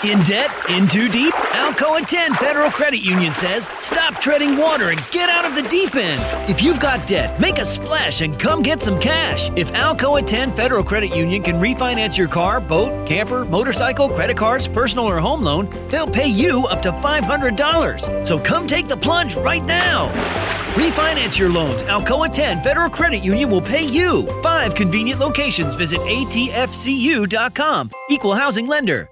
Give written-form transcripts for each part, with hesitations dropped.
In debt? In too deep? Alcoa 10 Federal Credit Union says, stop treading water and get out of the deep end. If you've got debt, make a splash and come get some cash. If Alcoa 10 Federal Credit Union can refinance your car, boat, camper, motorcycle, credit cards, personal or home loan, they'll pay you up to $500. So come take the plunge right now. Refinance your loans. Alcoa 10 Federal Credit Union will pay you. 5 convenient locations. Visit atfcu.com. Equal housing lender.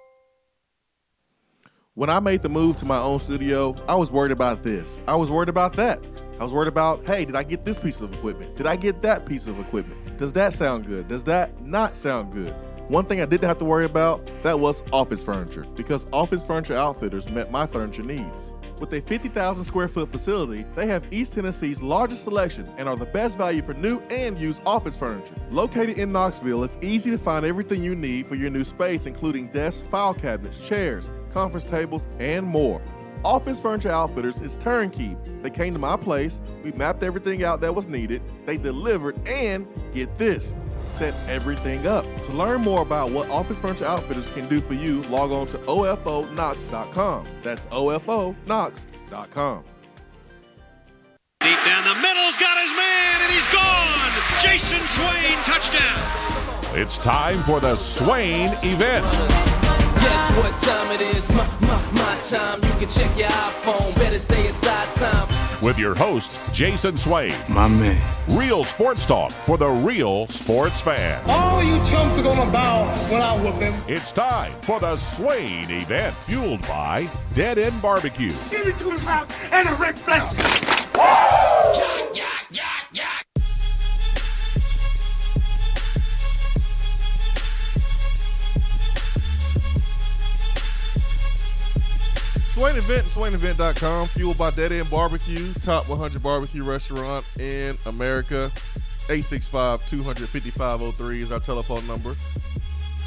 When I made the move to my own studio, I was worried about this. I was worried about that. I was worried about, hey, did I get this piece of equipment? Did I get that piece of equipment? Does that sound good? Does that not sound good? One thing I didn't have to worry about, that was office furniture, because Office Furniture Outfitters met my furniture needs. With a 50,000 square foot facility, they have East Tennessee's largest selection and are the best value for new and used office furniture. Located in Knoxville, it's easy to find everything you need for your new space, including desks, file cabinets, chairs, conference tables, and more. Office Furniture Outfitters is turnkey. They came to my place, we mapped everything out that was needed, they delivered, and get this, set everything up. To learn more about what Office Furniture Outfitters can do for you, log on to ofonox.com. That's ofonox.com. Deep down the middle's got his man, and he's gone. Jason Swain, touchdown. It's time for the Swain Event. Guess what time it is? My time. You can check your iPhone. Better say it's our time. With your host, Jason Swain. My man. Real sports talk for the real sports fan. All you chumps are gonna bow when I whoop him. It's time for the Swain Event, fueled by Dead End BBQ. Give me 2 pounds and a Ric Flair. Swain Event, SwainEvent.com, fueled by Dead End BBQ, top 100 barbecue restaurant in America. 865-250-503 is our telephone number.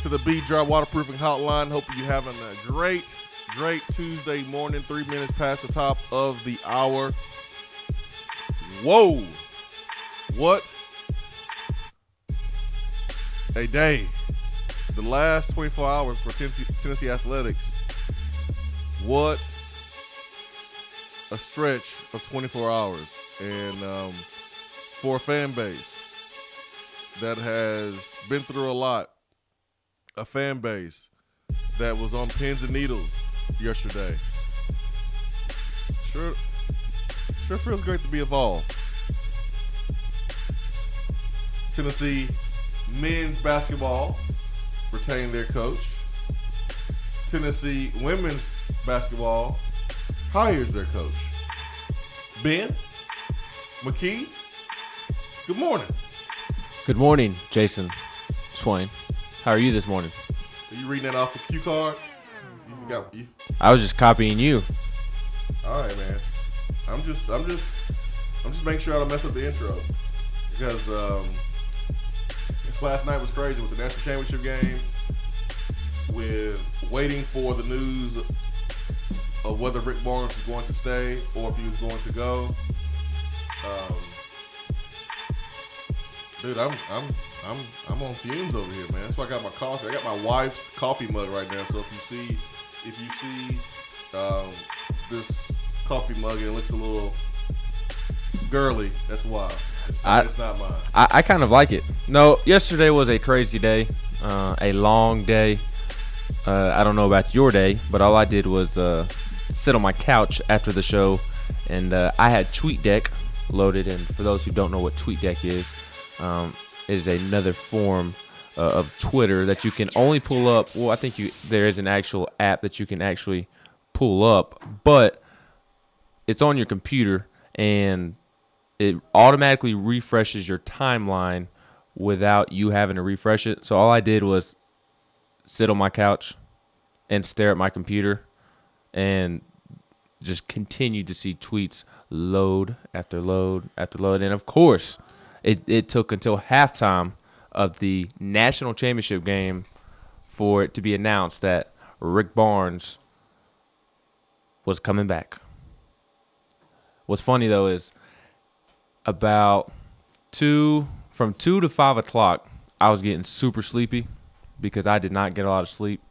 To the B-Drop Waterproofing Hotline, hope you're having a great Tuesday morning, 3 minutes past the top of the hour. Whoa, what a day. The last 24 hours for Tennessee Athletics. What a stretch of 24 hours. And for a fan base that has been through a lot, a fan base that was on pins and needles yesterday, sure feels great to be involved. Tennessee men's basketball retained their coach. Tennessee women's basketball hires their coach. Ben McKee, good morning. Good morning, Jason Swain. How are you this morning? Are you reading that off a cue card? I was just copying you. All right, man. I'm just making sure I don't mess up the intro, because last night was crazy with the national championship game, with waiting for the news of whether Rick Barnes was going to stay or if he was going to go. Dude, I'm on fumes over here, man. That's why I got my coffee. I got my wife's coffee mug right now. So if you see this coffee mug and it looks a little girly, that's why. It's not mine. I kind of like it. No, yesterday was a crazy day, a long day. I don't know about your day, but all I did was sit on my couch after the show, and I had TweetDeck loaded. And for those who don't know what TweetDeck is, it is another form of Twitter that you can only pull up. Well, I think there is an actual app that you can actually pull up, but it's on your computer, and it automatically refreshes your timeline without you having to refresh it. So all I did was sit on my couch and stare at my computer and just continue to see tweets load after load after load. And of course, it took until halftime of the national championship game for it to be announced that Rick Barnes was coming back. What's funny though is about from 2 to 5 o'clock, I was getting super sleepy because I did not get a lot of sleep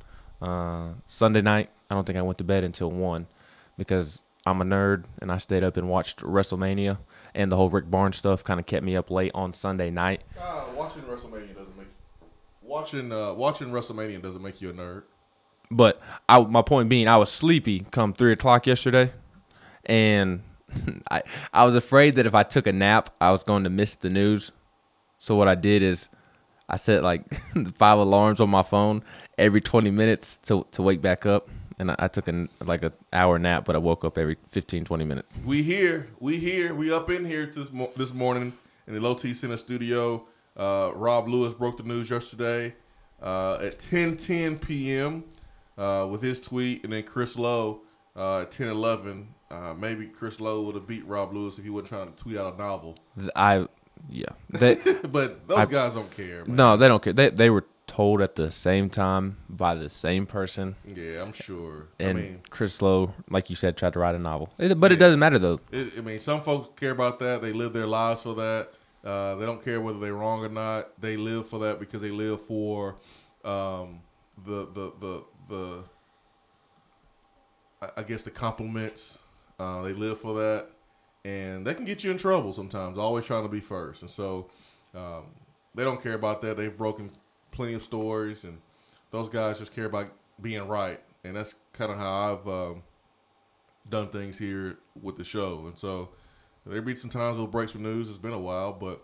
Sunday night, I don't think I went to bed until 1 because I'm a nerd and I stayed up and watched WrestleMania, and the whole Rick Barnes stuff kind of kept me up late on Sunday night. Watching WrestleMania doesn't make you a nerd. But my point being, I was sleepy come 3 o'clock yesterday, and I was afraid that if I took a nap, I was going to miss the news. So what I did is I set like 5 alarms on my phone every 20 minutes to wake back up. And I took an hour nap, but I woke up every 15, 20 minutes. We up in here this morning in the Low T Center studio. Rob Lewis broke the news yesterday at 10:10 p.m. With his tweet, and then Chris Lowe at 10:11. Maybe Chris Lowe would have beat Rob Lewis if he wasn't trying to tweet out a novel. But those guys don't care, man. No, they don't care. They were told at the same time by the same person. Yeah, I'm sure. And Chris Lowe, like you said, tried to write a novel. But it doesn't matter, though. Some folks care about that. They live their lives for that. They don't care whether they're wrong or not. They live for that because they live for the compliments. They live for that. And they can get you in trouble sometimes, always trying to be first. And so they don't care about that. They've broken plenty of stories, and those guys just care about being right. And that's kind of how I've done things here with the show. And so there'll be some times we'll break some news. It's been a while, but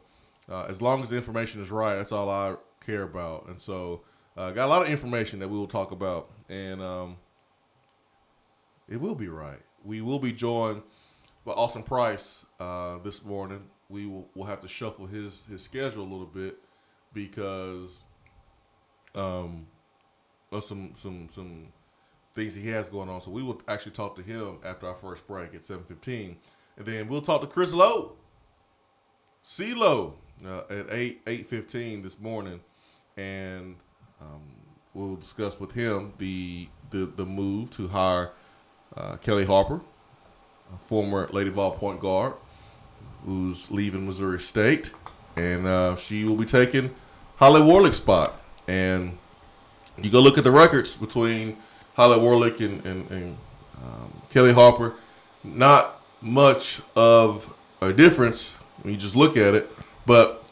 as long as the information is right, that's all I care about. And so got a lot of information that we will talk about, and it will be right. We will be joined by Austin Price this morning. We'll have to shuffle his schedule a little bit because of some things he has going on. So we will actually talk to him after our first break at 7:15, and then we'll talk to Chris Lowe, C-Lowe, at 8:15 this morning, and we'll discuss with him the move to hire Kelly Harper, a former Lady Vol point guard who's leaving Missouri State, and she will be taking Holly Warlick's spot. And you go look at the records between Holly Warlick and Kelly Harper, not much of a difference when you just look at it, but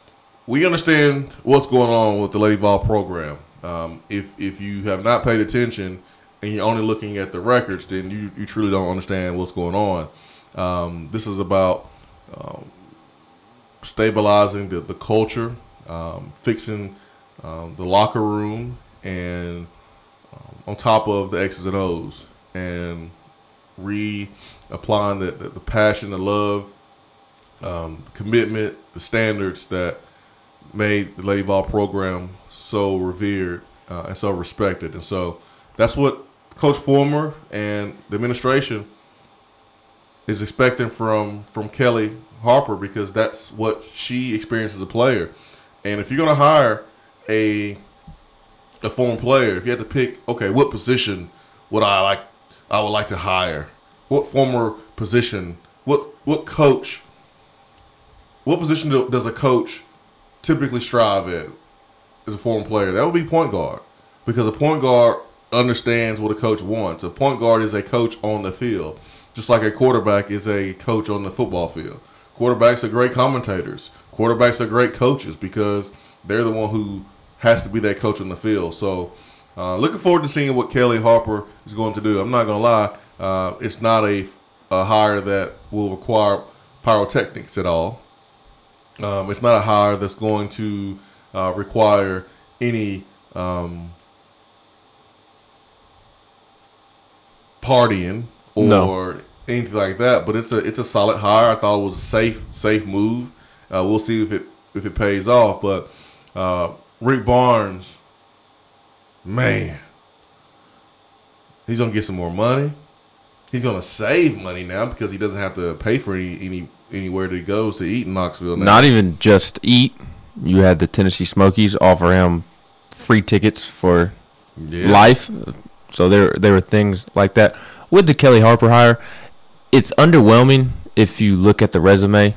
we understand what's going on with the Lady Vol program. If you have not paid attention and you're only looking at the records, then you truly don't understand what's going on. This is about stabilizing the culture, fixing the locker room, and on top of the X's and O's, and reapplying the passion, the love, the commitment, the standards that made the Lady Vol program so revered and so respected. And so that's what Coach Former and the administration is expecting from Kelly Harper, because that's what she experienced as a player. And if you're going to hire a former player, if you had to pick, okay, what position would I would like to hire? What former position? What coach? What position does a coach typically strive at as a former player? That would be point guard, because a point guard understands what a coach wants. A point guard is a coach on the field, just like a quarterback is a coach on the football field. Quarterbacks are great commentators. Quarterbacks are great coaches because they're the one who has to be that coach on the field. So looking forward to seeing what Kelly Harper is going to do. I'm not going to lie. It's not a hire that will require pyrotechnics at all. It's not a hire that's going to require any partying or anything like that. But it's a solid hire. I thought it was a safe move. We'll see if it pays off. But Rick Barnes, man, he's gonna get some more money. He's gonna save money now because he doesn't have to pay for anywhere that he goes to eat in Knoxville now. Not even just eat. You had the Tennessee Smokies offer him free tickets for life. So there were things like that. With the Kelly Harper hire, it's underwhelming if you look at the resume.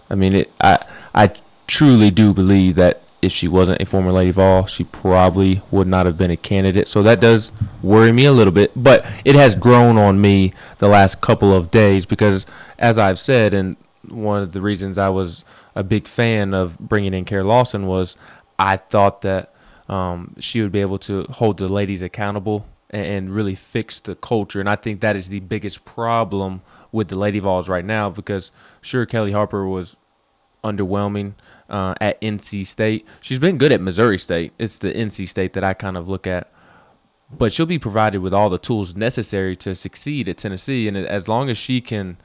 I mean, I truly do believe that if she wasn't a former Lady Vol, she probably would not have been a candidate. So that does worry me a little bit. But it has grown on me the last couple of days because, as I've said, and one of the reasons I was a big fan of bringing in Kara Lawson was I thought that she would be able to hold the ladies accountable and really fix the culture. And I think that is the biggest problem with the Lady Vols right now because, sure, Kelly Harper was underwhelming at NC State. She's been good at Missouri State. It's the NC State that I kind of look at. But she'll be provided with all the tools necessary to succeed at Tennessee. And as long as she can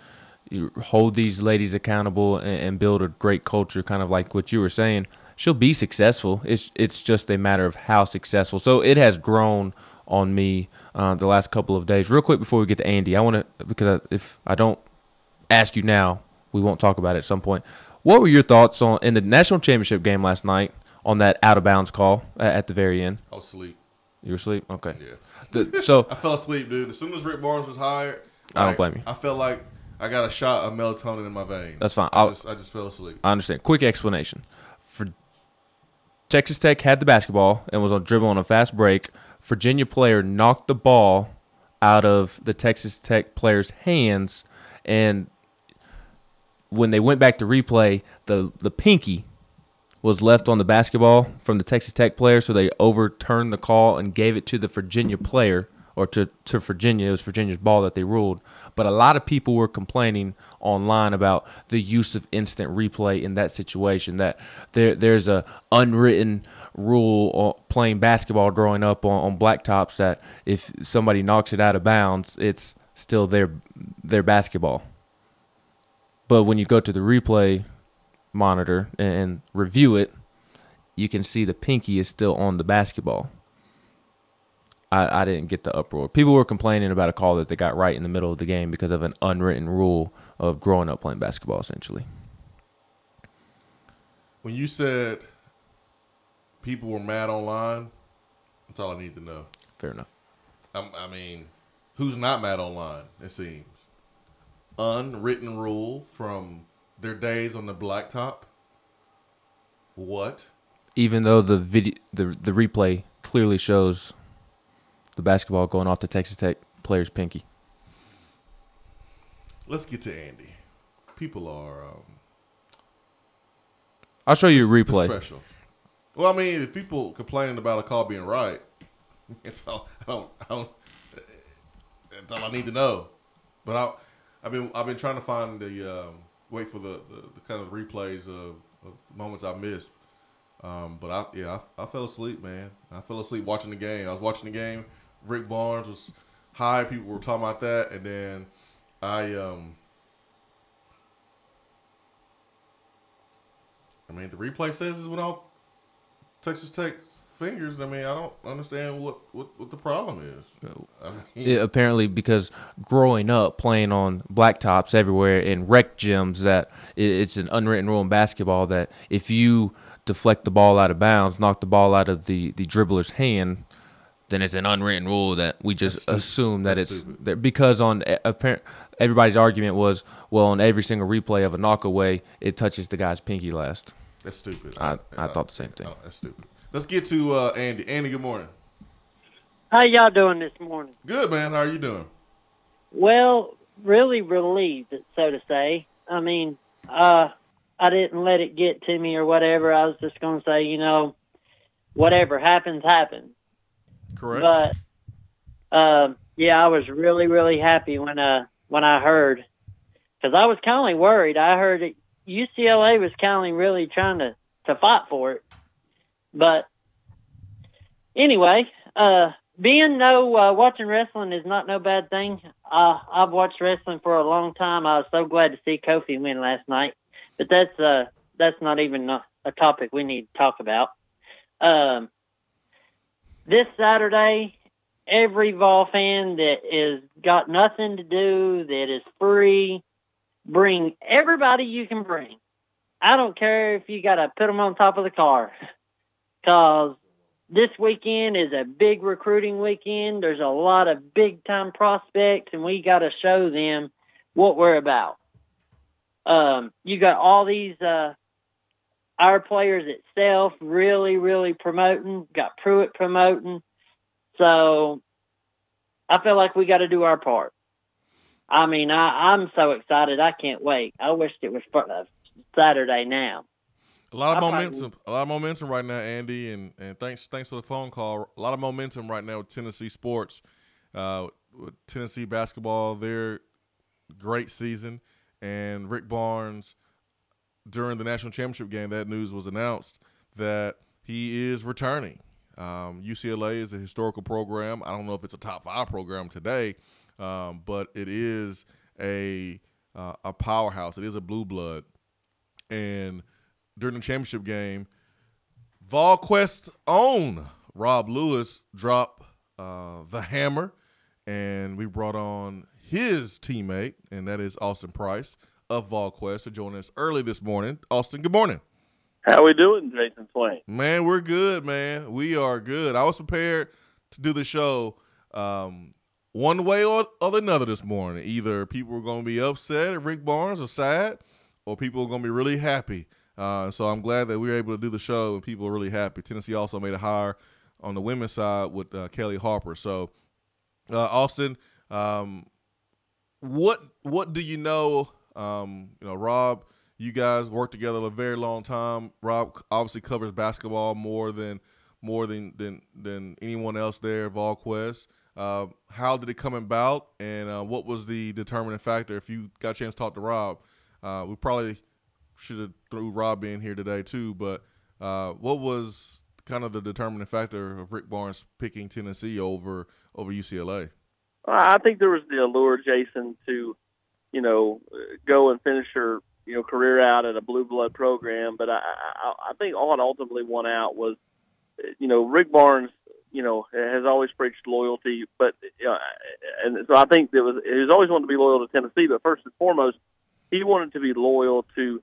hold these ladies accountable and build a great culture, kind of like what you were saying, she'll be successful. It's just a matter of how successful. So it has grown on me the last couple of days. Real quick before we get to Andy, I want to, because if I don't ask you now, we won't talk about it at some point. What were your thoughts on in the national championship game last night on that out of bounds call at the very end? I was asleep. You were asleep? Okay. Yeah. So I fell asleep, dude. As soon as Rick Barnes was hired, I don't blame you. I felt like I got a shot of melatonin in my veins. That's fine. I just fell asleep. I understand. Quick explanation. For Texas Tech had the basketball and was on dribble on a fast break. Virginia player knocked the ball out of the Texas Tech player's hands, and when they went back to replay, the pinky was left on the basketball from the Texas Tech player, so they overturned the call and gave it to the Virginia player, or to Virginia. It was Virginia's ball that they ruled. But a lot of people were complaining online about the use of instant replay in that situation, that there's a unwritten rule playing basketball growing up on blacktops that if somebody knocks it out of bounds, it's still their basketball. But when you go to the replay monitor and review it, you can see the pinky is still on the basketball. I didn't get the uproar. People were complaining about a call that they got right in the middle of the game because of an unwritten rule of growing up playing basketball, essentially. When you said people were mad online, that's all I need to know. Fair enough. I mean, who's not mad online, it seems? Unwritten rule from their days on the blacktop? What? Even though the replay clearly shows the basketball going off the Texas Tech player's pinky. Let's get to Andy. People are I'll show you a replay. Special. Well, I mean, if people complaining about a call being right, that's all I need to know. But I've been trying to find wait for the kind of replays of moments I missed. But I fell asleep, man. I fell asleep watching the game. I was watching the game. Rick Barnes was high. People were talking about that, and then I mean, the replay says it went off Texas Tech's fingers. I mean, I don't understand what the problem is. I mean, apparently, because growing up playing on blacktops everywhere in rec gyms, that it's an unwritten rule in basketball that if you deflect the ball out of bounds, knock the ball out of the dribbler's hand, then it's an unwritten rule that we just assume that it's there. Because on everybody's argument was, well, on every single replay of a knockaway, it touches the guy's pinky last. That's stupid. I thought the same thing. That's stupid. Let's get to Andy. Andy, good morning. How y'all doing this morning? Good, man. How are you doing? Well, really relieved, so to say. I mean, I didn't let it get to me or whatever. I was just going to say, whatever happens, happens. Correct. But, yeah, I was really, really happy when I heard, because I was kind of worried. I heard that UCLA was kind of really trying to fight for it. But anyway, watching wrestling is not no bad thing. I've watched wrestling for a long time. I was so glad to see Kofi win last night. But that's not even a topic we need to talk about. This Saturday, every Vol fan that is got nothing to do, that is free, bring everybody you can bring. I don't care if you got to put them on top of the car, because this weekend is a big recruiting weekend. There's a lot of big-time prospects, and we got to show them what we're about. You got all these our players itself really, really promoting, got Pruitt promoting. So I feel like we got to do our part. I mean, I'm so excited. I can't wait. I wished it was Saturday now. A lot of momentum right now, Andy, and thanks for the phone call. A lot of momentum right now with Tennessee sports, with Tennessee basketball. Their great season, and Rick Barnes during the national championship game. That news was announced that he is returning. UCLA is a historical program. I don't know if it's a top 5 program today, but it is a powerhouse. It is a blue blood, and during the championship game, VolQuest's own Rob Lewis dropped the hammer, and we brought on his teammate, and that is Austin Price of VolQuest, to join us early this morning. Austin, good morning. How we doing, Jason Swain? Man, we're good, man. We are good. I was prepared to do the show one way or another this morning. Either people were going to be upset at Rick Barnes or sad, or people were going to be really happy. So I'm glad that we were able to do the show and people are really happy. Tennessee also made a hire on the women's side with Kelly Harper. So, Austin, what do you know? Rob, you guys worked together a very long time. Rob obviously covers basketball more than anyone else there at VolQuest. How did it come about, and what was the determining factor? If you got a chance to talk to Rob, we probably should have threw Rob in here today too, but what was kind of the determining factor of Rick Barnes picking Tennessee over UCLA? I think there was the allure, Jason, to go and finish your career out at a blue blood program. But I think all it ultimately won out was Rick Barnes has always preached loyalty, but and so I think he was always wanted to be loyal to Tennessee. But first and foremost, he wanted to be loyal to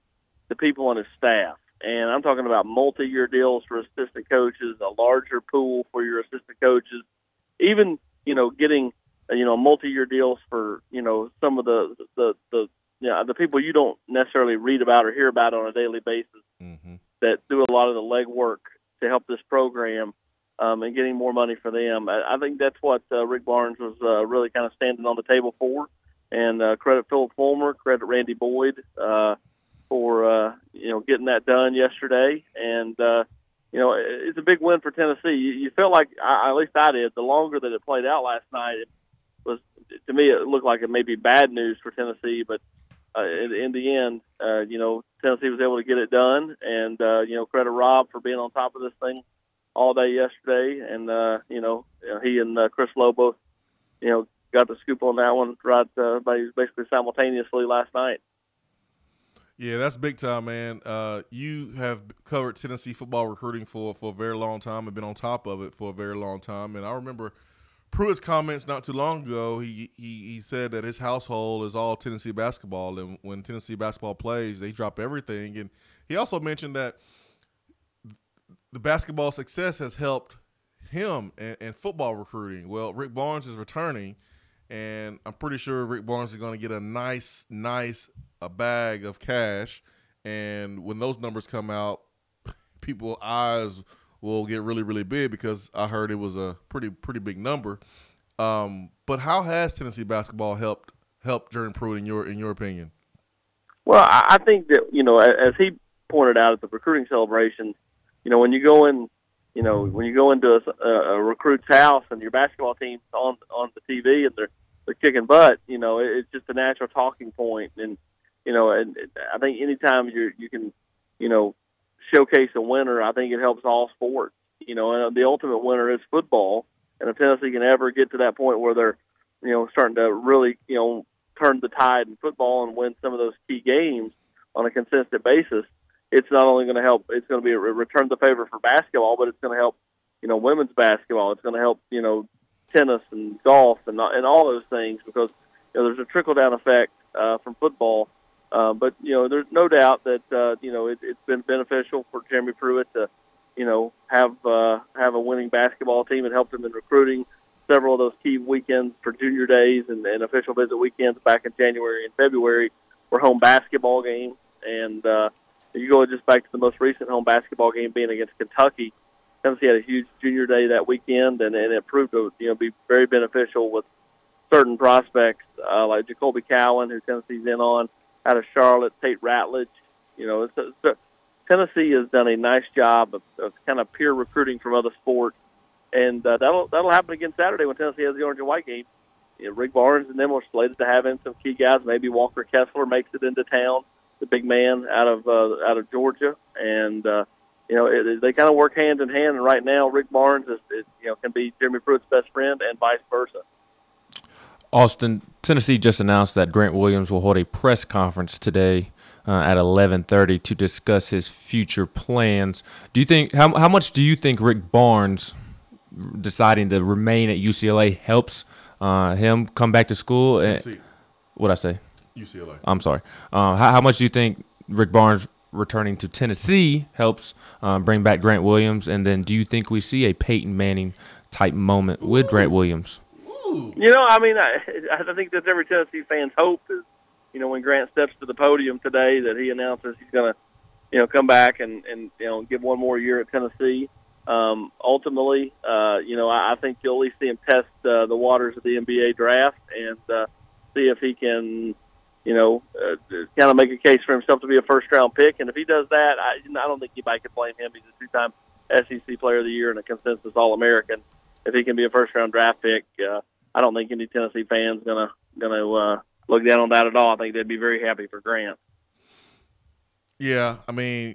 the people on his staff. And I'm talking about multi-year deals for assistant coaches, a larger pool for your assistant coaches, even, getting, multi-year deals for, some of the people you don't necessarily read about or hear about on a daily basis that do a lot of the legwork to help this program and getting more money for them. I think that's what Rick Barnes was really kind of standing on the table for. And credit Philip Fulmer, credit Randy Boyd, for getting that done yesterday, and it's a big win for Tennessee. You felt like, at least I did, the longer that it played out last night, to me it looked like it may be bad news for Tennessee, but in the end, Tennessee was able to get it done, and credit Rob for being on top of this thing all day yesterday, and he and Chris Lowe both got the scoop on that one right basically simultaneously last night. Yeah, that's big time, man. You have covered Tennessee football recruiting for a very long time and been on top of it for a very long time. And I remember Pruitt's comments not too long ago. He said that his household is all Tennessee basketball, and when Tennessee basketball plays, they drop everything. And he also mentioned that the basketball success has helped him and football recruiting. Well, Rick Barnes is returning, and I'm pretty sure Rick Barnes is going to get a nice bag of cash, and when those numbers come out, people's eyes will get really, really big, because I heard it was a pretty big number. But how has Tennessee basketball helped Jordan Pruitt in your opinion? Well, I think that as he pointed out at the recruiting celebration, when you go into a recruit's house and your basketball team's on the TV and they're kicking butt, it's just a natural talking point. And and I think anytime you can showcase a winner, I think it helps all sports. And the ultimate winner is football. And if Tennessee can ever get to that point where they're starting to really turn the tide in football and win some of those key games on a consistent basis, it's not only going to help, it's going to be a return the favor for basketball, but it's going to help, women's basketball. It's going to help, tennis and golf and all those things, because, there's a trickle-down effect from football. But, there's no doubt that, it's been beneficial for Jeremy Pruitt to, have a winning basketball team. It helped him in recruiting several of those key weekends for junior days and official visit weekends back in January and February were home basketball games. And, you go just back to the most recent home basketball game being against Kentucky. Tennessee had a huge junior day that weekend, and it proved to be very beneficial with certain prospects like Jacoby Cowan, who Tennessee's in on, out of Charlotte, Tate Ratledge. Tennessee has done a nice job of kind of peer recruiting from other sports, and that'll happen again Saturday when Tennessee has the orange and white game. Rick Barnes and them are slated to have in some key guys. Maybe Walker Kessler makes it into town, the big man out of Georgia, and they kind of work hand in hand. And right now, Rick Barnes can be Jeremy Pruitt's best friend, and vice versa. Austin, Tennessee just announced that Grant Williams will hold a press conference today at 11:30 to discuss his future plans. Do you think how much do you think Rick Barnes deciding to remain at UCLA helps him come back to school? What'd I say? UCLA. I'm sorry. How much do you think Rick Barnes returning to Tennessee helps bring back Grant Williams? And then do you think we see a Peyton Manning type moment with Grant Williams? I think that's every Tennessee fan's hope is, when Grant steps to the podium today, that he announces he's going to, come back and give one more year at Tennessee. Ultimately, I think you'll at least see him test the waters of the NBA draft and see if he can, kind of make a case for himself to be a first-round pick. And if he does that, I don't think anybody can blame him. He's a two-time SEC Player of the Year and a consensus All-American. If he can be a first-round draft pick, I don't think any Tennessee fan's gonna look down on that at all. I think they'd be very happy for Grant. Yeah,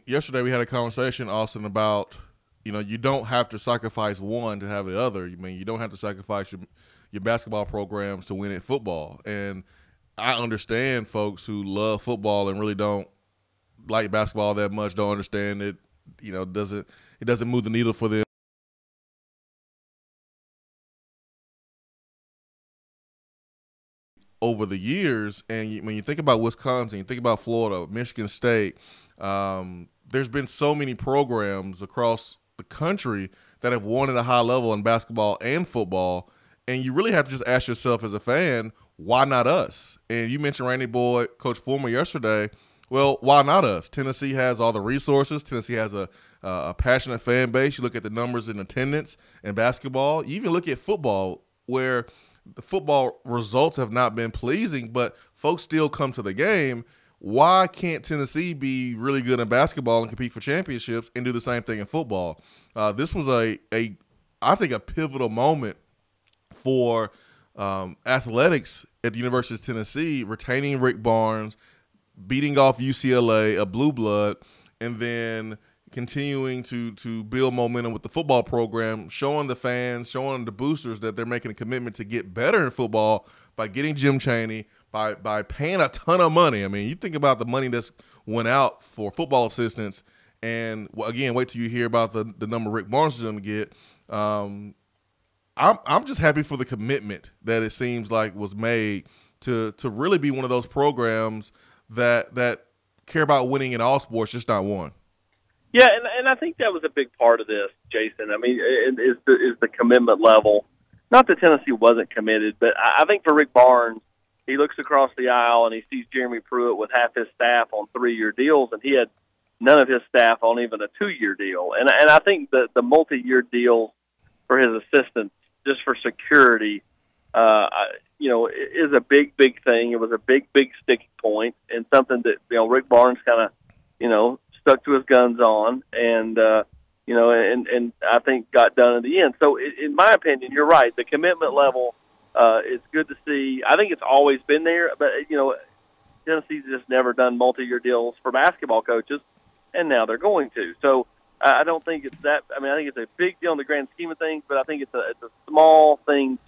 yesterday we had a conversation, Austin, about you don't have to sacrifice one to have the other. You don't have to sacrifice your basketball programs to win at football. And I understand folks who love football and really don't like basketball that much, don't understand it. It doesn't move the needle for them. Over the years, and when you think about Wisconsin, you think about Florida, Michigan State, there's been so many programs across the country that have won at a high level in basketball and football, and you really have to just ask yourself as a fan, why not us? And you mentioned Randy Boyd, Coach Fulmer yesterday. Well, why not us? Tennessee has all the resources. Tennessee has a passionate fan base. You look at the numbers in attendance in basketball. You even look at football, where the football results have not been pleasing, but folks still come to the game. Why can't Tennessee be really good in basketball and compete for championships and do the same thing in football? This was I think a pivotal moment for athletics at the University of Tennessee, retaining Rick Barnes, beating off UCLA, a blue blood, and then continuing to build momentum with the football program, showing the fans, showing the boosters that they're making a commitment to get better in football by getting Jim Chaney, by paying a ton of money. You think about the money that's went out for football assistants, and again, wait till you hear about the number Rick Barnes is going to get. I'm just happy for the commitment that it seems like was made to really be one of those programs that care about winning in all sports, just not one. Yeah, and I think that was a big part of this, Jason. Is the commitment level. Not that Tennessee wasn't committed, but I think for Rick Barnes, he looks across the aisle and he sees Jeremy Pruitt with half his staff on 3-year deals, and he had none of his staff on even a 2-year deal. And I think the multi-year deal for his assistants, just for security, is a big thing. It was a big sticking point, and something that Rick Barnes kind of stuck to his guns on, and and I think got done in the end. So, in my opinion, you're right. The commitment level is good to see. I think it's always been there, but Tennessee's just never done multi-year deals for basketball coaches, and now they're going to. So, I don't think it's that. I think it's a big deal in the grand scheme of things, but I think it's a small thing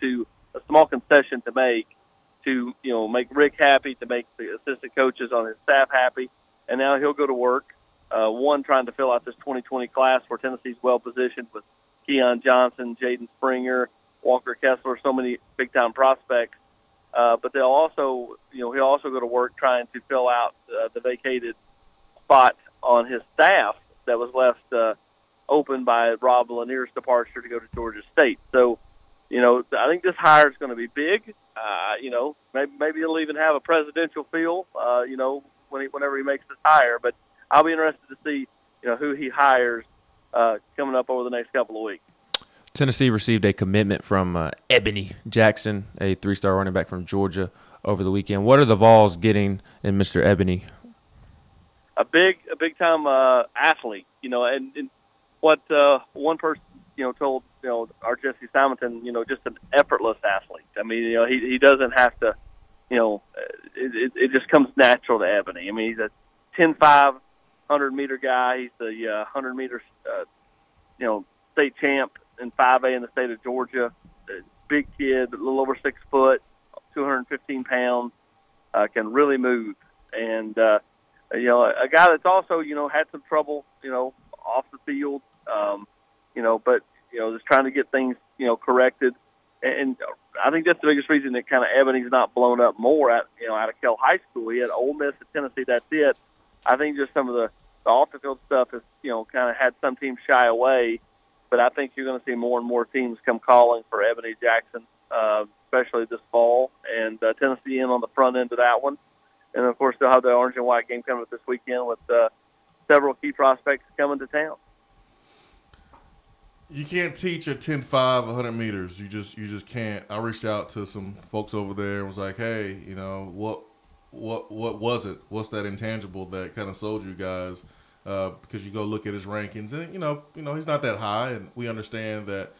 a small concession to make to make Rick happy, to make the assistant coaches on his staff happy, and now he'll go to work. Trying to fill out this 2020 class where Tennessee's well-positioned with Keon Johnson, Jaden Springer, Walker Kessler, so many big-time prospects. But he'll also go to work trying to fill out the vacated spot on his staff that was left open by Rob Lanier's departure to go to Georgia State. So, I think this hire is going to be big. Maybe he'll even have a presidential feel, whenever he makes this hire. But I'll be interested to see who he hires coming up over the next couple of weeks. Tennessee received a commitment from Ebony Jackson, a 3-star running back from Georgia, over the weekend. What are the Vols getting in Mr. Ebony? A big time athlete, and what one person told our Jesse Simonton, just an effortless athlete. I mean, he doesn't have to, it just comes natural to Ebony. I mean, he's a 10.5 100-meter guy. He's the 100-meter state champ in 5A in the state of Georgia. Big kid, a little over 6 foot, 215 pounds, can really move, and a guy that's also had some trouble off the field, but just trying to get things corrected, and I think that's the biggest reason that kind of Ebony's not blown up more out of Kell High School. He had Ole Miss at Tennessee. That's it. I think just some of the off the field stuff has kind of had some teams shy away. But I think you're going to see more and more teams come calling for Ebony Jackson, especially this fall, and Tennessee in on the front end of that one. And, of course, they'll have the orange and white game coming up this weekend with several key prospects coming to town. You can't teach a 10.5 100 meters. You just can't. I reached out to some folks over there and was like, hey, what was it? What's that intangible that kind of sold you guys? Because you go look at his rankings, and he's not that high, and we understand that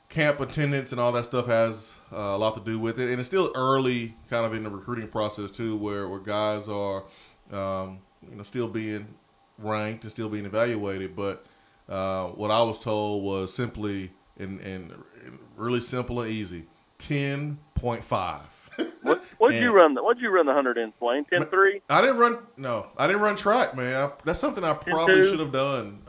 camp attendance and all that stuff has a lot to do with it, and it's still early, kind of in the recruiting process too, where guys are, still being ranked and still being evaluated. But what I was told was simply and really simple and easy, 10.5. What did you run? What did you run the 100 in, Swain? 10.3? I didn't run track, man. That's something I probably should have done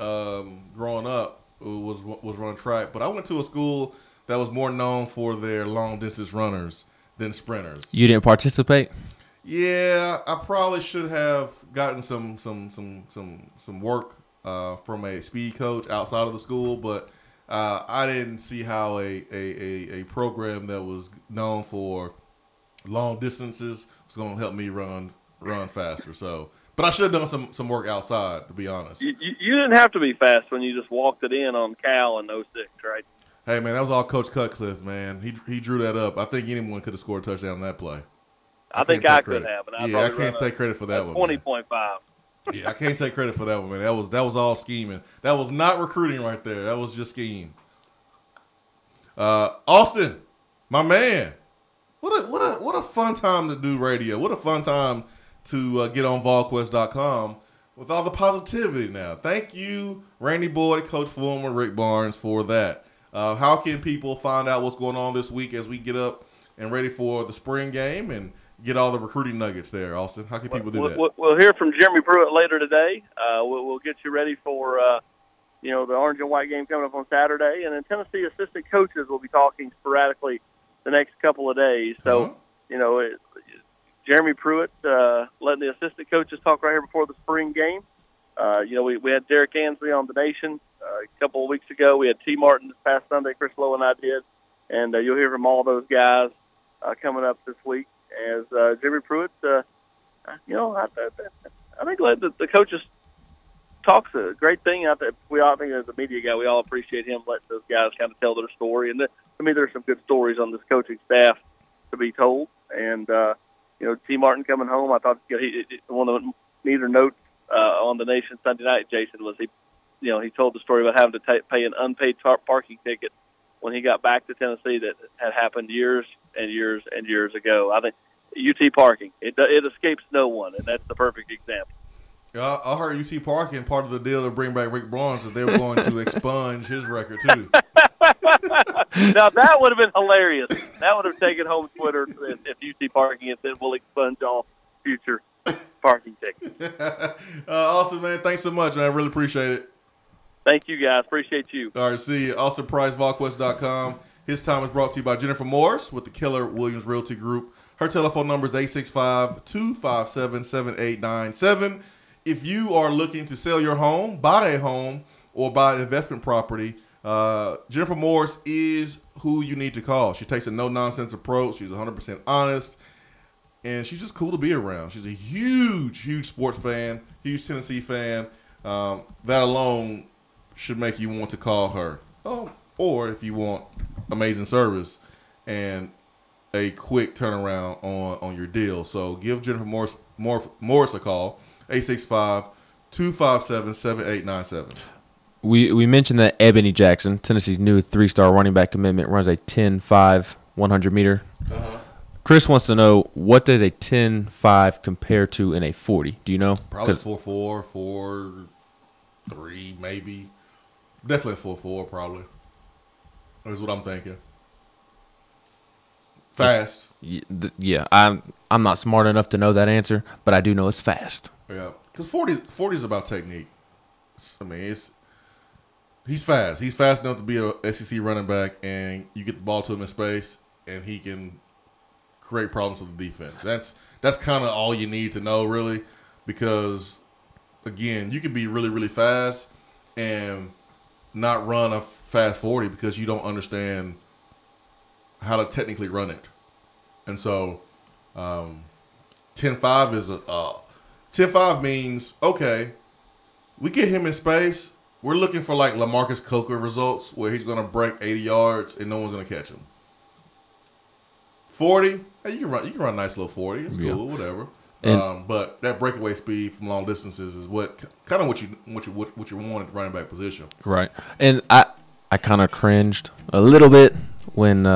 growing up. Was run track, but I went to a school that was more known for their long distance runners than sprinters. You didn't participate? Yeah, I probably should have gotten some work from a speed coach outside of the school, but I didn't see how a program that was known for long distances was going to help me run faster. So, but I should have done some work outside, to be honest. You didn't have to be fast when you just walked it in on Cal in 06, right? Hey, man, that was all Coach Cutcliffe, man. He drew that up. I think anyone could have scored a touchdown on that play. I think I could have. And I can't take credit for that one. 20.5. Yeah, I can't take credit for that one, man. That was all scheming. That was not recruiting right there. That was just scheme. Austin, my man. What a fun time to do radio. What a fun time to get on VolQuest.com with all the positivity now. Thank you, Randy Boyd, Coach Fulmer, Rick Barnes, for that. How can people find out what's going on this week as we get up and ready for the spring game and get all the recruiting nuggets there, Austin? How can people do that? We'll hear from Jeremy Pruitt later today. We'll get you ready for the orange and white game coming up on Saturday. And then Tennessee assistant coaches will be talking sporadically the next couple of days. So, Jeremy Pruitt letting the assistant coaches talk right here before the spring game. We had Derek Ansley on the Nation a couple of weeks ago. We had T. Martin this past Sunday. Chris Lowe and I did. And you'll hear from all those guys coming up this week as Jeremy Pruitt, I think the coaches talk's a great thing. I think as a media guy, we all appreciate him letting those guys kind of tell their story. And to me, there's some good stories on this coaching staff to be told. And, T. Martin coming home, I thought one of the neater notes on the Nation Sunday night, Jason, was he told the story about having to pay an unpaid parking ticket when he got back to Tennessee that had happened years and years and years ago. I think UT parking, it escapes no one, and that's the perfect example. Yeah, I heard UT parking, part of the deal to bring back Rick Barnes, that they were going to expunge his record too. Now that would have been hilarious. That would have taken home Twitter if UT parking had said we'll expunge all future parking tickets. Austin, man, thanks so much, man. I really appreciate it. Thank you, guys. Appreciate you. All right, see you. Austin Price, VolQuest.com. His time is brought to you by Jennifer Morris with the Keller Williams Realty Group. Her telephone number is 865-257-7897. If you are looking to sell your home, buy a home, or buy an investment property, Jennifer Morris is who you need to call. She takes a no-nonsense approach. She's 100% honest. and she's just cool to be around. She's a huge sports fan, huge Tennessee fan. That alone should make you want to call her. Or if you want amazing service and a quick turnaround on your deal. So give Jennifer Morris a call, 865-257-7897. We mentioned that Ebony Jackson, Tennessee's new 3-star running back commitment, runs a 10.5 100 meter. Chris wants to know, what does a 10.5 compare to in a 40? Do you know? Probably 4.4, 4.3 maybe. Definitely 4.4 probably. That's what I'm thinking. Fast. Yeah, I'm not smart enough to know that answer, but I do know it's fast. Yeah, because 40 is about technique. I mean, he's fast. He's fast enough to be a SEC running back, and you get the ball to him in space, and he can create problems for the defense. That's kind of all you need to know, really, because, again, you can be really, really fast and not run a fast 40 because you don't understand how to technically run it. And so 10.5 is 10.5 means, okay, we get him in space. We're looking for like LaMarcus Coker results where he's going to break 80 yards and no one's going to catch him. 40, hey, you can run a nice little 40. It's cool, whatever. But that breakaway speed from long distances is what you want at the running back position. Right. And I kind of cringed a little bit when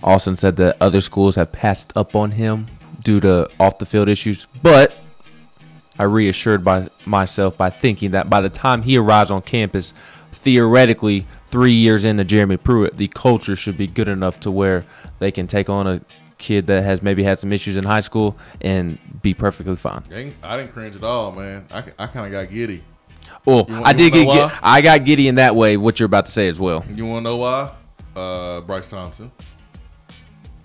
Austin said that other schools have passed up on him due to off the field issues, but I reassured myself by thinking that by the time he arrives on campus, theoretically 3 years into Jeremy Pruitt, the culture should be good enough to where they can take on a kid that has maybe had some issues in high school and be perfectly fine. I didn't cringe at all, man. I kind of got giddy. Well, I got giddy in that way, what you're about to say as well. You want to know why? Bryce Thompson.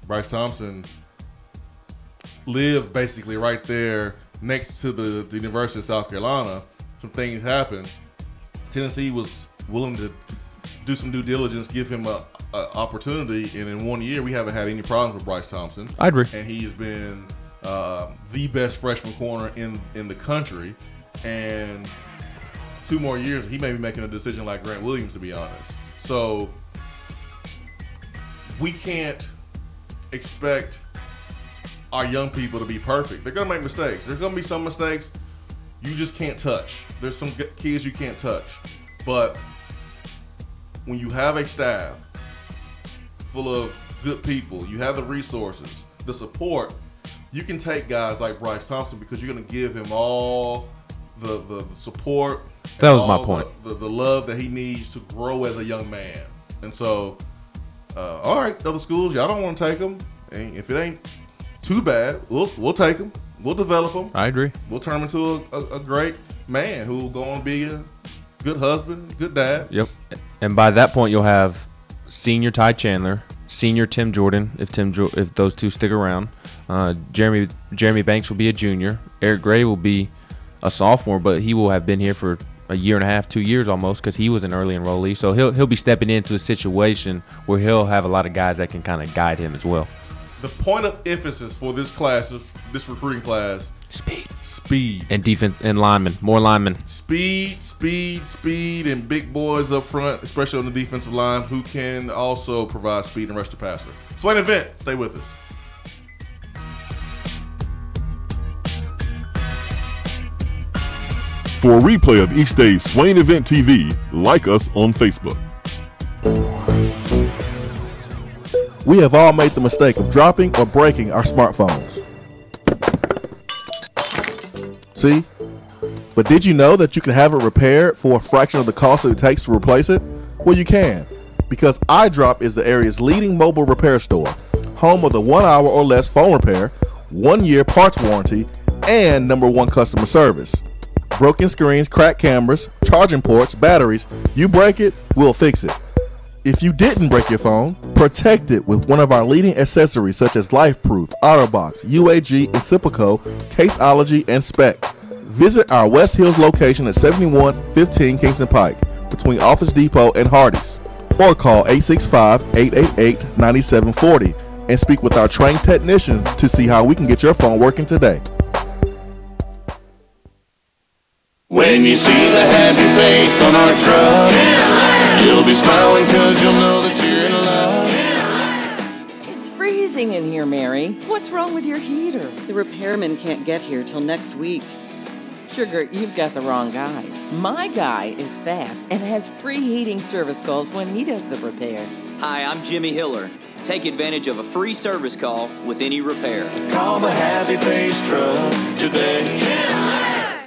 Bryce Thompson lived basically right there next to the University of South Carolina. Some things happened. Tennessee was willing to do some due diligence, give him a opportunity, and in 1 year we haven't had any problems with Bryce Thompson. I agree. And he's been the best freshman corner in the country. And 2 more years, he may be making a decision like Grant Williams, to be honest. So we can't expect our young people to be perfect. They're going to make mistakes. There's going to be some mistakes you just can't touch. There's some kids you can't touch. But when you have a staff full of good people, you have the resources, the support, you can take guys like Bryce Thompson because you're going to give him all the support. That was my point. The love that he needs to grow as a young man. And so, all right, other schools, y'all don't want to take him. And if it ain't too bad, we'll take him. We'll develop him. I agree. We'll turn him into a great man who will go on to be a good husband, good dad. Yep. And by that point, you'll have senior Ty Chandler, senior Tim Jordan, if those two stick around. Jeremy Banks will be a junior. Eric Gray will be a sophomore, but he will have been here for a year and a half, 2 years almost, because he was an early enrollee. So he'll be stepping into a situation where he'll have a lot of guys that can kind of guide him as well. The point of emphasis for this class, this recruiting class, speed, and defense and linemen, more linemen. Speed, and big boys up front, especially on the defensive line, who can also provide speed and rush the passer. Swain Event, stay with us. For a replay of each day's Swain Event TV, like us on Facebook. We have all made the mistake of dropping or breaking our smartphones. See? But did you know that you can have it repaired for a fraction of the cost that it takes to replace it? Well, you can, because iDrop is the area's leading mobile repair store, home of the 1 hour or less phone repair, 1 year parts warranty, and #1 customer service. Broken screens, cracked cameras, charging ports, batteries, you break it, we'll fix it. If you didn't break your phone, protect it with one of our leading accessories such as LifeProof, OtterBox, UAG, Incipico, Caseology, and Spec. Visit our West Hills location at 7115 Kingston Pike between Office Depot and Hardee's, or call 865-888-9740 and speak with our trained technicians to see how we can get your phone working today. When you see the happy face on our truck, you'll be smiling because you'll know that you're in love. It's freezing in here, Mary. What's wrong with your heater? The repairman can't get here till next week. Sugar, you've got the wrong guy. My guy is fast and has free heating service calls when he does the repair. Hi, I'm Jimmy Hiller. Take advantage of a free service call with any repair. Call the Happy Face Truck today.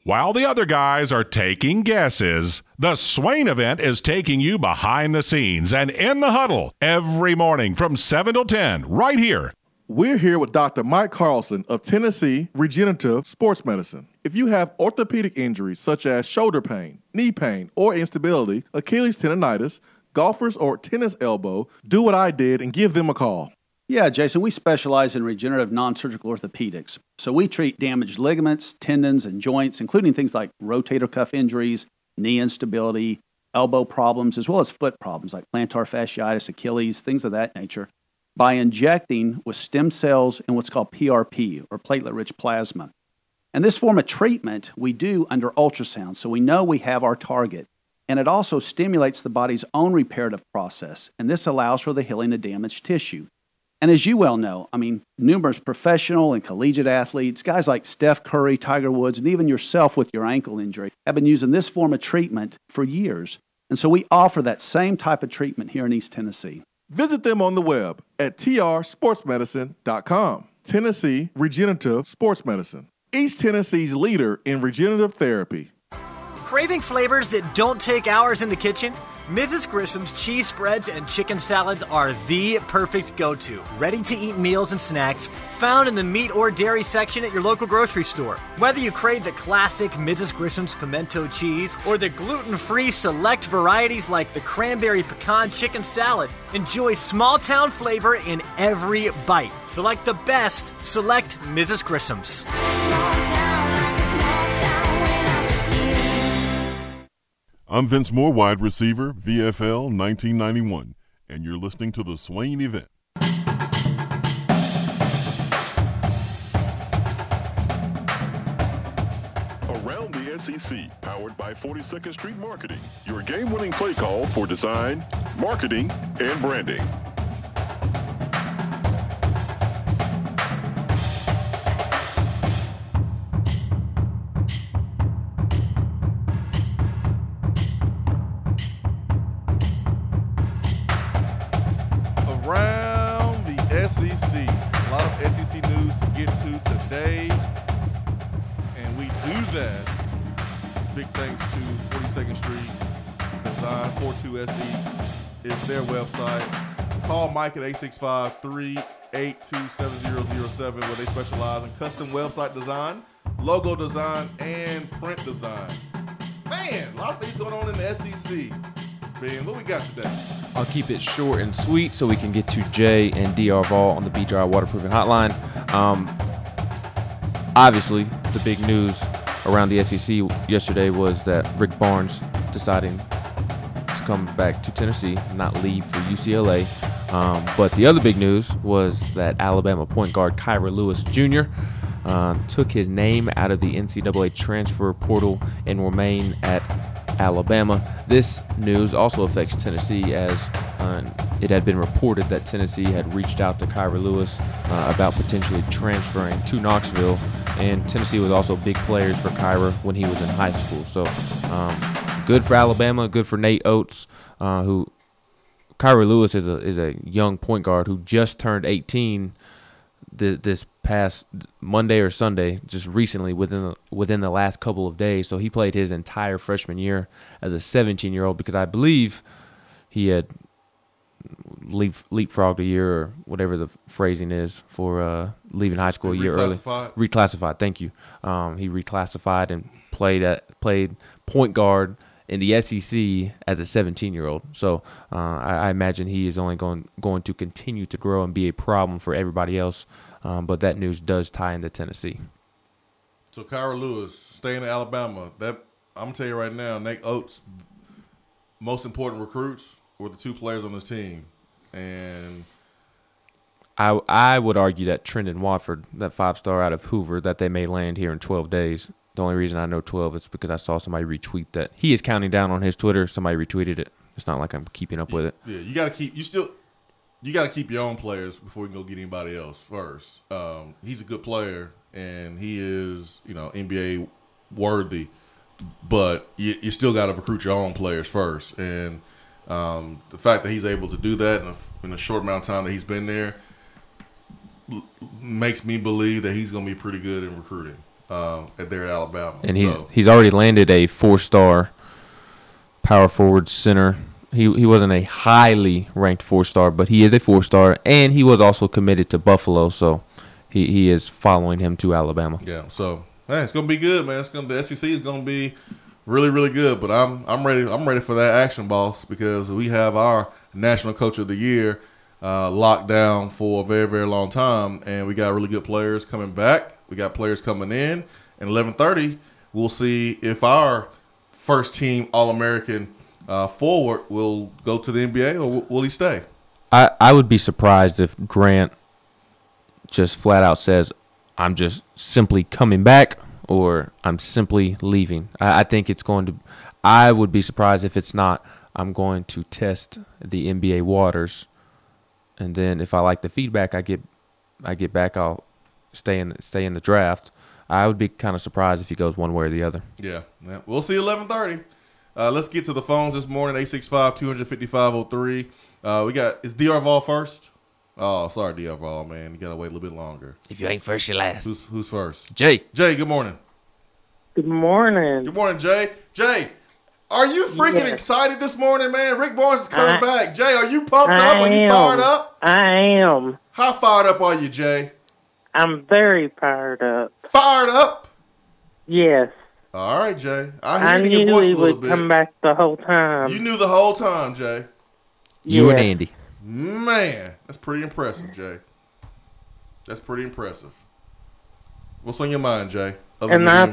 While the other guys are taking guesses, the Swain Event is taking you behind the scenes and in the huddle every morning from 7 till 10 right here. We're here with Dr. Mike Carlson of Tennessee Regenerative Sports Medicine. If you have orthopedic injuries such as shoulder pain, knee pain, or instability, Achilles tendonitis, golfers or tennis elbow, do what I did and give them a call. Yeah, Jason, we specialize in regenerative non-surgical orthopedics. So we treat damaged ligaments, tendons, and joints, including things like rotator cuff injuries, knee instability, elbow problems, as well as foot problems like plantar fasciitis, Achilles, things of that nature, by injecting with stem cells and what's called PRP, or platelet-rich plasma. And this form of treatment we do under ultrasound, so we know we have our target. And it also stimulates the body's own reparative process, and this allows for the healing of damaged tissue. And as you well know, numerous professional and collegiate athletes, guys like Steph Curry, Tiger Woods, and even yourself with your ankle injury, have been using this form of treatment for years. And so we offer that same type of treatment here in East Tennessee. Visit them on the web at trsportsmedicine.com. Tennessee Regenerative Sports Medicine, East Tennessee's leader in regenerative therapy. Craving flavors that don't take hours in the kitchen? Mrs. Grissom's cheese spreads and chicken salads are the perfect go-to. Ready-to-eat meals and snacks found in the meat or dairy section at your local grocery store. Whether you crave the classic Mrs. Grissom's pimento cheese or the gluten-free select varieties like the cranberry pecan chicken salad, enjoy small-town flavor in every bite. Select the best. Select Mrs. Grissom's. I'm Vince Moore, wide receiver, VFL 1991, and you're listening to the Swain Event. Around the SEC, powered by 42nd Street Marketing, your game-winning play call for design, marketing, and branding. Around the SEC. A lot of SEC news to get to today, and we do that big thanks to 42nd Street Design. 42SD is their website. Call Mike at 865-382-7007 where they specialize in custom website design, logo design, and print design. Man, a lot of things going on in the SEC. Ben, what we got today? I'll keep it short and sweet so we can get to Jay and DR Vol on the Be Dry Waterproofing Hotline. Obviously, the big news around the SEC yesterday was that Rick Barnes deciding to come back to Tennessee, not leave for UCLA. But the other big news was that Alabama point guard Kyra Lewis Jr. Took his name out of the NCAA transfer portal and will remain at Alabama. This news also affects Tennessee, as it had been reported that Tennessee had reached out to Kyra Lewis about potentially transferring to Knoxville, and Tennessee was also big players for Kyra when he was in high school. So good for Alabama, good for Nate Oates, who Kyra Lewis is a young point guard who just turned 18 this past Monday or Sunday, just recently within the last couple of days. So he played his entire freshman year as a 17-year-old, because I believe he had leapfrogged a year, or whatever the phrasing is for leaving high school a year early. Reclassified. Thank you. He reclassified and played point guard in the SEC as a 17-year-old. So I imagine he is only going to continue to grow and be a problem for everybody else. But that news does tie into Tennessee. So Kyra Lewis staying in Alabama. That I'm gonna tell you right now, Nate Oates' most important recruits were the two players on this team. And I would argue that Trendon Watford, that 5-star out of Hoover, that they may land here in 12 days. The only reason I know 12 is because I saw somebody retweet that. He is counting down on his Twitter. Somebody retweeted it. It's not like I'm keeping up with it. Yeah, you got to keep your own players before you can go get anybody else first. He's a good player, and he is, NBA worthy, but you still got to recruit your own players first. And the fact that he's able to do that in a short amount of time that he's been there makes me believe that he's going to be pretty good in recruiting at Alabama. And he's already landed a 4-star power forward center. He wasn't a highly ranked 4-star, but he is a 4-star, and he was also committed to Buffalo, so he is following him to Alabama. Yeah, so it's gonna be good, man. The SEC is gonna be really, really good. But I'm ready. I'm ready for that action, boss, because we have our National Coach of the Year locked down for a very, very long time, and we got really good players coming back. We got players coming in. And 11:30, we'll see if our first team All-American forward will go to the NBA or will he stay? I would be surprised if Grant just flat out says, I'm just simply coming back or I'm simply leaving. I think it's going to – I would be surprised if it's not, I'm going to test the NBA waters, and then if I like the feedback I get back, I'll stay in the draft. I would be kind of surprised if he goes one way or the other. Yeah. We'll see 11:30. Let's get to the phones this morning, 865-255-03. Is DR Vol first? Oh, sorry, DR Vol, man. You got to wait a little bit longer. If you ain't first, you're last. Who's first? Jay. Jay, good morning. Good morning. Good morning, Jay. Jay, are you freaking excited this morning, man? Rick Barnes is coming back. Jay, are you pumped up? Are you fired up? I am. How fired up are you, Jay? I'm very fired up. Fired up? Yes. All right, Jay. I hear your knew voice he a little would bit. come back the whole time. You knew the whole time, Jay. You and Andy. Man, that's pretty impressive, Jay. That's pretty impressive. What's on your mind, Jay? And I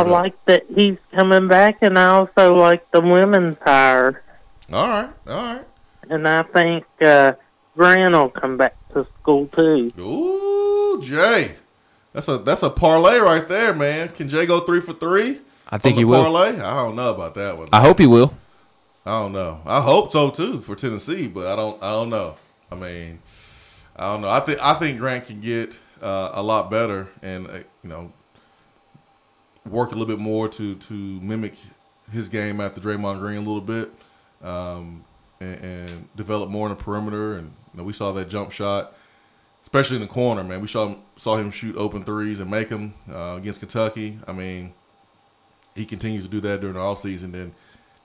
like that he's coming back, and I also like the women's hire. All right. And I think Grant will come back to school, too. Ooh, Jay. That's a parlay right there, man. Can Jay go 3 for 3? I think he will. Parlay? I don't know about that one. I hope he will. I don't know. I hope so too for Tennessee, but I don't know. I mean, I don't know. I think Grant can get a lot better and work a little bit more to mimic his game after Draymond Green a little bit, and develop more in the perimeter. And we saw that jump shot, especially in the corner, man. We saw him shoot open threes and make them against Kentucky. I mean, he continues to do that during the offseason. Then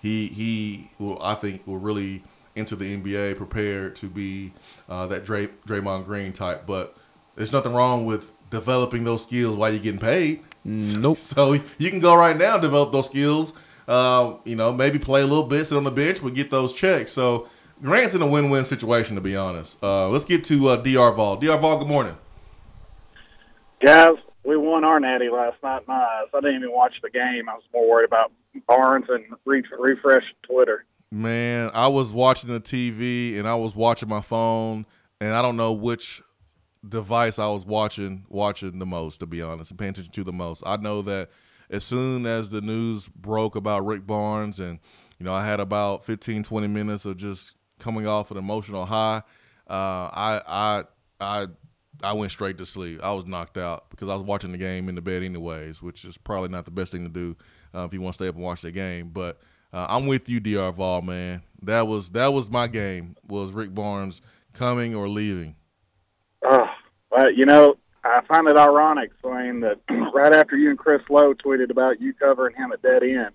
he will, I think, will really enter the NBA prepared to be that Draymond Green type. But there's nothing wrong with developing those skills while you're getting paid. Nope. So you can go right now and develop those skills. Maybe play a little bit, sit on the bench, but get those checks. So Grant's in a win-win situation, to be honest. Let's get to DR Vol. DR Vol, good morning. Guys, we won our natty last night in my eyes. I didn't even watch the game. I was more worried about Barnes and refresh Twitter. Man, I was watching the TV and I was watching my phone, and I don't know which device I was watching the most, to be honest, and paying attention to the most. I know that as soon as the news broke about Rick Barnes, and I had about 15-20 minutes of just coming off an emotional high, I went straight to sleep. I was knocked out because I was watching the game in the bed anyways, which is probably not the best thing to do if you want to stay up and watch the game. But I'm with you, DR Vol, man. That was my game, was Rick Barnes coming or leaving. Well, I find it ironic, Swain, that right after you and Chris Lowe tweeted about you covering him at Dead End,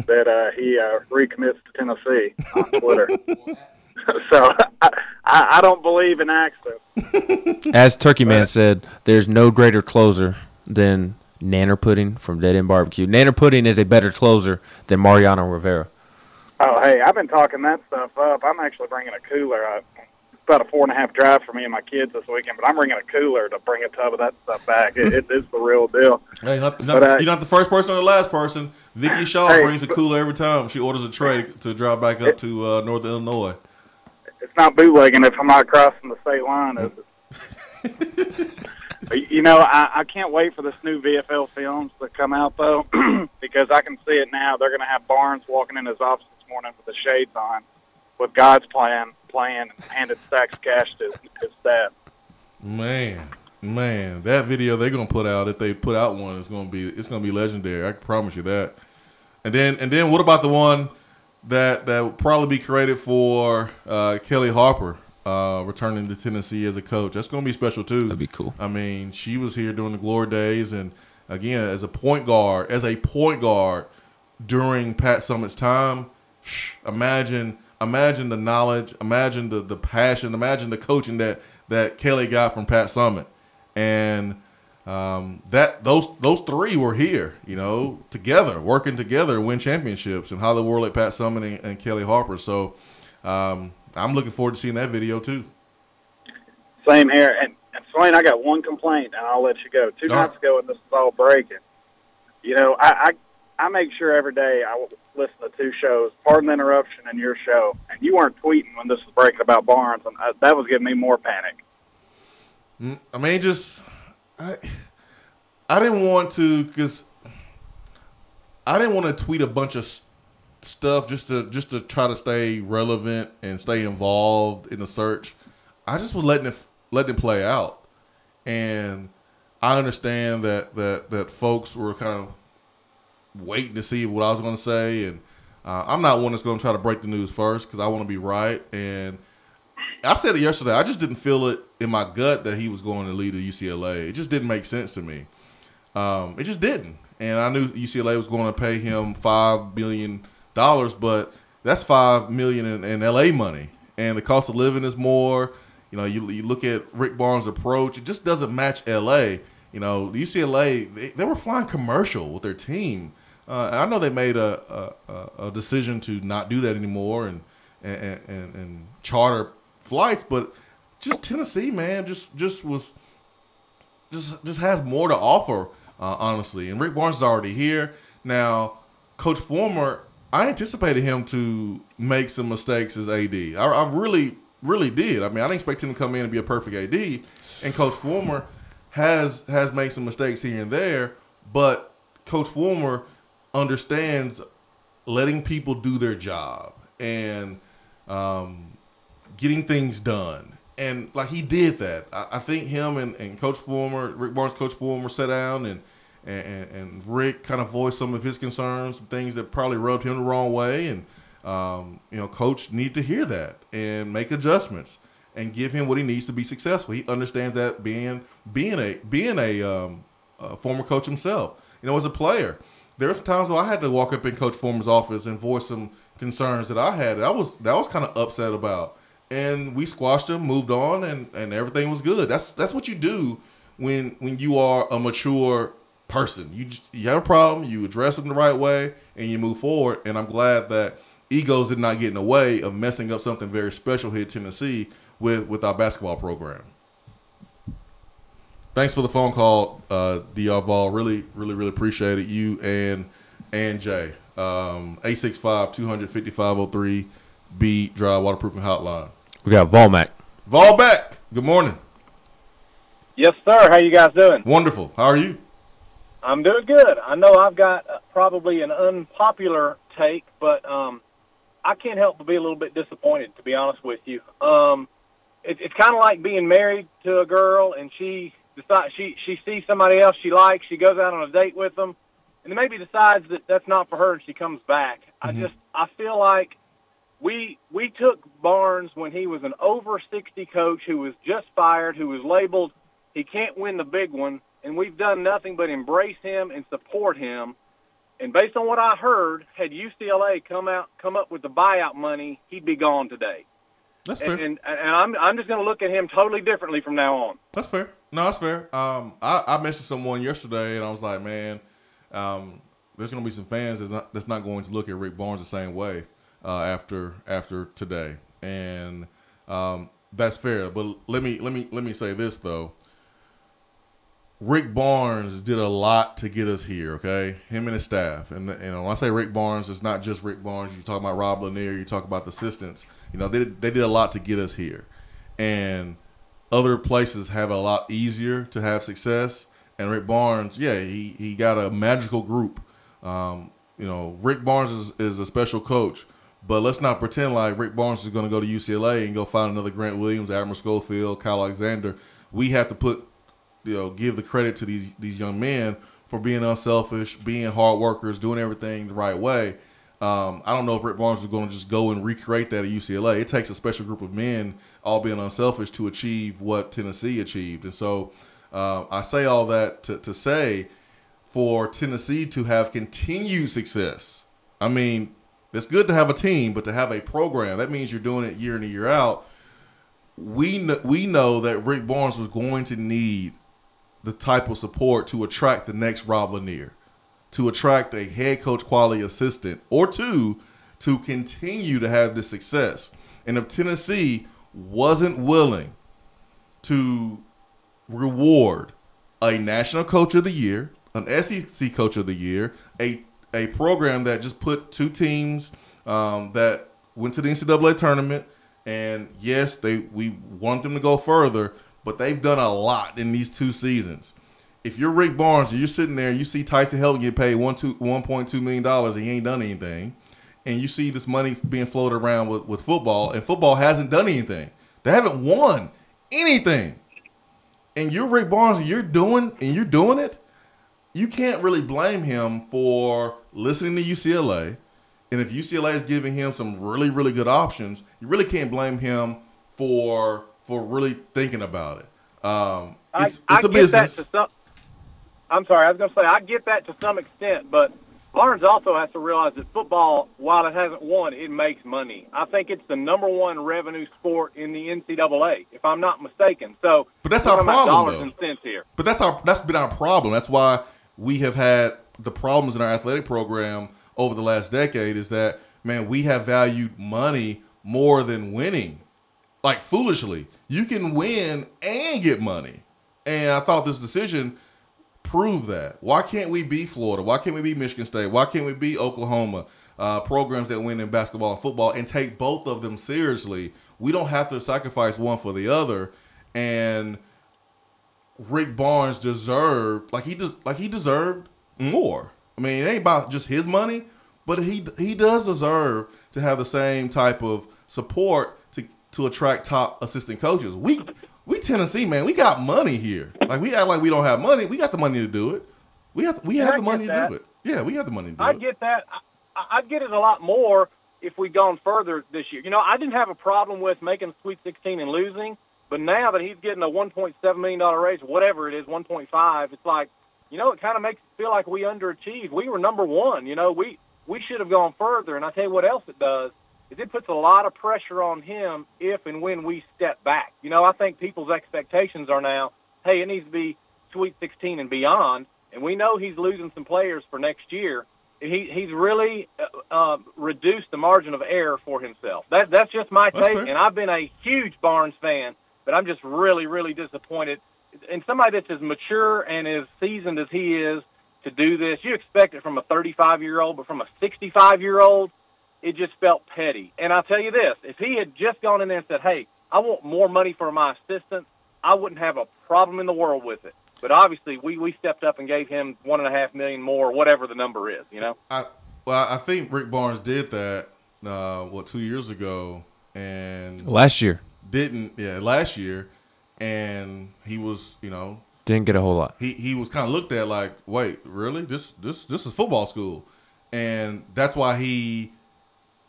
that he recommits to Tennessee on Twitter. So I don't believe in accidents. As Turkey Man said, there's no greater closer than Nanner Pudding from Dead End BBQ. Nanner Pudding is a better closer than Mariano Rivera. Oh, hey, I've been talking that stuff up. I'm actually bringing a cooler. It's about a 4.5 drive for me and my kids this weekend, but I'm bringing a cooler to bring a tub of that stuff back. It's the real deal. Hey, you're not the first person or the last person. Vicky Shaw brings a cooler every time. She orders a tray to drive back up to Northern Illinois. It's not bootlegging if I'm not crossing the state line, is it? You know, I can't wait for this new VFL films to come out, though, because I can see it now. They're going to have Barnes walking in his office this morning with the shades on, with God's plan playing, and handed stacks of cash to his staff. Man, that video they're gonna put out, if they put out one, it's gonna be legendary. I can promise you that. And then what about the one that will probably be created for Kelly Harper returning to Tennessee as a coach? That's gonna be special too. That'd be cool. I mean, she was here during the glory days, and again as a point guard during Pat Summitt's time. Imagine the knowledge, imagine the passion, imagine the coaching that Kelly got from Pat Summitt. And that those three were here, you know, together, working together to win championships, and Holly Warlick, Pat Summitt, and Kelly Harper. So I'm looking forward to seeing that video too. Same here. And Swain, I got one complaint, and I'll let you go. Two nights ago, when this was all breaking, you know, I make sure every day I listen to two shows, Pardon the Interruption and your show, and you weren't tweeting when this was breaking about Barnes, and that was giving me more panic. I mean, I didn't want to, because I didn't want to tweet a bunch of stuff just to try to stay relevant and stay involved in the search. I just was letting it play out, and I understand that folks were kind of waiting to see what I was going to say, and I'm not one that's going to try to break the news first because I want to be right. And I said it yesterday. I just didn't feel it in my gut that he was going to lead to UCLA. It just didn't make sense to me. It just didn't. And I knew UCLA was going to pay him $5 million, but that's $5 million in LA money, and the cost of living is more. You know, you look at Rick Barnes' approach; it just doesn't match LA. You know, UCLA they were flying commercial with their team. I know they made a decision to not do that anymore and charter flights, but just Tennessee, man, just has more to offer, honestly. And Rick Barnes is already here now. Coach Former, I anticipated him to make some mistakes as AD. I really did. I mean, I didn't expect him to come in and be a perfect AD. And Coach Former has made some mistakes here and there, but Coach Former understands letting people do their job and getting things done. And like he did that. I think him and Coach Former, Rick Barnes, Coach Former sat down and Rick kind of voiced some of his concerns, some things that probably rubbed him the wrong way. And you know, Coach needed to hear that and make adjustments and give him what he needs to be successful. He understands that being a former coach himself. You know, as a player, there's times where I had to walk up in Coach Former's office and voice some concerns that I had. That I was kind of upset about. And we squashed them, moved on, and everything was good. That's what you do when you are a mature person. You have a problem, you address it in the right way, and you move forward. And I'm glad that egos did not get in the way of messing up something very special here in Tennessee with our basketball program. Thanks for the phone call, DR Ball. Really appreciate it. You and Jay. 865-200-5503 B Drive Waterproofing Hotline. We got Volmac. Volmac, good morning. Yes, sir. How you guys doing? Wonderful. How are you? I'm doing good. I know I've got probably an unpopular take, but I can't help but be a little bit disappointed, to be honest with you. It's kind of like being married to a girl, and she decides she sees somebody else she likes, she goes out on a date with them, and then maybe decides that that's not for her, and she comes back. Mm-hmm. I feel like we took Barnes when he was an over 60 coach who was just fired, who was labeled he can't win the big one, and we've done nothing but embrace him and support him. And based on what I heard, had UCLA come up with the buyout money, he'd be gone today. That's fair. And I'm just going to look at him totally differently from now on. That's fair. No, that's fair. I mentioned someone yesterday, and I was like, man, there's going to be some fans that's not going to look at Rick Barnes the same way after today, and that's fair. But let me say this though. Rick Barnes did a lot to get us here, okay? Him and his staff. And when I say Rick Barnes, it's not just Rick Barnes. You talk about Rob Lanier, you talk about the assistants. They did a lot to get us here. And other places have a lot easier to have success. And Rick Barnes, yeah, he got a magical group. Rick Barnes is a special coach. But let's not pretend like Rick Barnes is going to go to UCLA and go find another Grant Williams, Admiral Schofield, Kyle Alexander. We have to give the credit to these young men for being unselfish, being hard workers, doing everything the right way. I don't know if Rick Barnes is going to just go and recreate that at UCLA. It takes a special group of men all being unselfish to achieve what Tennessee achieved. And so I say all that to say for Tennessee to have continued success. I mean, it's good to have a team, but to have a program, that means you're doing it year in and year out. We know that Rick Barnes was going to need the type of support to attract the next Rob Lanier, to attract a head coach quality assistant or two to continue to have this success. And if Tennessee wasn't willing to reward a national coach of the year, an SEC coach of the year, a program that just put two teams that went to the NCAA tournament, and yes, we want them to go further, but they've done a lot in these 2 seasons. If you're Rick Barnes and you're sitting there and you see Tyson Helton get paid $1.2 million and he ain't done anything, and you see this money being floated around with football, and football hasn't done anything. They haven't won anything. And you're Rick Barnes and you're doing it, you can't really blame him for listening to UCLA. And if UCLA is giving him some really, really good options, you really can't blame him for really thinking about it. It's a business. I'm sorry, I was going to say, I get that to some extent, but Barnes also has to realize that football, while it hasn't won, it makes money. I think it's the #1 revenue sport in the NCAA, if I'm not mistaken. So, but that's our problem, dollars though. and cents here. But that's been our problem. That's why we have had the problems in our athletic program over the last decade. Is that, man, we have valued money more than winning, like foolishly. You can win and get money, and I thought this decision prove that. Why can't we be Florida? Why can't we be Michigan State? Why can't we be Oklahoma? Programs that win in basketball and football, and take both of them seriously. We don't have to sacrifice one for the other. And Rick Barnes deserved more. I mean, it ain't about just his money, but he does deserve to have the same type of support to attract top assistant coaches. We Tennessee, man, we got money here. Like, we act like we don't have money. We got the money to do it. We have the money to do it. Yeah, we have the money to do it. I get that. I'd get it a lot more if we'd gone further this year. I didn't have a problem with making Sweet 16 and losing, but now that he's getting a $1.7 million raise, whatever it is, 1.5, it's like, it kind of makes it feel like we underachieved. We were #1. We should have gone further. And I tell you what else it does is it puts a lot of pressure on him if and when we step back. I think people's expectations are now, hey, it needs to be Sweet 16 and beyond. And we know he's losing some players for next year. He's really reduced the margin of error for himself. That's just my take, and I've been a huge Barnes fan, but I'm just really, really disappointed. And somebody that's as mature and as seasoned as he is to do this, you expect it from a 35-year-old, but from a 65-year-old, it just felt petty. And I'll tell you this, if he had just gone in there and said, hey, I want more money for my assistants, I wouldn't have a problem in the world with it. But obviously, we stepped up and gave him $1.5 million more, whatever the number is. I think Rick Barnes did that 2 years ago, and last year last year, and he was didn't get a whole lot. He was kind of looked at like, wait, really? This is football school, and that's why he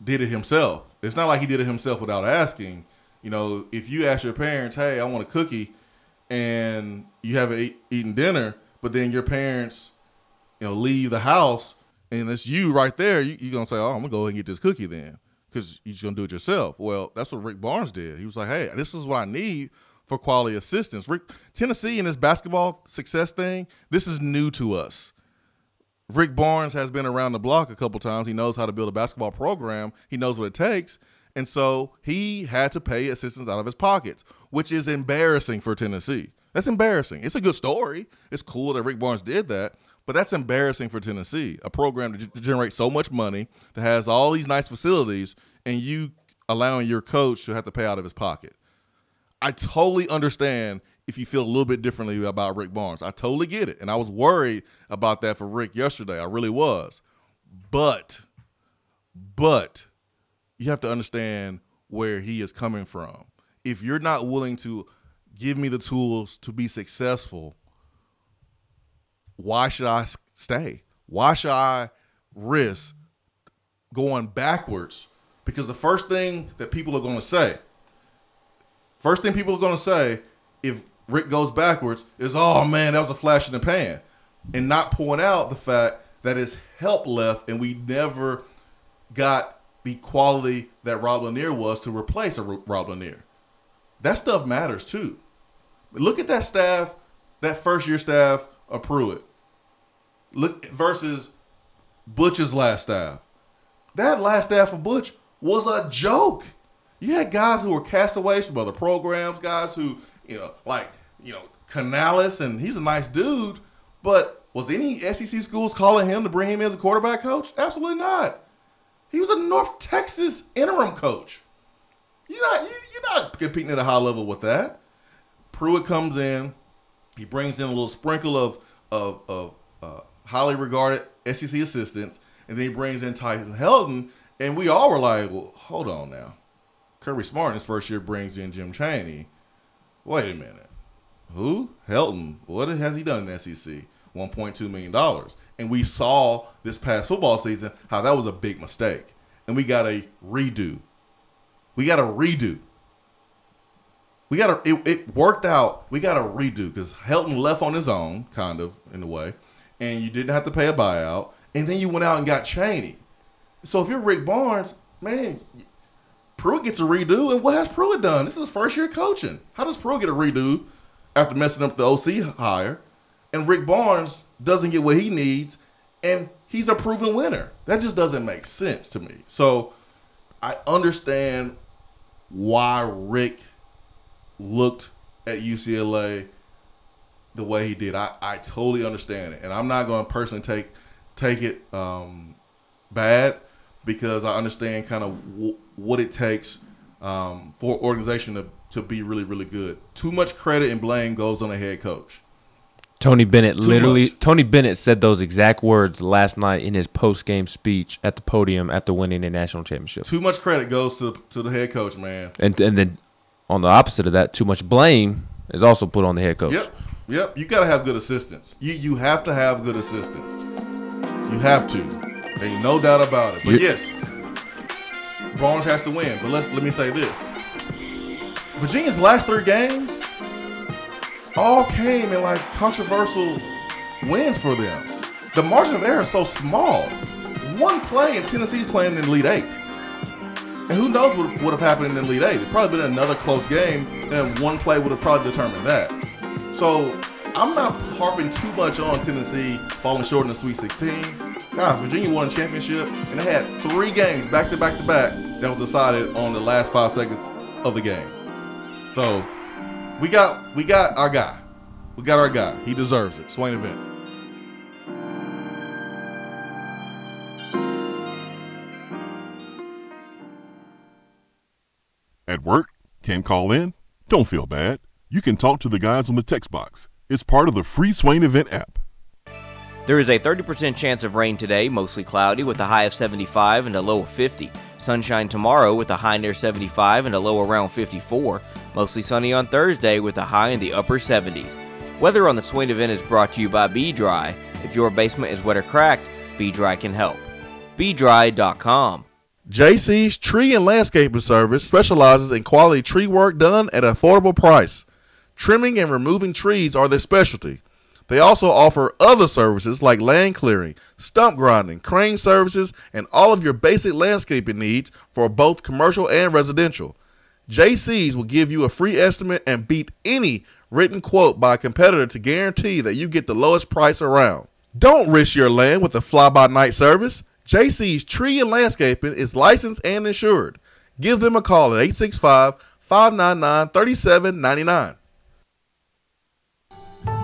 did it himself. It's not like he did it himself without asking. If you ask your parents, hey, I want a cookie, and you haven't eaten dinner, but then your parents, leave the house, and it's you right there, you're going to say, oh, I'm going to go ahead and get this cookie then, because you're just going to do it yourself. Well, that's what Rick Barnes did. He was like, hey, this is what I need for quality assistance. Tennessee and this basketball success thing, this is new to us. Rick Barnes has been around the block a couple times. He knows how to build a basketball program. He knows what it takes. And so he had to pay assistants out of his pockets, which is embarrassing for Tennessee. That's embarrassing. It's a good story. It's cool that Rick Barnes did that, but that's embarrassing for Tennessee, a program that generates so much money, that has all these nice facilities, and you allowing your coach to have to pay out of his pocket. I totally understand if you feel a little bit differently about Rick Barnes. I totally get it, and I was worried about that for Rick yesterday. I really was. But you have to understand where he is coming from. If you're not willing to give me the tools to be successful, why should I stay? Why should I risk going backwards? Because the first thing that people are going to say, if Rick goes backwards is, oh, man, that was a flash in the pan. And not point out the fact that his help left and we never got the quality that Rob Lanier was to replace a Rob Lanier. That stuff matters too. Look at that staff, that first-year staff of Pruitt. Look versus Butch's last staff. That last staff of Butch was a joke. You had guys who were castaways from other programs, guys who, Canales, and he's a nice dude, but was any SEC schools calling him to bring him in as a quarterback coach? Absolutely not. He was a North Texas interim coach. You're not competing at a high level with that. Pruitt comes in, he brings in a little sprinkle of highly regarded SEC assistants, and then he brings in Tyson Helton, and we all were like, well, hold on now. Kirby Smart in his first year brings in Jim Chaney. Wait a minute. Who? Helton. What has he done in the SEC? $1.2 million. And we saw this past football season how that was a big mistake. And we got a redo. It worked out. We got a redo because Helton left on his own, kind of, in a way. And you didn't have to pay a buyout. And then you went out and got Chaney. So if you're Rick Barnes, man, Pruitt gets a redo. And what has Pruitt done? This is his first year coaching. How does Pruitt get a redo after messing up the OC hire? And Rick Barnes doesn't get what he needs, and he's a proven winner. That just doesn't make sense to me. So I understand why Rick looked at UCLA the way he did. I totally understand it, and I'm not going to personally take it bad, because I understand kind of what it takes for an organization to be really, really good. Too much credit and blame goes on the head coach. Tony Bennett said those exact words last night in his post-game speech at the podium after winning a national championship. Too much credit goes to the head coach, man. And then on the opposite of that, too much blame is also put on the head coach. Yep. You got to have good assistants. You have to have good assistants. You have to. Ain't no doubt about it. But yes, Barnes has to win. But let me say this. Virginia's last 3 games all came in like controversial wins for them. The margin of error is so small. One play and Tennessee's playing in the Elite 8. And who knows what would have happened in the Elite 8. It'd probably been another close game, and one play would have probably determined that. So I'm not harping too much on Tennessee falling short in the Sweet 16. Guys, Virginia won a championship, and they had 3 games back to back that was decided on the last 5 seconds of the game. So we got our guy. We got our guy. He deserves it. Swain Event. At work? Can't call in? Don't feel bad. You can talk to the guys on the text box. It's part of the free Swain Event app. There is a 30% chance of rain today, mostly cloudy with a high of 75 and a low of 50. Sunshine tomorrow with a high near 75 and a low around 54. Mostly sunny on Thursday with a high in the upper 70s. Weather on the Swain Event is brought to you by Be Dry. If your basement is wet or cracked, Be Dry can help. BeDry.com. JC's Tree and Landscaping Service specializes in quality tree work done at an affordable price. Trimming and removing trees are their specialty. They also offer other services like land clearing, stump grinding, crane services, and all of your basic landscaping needs for both commercial and residential. JC's will give you a free estimate and beat any written quote by a competitor to guarantee that you get the lowest price around. Don't risk your land with a fly-by-night service. JC's Tree and Landscaping is licensed and insured. Give them a call at 865-599-3799.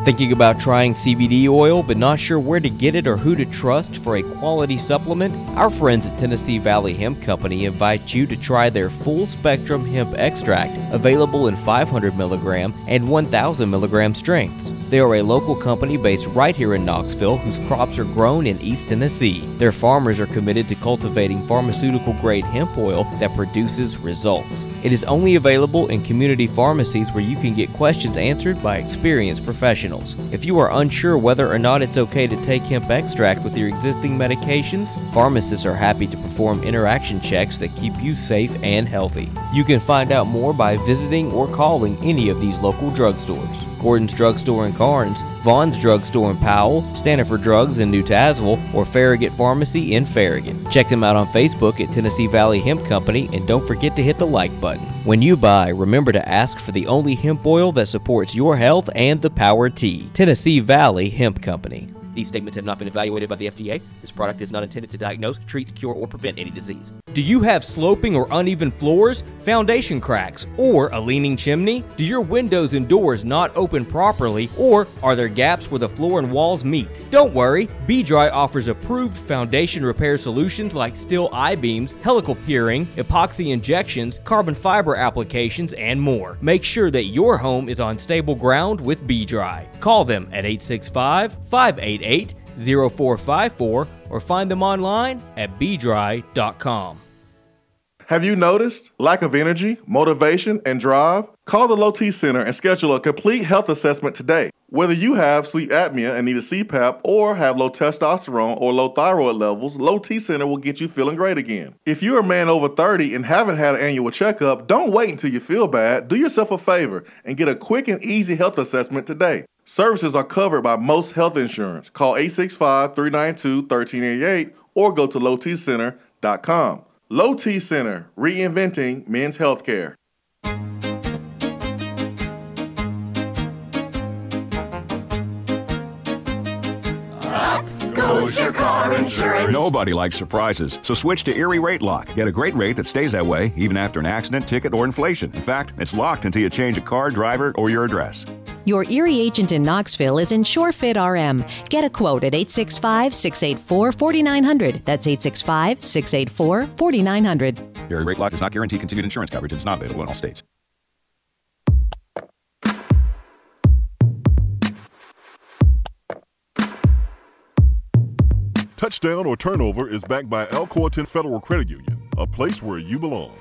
Thinking about trying CBD oil but not sure where to get it or who to trust for a quality supplement? Our friends at Tennessee Valley Hemp Company invite you to try their full spectrum hemp extract, available in 500 milligram and 1000 milligram strengths. They are a local company based right here in Knoxville whose crops are grown in East Tennessee. Their farmers are committed to cultivating pharmaceutical grade hemp oil that produces results. It is only available in community pharmacies where you can get questions answered by experienced professionals. If you are unsure whether or not it's okay to take hemp extract with your existing medications, pharmacists are happy to perform interaction checks that keep you safe and healthy. You can find out more by visiting or calling any of these local drugstores. Gordon's Drugstore in Carnes, Vaughn's Drugstore in Powell, Stanford Drugs in New Tazewell, or Farragut Pharmacy in Farragut. Check them out on Facebook at Tennessee Valley Hemp Company, and don't forget to hit the like button. When you buy, remember to ask for the only hemp oil that supports your health and the Power T. Tennessee Valley Hemp Company. These statements have not been evaluated by the FDA. This product is not intended to diagnose, treat, cure, or prevent any disease. Do you have sloping or uneven floors, foundation cracks, or a leaning chimney? Do your windows and doors not open properly, or are there gaps where the floor and walls meet? Don't worry, B-Dry offers approved foundation repair solutions like steel I-beams, helical piering, epoxy injections, carbon fiber applications, and more. Make sure that your home is on stable ground with B-Dry. Call them at 865-588-0454 or find them online at bdry.com. Have you noticed lack of energy, motivation, and drive? Call the Low T Center and schedule a complete health assessment today. Whether you have sleep apnea and need a CPAP or have low testosterone or low thyroid levels, Low T Center will get you feeling great again. If you're a man over 30 and haven't had an annual checkup, don't wait until you feel bad. Do yourself a favor and get a quick and easy health assessment today. Services are covered by most health insurance. Call 865-392-1388 or go to lowtcenter.com. Low T Center, reinventing men's healthcare. Goes your car insurance. Nobody likes surprises, so switch to Erie Rate Lock. Get a great rate that stays that way even after an accident, ticket, or inflation. In fact, it's locked until you change a car, driver, or your address. Your Erie agent in Knoxville is InsureFit RM. Get a quote at 865-684-4900. That's 865-684-4900. Erie Rate Lock does not guarantee continued insurance coverage and is not available in all states. Touchdown or Turnover is backed by Alcoa 10 Federal Credit Union, a place where you belong.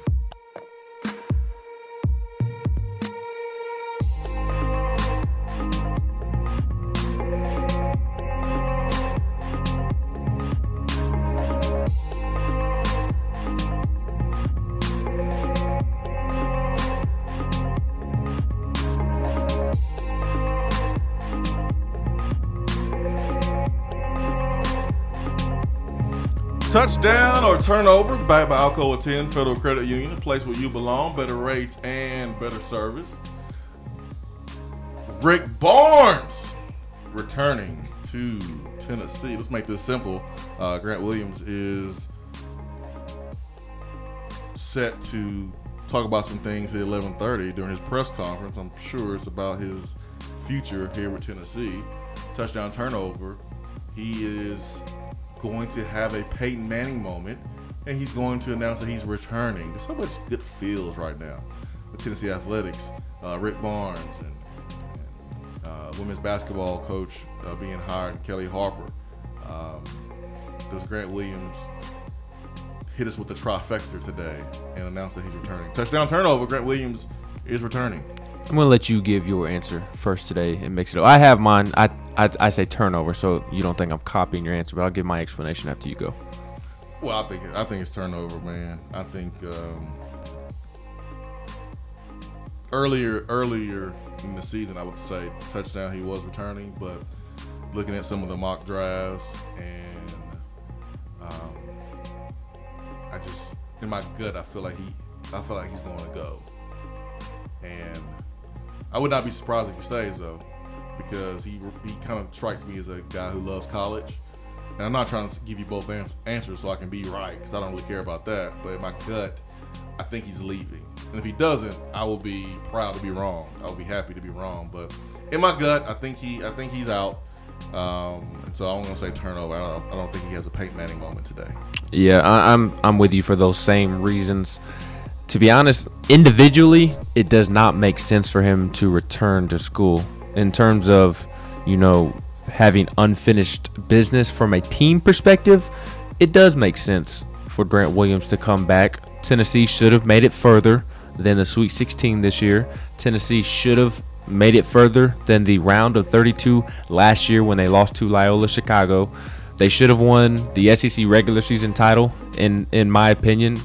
Touchdown or turnover, backed by Alcoa 10 Federal Credit Union, a place where you belong, better rates and better service. Rick Barnes returning to Tennessee. Let's make this simple. Grant Williams is set to talk about some things at 11:30 during his press conference. I'm sure it's about his future here with Tennessee. Touchdown turnover. He is going to have a Peyton Manning moment, and he's going to announce that he's returning. There's so much good feels right now with Tennessee Athletics. Rick Barnes and women's basketball coach being hired, and Kelly Harper. Does Grant Williams hit us with the trifecta today and announce that he's returning? Touchdown turnover, Grant Williams is returning. I'm going to let you give your answer first today and mix it up. I have mine. I say turnover, so you don't think I'm copying your answer, but I'll give my explanation after you go. Well, I think it's turnover, man. I think earlier in the season, I would say touchdown, he was returning, but looking at some of the mock drafts and I just, in my gut, I feel like he's going to go. And I would not be surprised if he stays, though, because he kind of strikes me as a guy who loves college. And I'm not trying to give you both answers so I can be right, because I don't really care about that. But in my gut, I think he's leaving. And if he doesn't, I will be proud to be wrong. I will be happy to be wrong. But in my gut, I think he's out. And so I'm gonna say turnover. I don't think he has a Peyton Manning moment today. Yeah, I'm with you for those same reasons. To be honest, individually, it does not make sense for him to return to school in terms of, having unfinished business. From a team perspective, it does make sense for Grant Williams to come back. Tennessee should have made it further than the Sweet 16 this year. Tennessee should have made it further than the round of 32 last year when they lost to Loyola Chicago. They should have won the SEC regular season title, in my opinion,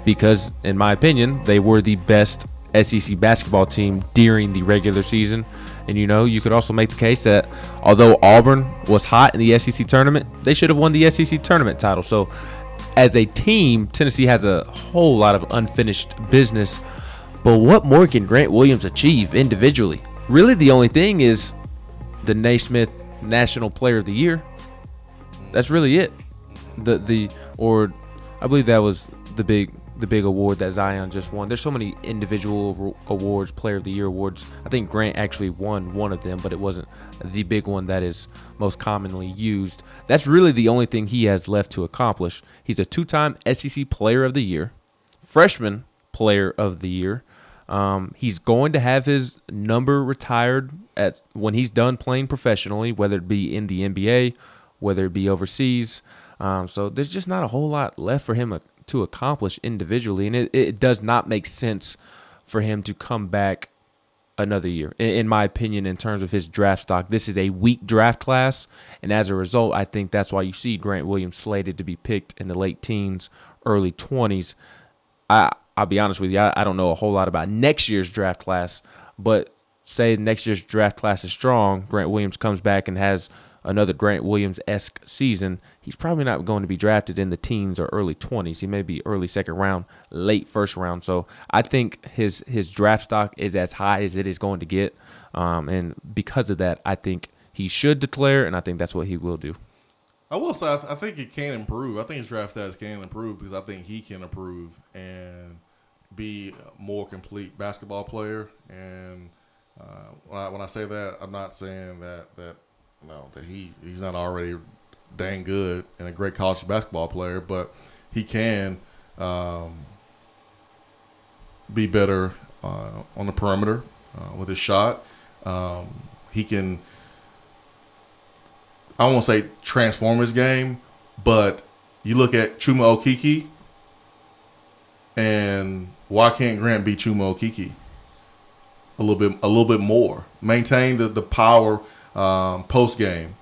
because, in my opinion, they were the best SEC basketball team during the regular season. And, you could also make the case that although Auburn was hot in the SEC tournament, they should have won the SEC tournament title. So, as a team, Tennessee has a whole lot of unfinished business. But what more can Grant Williams achieve individually? Really, the only thing is the Naismith National Player of the Year. That's really it. I believe that was the big award that Zion just won. There's so many individual awards, Player of the Year awards. I think Grant actually won one of them, but it wasn't the big one that is most commonly used. That's really the only thing he has left to accomplish. He's a 2-time SEC Player of the Year, Freshman Player of the Year. He's going to have his number retired when he's done playing professionally, whether it be in the NBA, whether it be overseas. So there's just not a whole lot left for him to accomplish individually, and it does not make sense for him to come back another year, in my opinion, in terms of his draft stock. This is a weak draft class, and as a result, I think that's why you see Grant Williams slated to be picked in the late teens, early 20s. I'll be honest with you, I don't know a whole lot about next year's draft class, but say next year's draft class is strong, Grant Williams comes back and has another Grant Williams-esque season, he's probably not going to be drafted in the teens or early 20s. He may be early second round, late first round. So I think his draft stock is as high as it is going to get. And because of that, I think he should declare, and I think that's what he will do. I will say I think it can improve. I think his draft status can improve because I think he can improve and be a more complete basketball player. And when I say that, I'm not saying that he's not already dang good and a great college basketball player, but he can be better on the perimeter with his shot. He can, I won't say transform his game, but you look at Chuma Okeke, and why can't Grant be Chuma Okeke a little bit more? Maintain the power post game,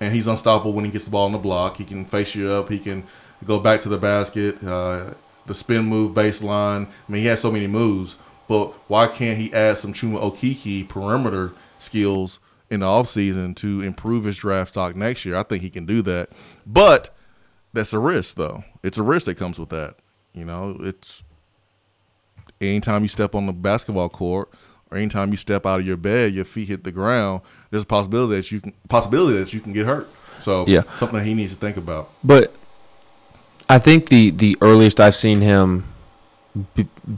and he's unstoppable when he gets the ball on the block. He can face you up. He can go back to the basket. The spin move, baseline. I mean, he has so many moves. But why can't he add some Chuma Okeke perimeter skills in the offseason to improve his draft stock next year? I think he can do that. But that's a risk, though. It's a risk that comes with that. It's anytime you step on the basketball court or anytime you step out of your bed, your feet hit the ground, there's a possibility that you can get hurt. So yeah, something that he needs to think about. But I think the earliest I've seen him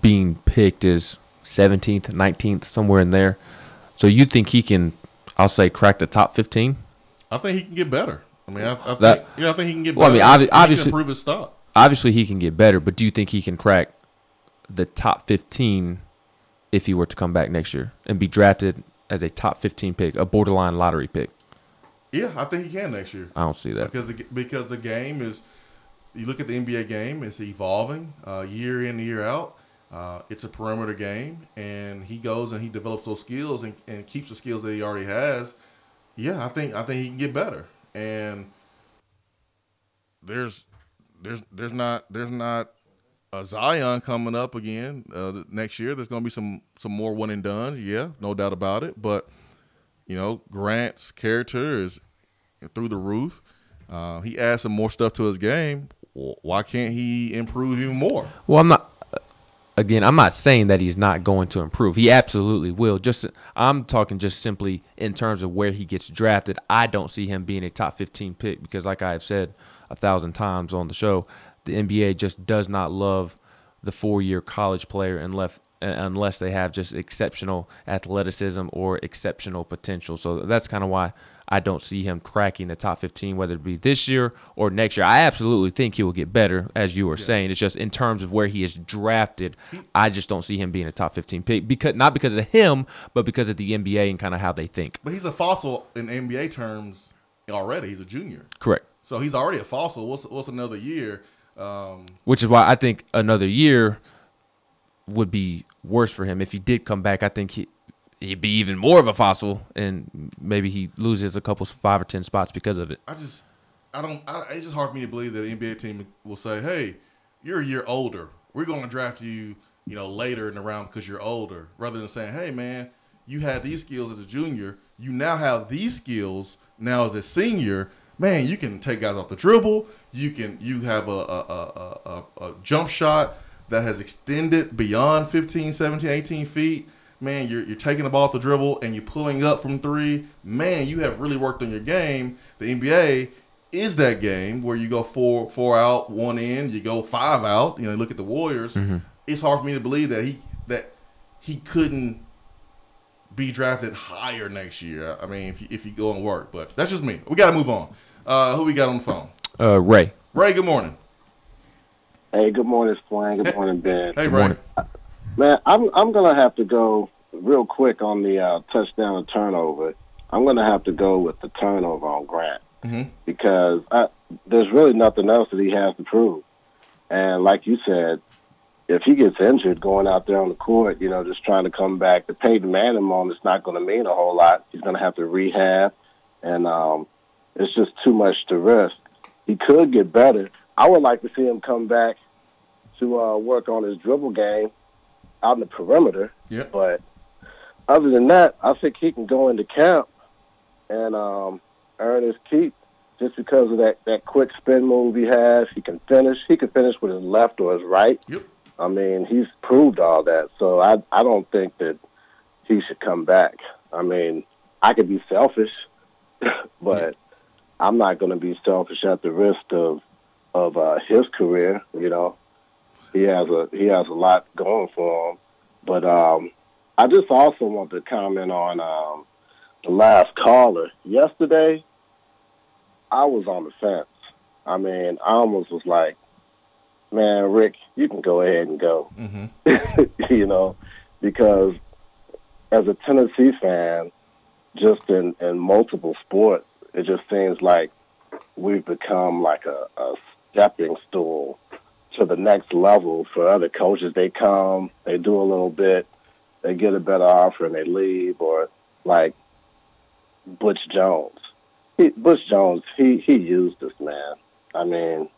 being picked is 17th, 19th, somewhere in there. So you think he can, I'll say, crack the top 15? I think he can get better. I mean, I think he can get better. Well, I mean, obviously, he can improve his stock. Obviously, he can get better, but do you think he can crack the top 15 if he were to come back next year and be drafted as a top 15 pick, a borderline lottery pick? Yeah, I think he can next year. I don't see that. Because the game is, you look at the NBA game, it's evolving year in, year out. It's a perimeter game, and he goes and he develops those skills and keeps the skills that he already has. Yeah, I think he can get better. And there's not a Zion coming up again next year. There's going to be some more one and done. Yeah, no doubt about it. But Grant's character is through the roof. He adds some more stuff to his game. Why can't he improve even more? Well, I'm not saying that he's not going to improve. He absolutely will. I'm talking just simply in terms of where he gets drafted. I don't see him being a top 15 pick because, like I have said 1,000 times on the show, the NBA just does not love the 4-year college player unless they have just exceptional athleticism or exceptional potential. So that's kind of why I don't see him cracking the top 15, whether it be this year or next year. I absolutely think he will get better, as you were saying. It's just in terms of where he is drafted, I just don't see him being a top 15 pick, not because of him, but because of the NBA and kind of how they think. But he's a fossil in NBA terms already. He's a junior. Correct. So he's already a fossil. What's another year? Which is why I think another year would be worse for him. If he did come back, I think he'd be even more of a fossil, and maybe he loses a couple 5 or 10 spots because of it. It's just hard for me to believe that an NBA team will say, "Hey, you're a year older. We're going to draft you, later in the round because you're older," rather than saying, "Hey, man, you had these skills as a junior. You now have these skills now as a senior. Man, you can take guys off the dribble. You have a jump shot that has extended beyond 15, 17, 18 feet. Man, you're taking the ball off the dribble and you're pulling up from 3. Man, you have really worked on your game." The NBA is that game where you go 4 out, 1 in, you go 5 out. Look at the Warriors. Mm-hmm. It's hard for me to believe that he couldn't be drafted higher next year. I mean, if you go and work, but that's just me. We got to move on. Who we got on the phone? Ray. Ray, good morning. Hey, good morning, Swain. Good morning, Ben. Hey, Ray. Man, I'm gonna have to go real quick on the touchdown and turnover. I'm gonna have to go with the turnover on Grant because there's really nothing else that he has to prove. And like you said, if he gets injured going out there on the court, just trying to come back, the Peyton Manning moment is not going to mean a whole lot. He's going to have to rehab, and it's just too much to risk. He could get better. I would like to see him come back to work on his dribble game out in the perimeter. Yep. But other than that, I think he can go into camp and earn his keep just because of that quick spin move he has. He can finish. He can finish with his left or his right. Yep. I mean, he's proved all that. So I don't think that he should come back. I mean, I could be selfish, but I'm not going to be selfish at the risk of his career. He has a lot going for him. But I just also want to comment on the last caller. Yesterday, I was on the fence. I mean, I almost was like, "Man, Rick, you can go ahead and go." Mm-hmm. Because as a Tennessee fan, just in multiple sports, it just seems like we've become like a stepping stool to the next level for other coaches. They come, they do a little bit, they get a better offer, and they leave. Or like Butch Jones. He used us, man. I mean,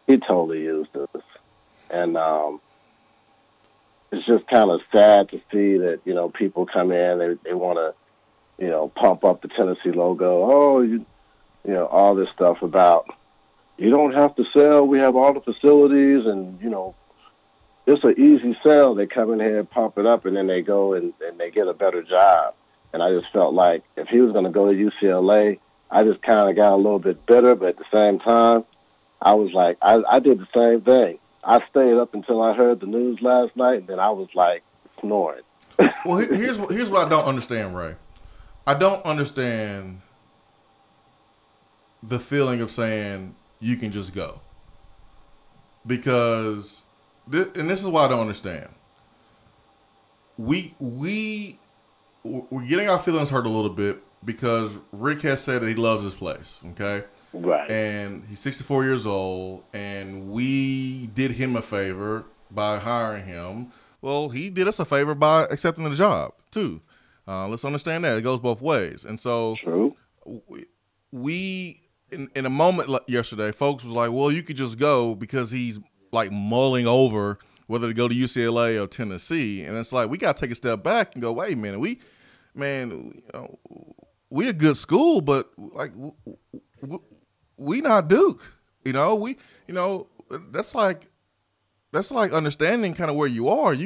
he totally used us. And it's just kind of sad to see that, people come in, they want to, pump up the Tennessee logo. Oh, all this stuff about, you don't have to sell. We have all the facilities, and, it's an easy sell. They come in here, pump it up, and then they go and they get a better job. And I just felt like if he was going to go to UCLA, I just kind of got a little bit bitter, but at the same time, I was like, I did the same thing. I stayed up until I heard the news last night, and then I was like snoring. Well, here's what I don't understand, Ray. I don't understand the feeling of saying you can just go. Because, and this is why I don't understand. We're getting our feelings hurt a little bit because Rick has said that he loves his place, okay? Right. And he's 64 years old, and we did him a favor by hiring him. Well, he did us a favor by accepting the job, too. Let's understand that. It goes both ways. And so True. we in a moment yesterday, folks was like, well, you could just go because he's like mulling over whether to go to UCLA or Tennessee. And it's like, we got to take a step back and go, wait a minute, we a good school, but like we not Duke, that's like understanding kind of where you are.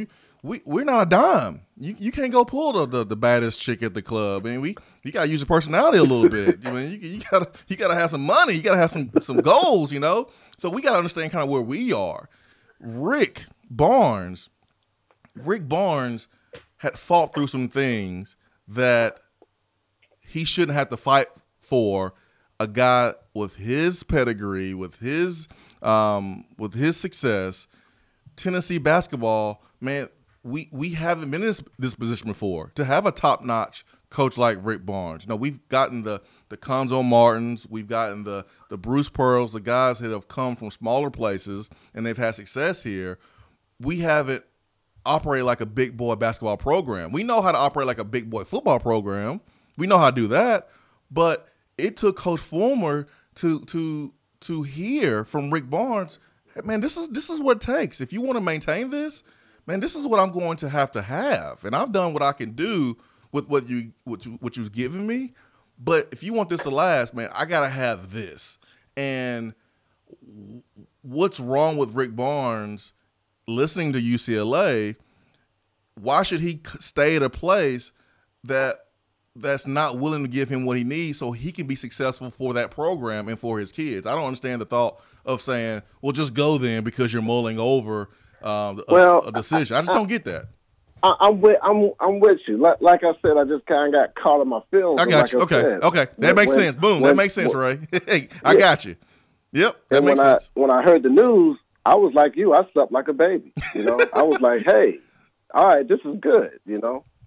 We're not a dime. You can't go pull the baddest chick at the club. I mean, you gotta use your personality a little bit. I mean, you gotta have some money. You gotta have some goals. So we gotta understand kind of where we are. Rick Barnes had fought through some things that he shouldn't have to fight for. A guy with his pedigree, with his success. Tennessee basketball, man, we haven't been in this position before. To have a top-notch coach like Rick Barnes. We've gotten the Conzo Martins, we've gotten the Bruce Pearls, the guys that have come from smaller places and they've had success here. We haven't operated like a big boy basketball program. We know how to operate like a big boy football program. We know how to do that, but it took Coach Fulmer to hear from Rick Barnes, hey, man, this is what it takes. If you want to maintain this, man, this is what I'm going to have. And I've done what I can do with what you've given me. But if you want this to last, man, I gotta have this. And what's wrong with Rick Barnes listening to UCLA? Why should he stay at a place that's not willing to give him what he needs so he can be successful for that program and for his kids? I don't understand the thought of saying, well, just go then because you're mulling over a decision. I just don't get that. I'm with you. Like I said, I just kind of got caught in my feelings. I got you. Okay. That makes sense. Boom. That makes sense, Ray. Hey, I got you. Yep. That makes sense. When I heard the news, I was like you. I slept like a baby. I was like, hey, all right, this is good.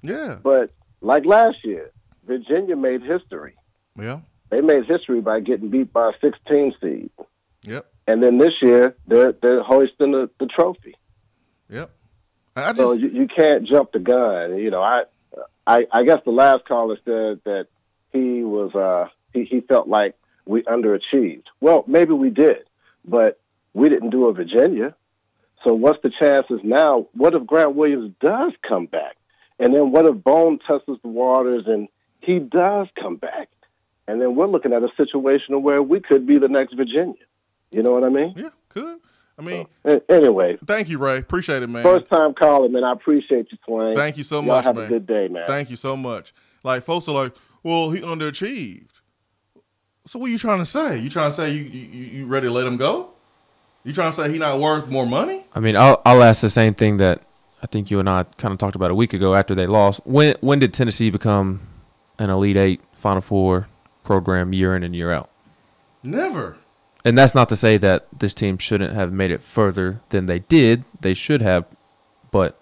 Yeah. But like last year, Virginia made history. Yeah. They made history by getting beat by a 16 seed. Yep. And then this year, they're hoisting the trophy. Yep. So you can't jump the gun. I guess the last caller said that he was he felt like we underachieved. Well, maybe we did, but we didn't do a Virginia. So what's the chances now? What if Grant Williams does come back? And then what if Bone tests the waters and he does come back? And then we're looking at a situation where we could be the next Virginia. You know what I mean? Yeah, could. I mean, anyway. Thank you, Ray. Appreciate it, man. First time calling, man. I appreciate you, Swain. Thank you so Y'all much, have man. a good day, man. Thank you so much. Like, folks are like, well, he underachieved. So what are you trying to say? You trying to say you ready to let him go? You trying to say he not worth more money? I mean, I'll ask the same thing that I think you and I kind of talked about a week ago after they lost. When did Tennessee become an Elite Eight, Final Four program year in and year out? Never. And that's not to say that this team shouldn't have made it further than they did. They should have. But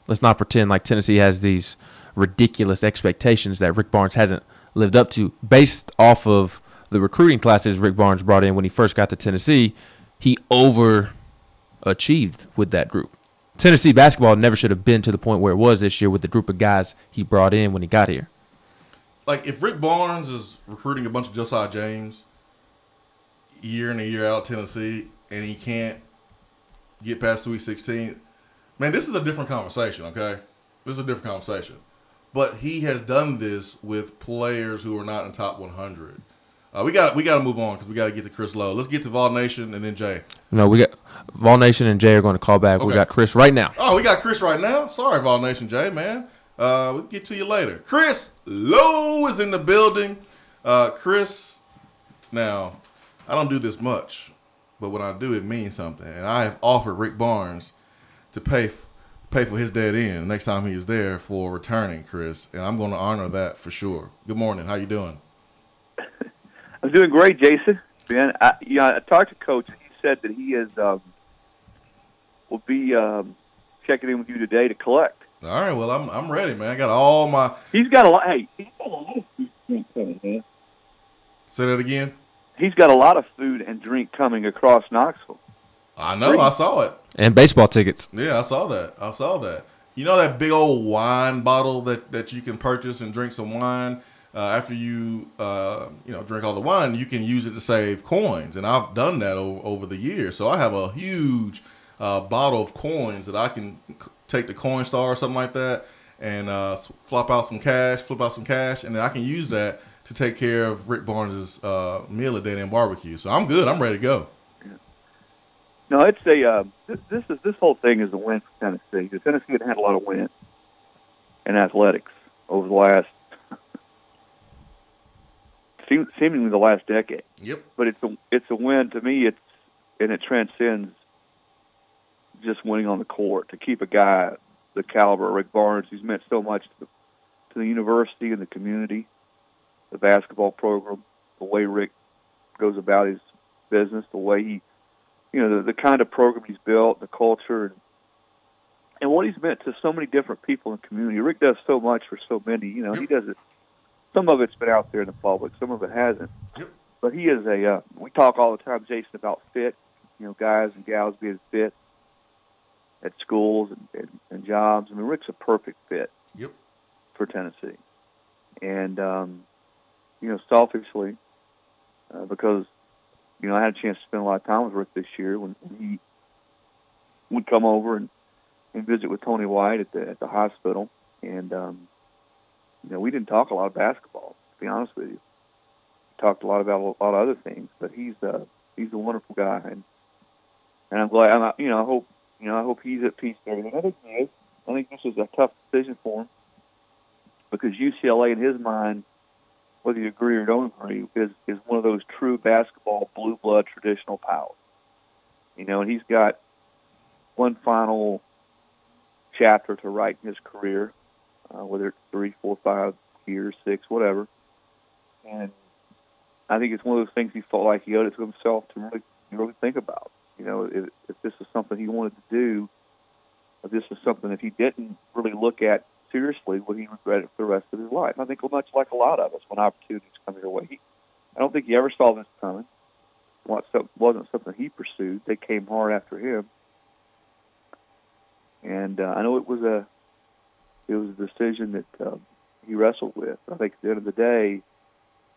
let's not pretend like Tennessee has these ridiculous expectations that Rick Barnes hasn't lived up to. Based off of the recruiting classes Rick Barnes brought in when he first got to Tennessee, he overachieved with that group. Tennessee basketball never should have been to the point where it was this year with the group of guys he brought in when he got here. Like, if Rick Barnes is recruiting a bunch of Josiah James year in and year out Tennessee, and he can't get past Sweet 16, man, this is a different conversation, okay? This is a different conversation. But he has done this with players who are not in the top 100. We got to move on because we got to get to Chris Lowe. Let's get to Vol Nation and then Jay. No, we got Vol Nation and Jay are going to call back. Okay. We got Chris right now. Oh, we got Chris right now? Sorry, Vol Nation, Jay, man. We'll get to you later. Chris Lowe is in the building. Chris, now, I don't do this much, but when I do, it means something. And I have offered Rick Barnes to pay for his dead end next time he is there for returning, Chris. And I'm going to honor that for sure. Good morning. How you doing? I'm doing great, Jason. Man, I talked to Coach. He said that he is will be checking in with you today to collect. All right. Well, I'm ready, man. I got all my. He's got a lot. Hey, he's got a lot of food coming. Say that again. He's got a lot of food and drink coming across Knoxville. I know. I saw it. And baseball tickets. Yeah, I saw that. You know that big old wine bottle that you can purchase and drink some wine. After you drink all the wine, you can use it to save coins, and I've done that over the years. So I have a huge bottle of coins that I can take to Coinstar or something like that, and flip out some cash, and then I can use that to take care of Rick Barnes' meal at Dead End BBQ. So I'm good. I'm ready to go. Yeah. No, it's a this whole thing is a win for Tennessee. Because Tennessee had a lot of wins in athletics over the last. Seemingly the last decade. Yep. But it's a win to me. It transcends just winning on the court. To keep a guy the caliber of Rick Barnes, who's meant so much to the university and the community, the basketball program, the way Rick goes about his business, the way he, the kind of program he's built, the culture, and what he's meant to so many different people in the community. Rick does so much for so many. He does it. Some of it's been out there in the public, some of it hasn't. But he is we talk all the time, Jason, about fit, guys and gals being fit at schools and jobs. I mean, Rick's a perfect fit for Tennessee. And, selfishly, because, I had a chance to spend a lot of time with Rick this year when he would come over and visit with Tony White at the hospital. And, we didn't talk a lot of basketball, to be honest with you. We talked a lot about a lot of other things, but he's a wonderful guy. And I'm glad, I hope he's at peace there. And I think this is a tough decision for him because UCLA, in his mind, whether you agree or don't agree, is one of those true basketball blue blood traditional powers. And he's got one final chapter to write in his career, whether it's 3, 4, 5 years, 6, whatever. And I think it's one of those things he felt like he owed it to himself to really think about. If this is something he wanted to do, if this is something that he didn't really look at seriously, would he regret it for the rest of his life? I think much like a lot of us when opportunities come your way. I don't think he ever saw this coming. It wasn't something he pursued. They came hard after him. And I know it was a decision that he wrestled with. I think at the end of the day,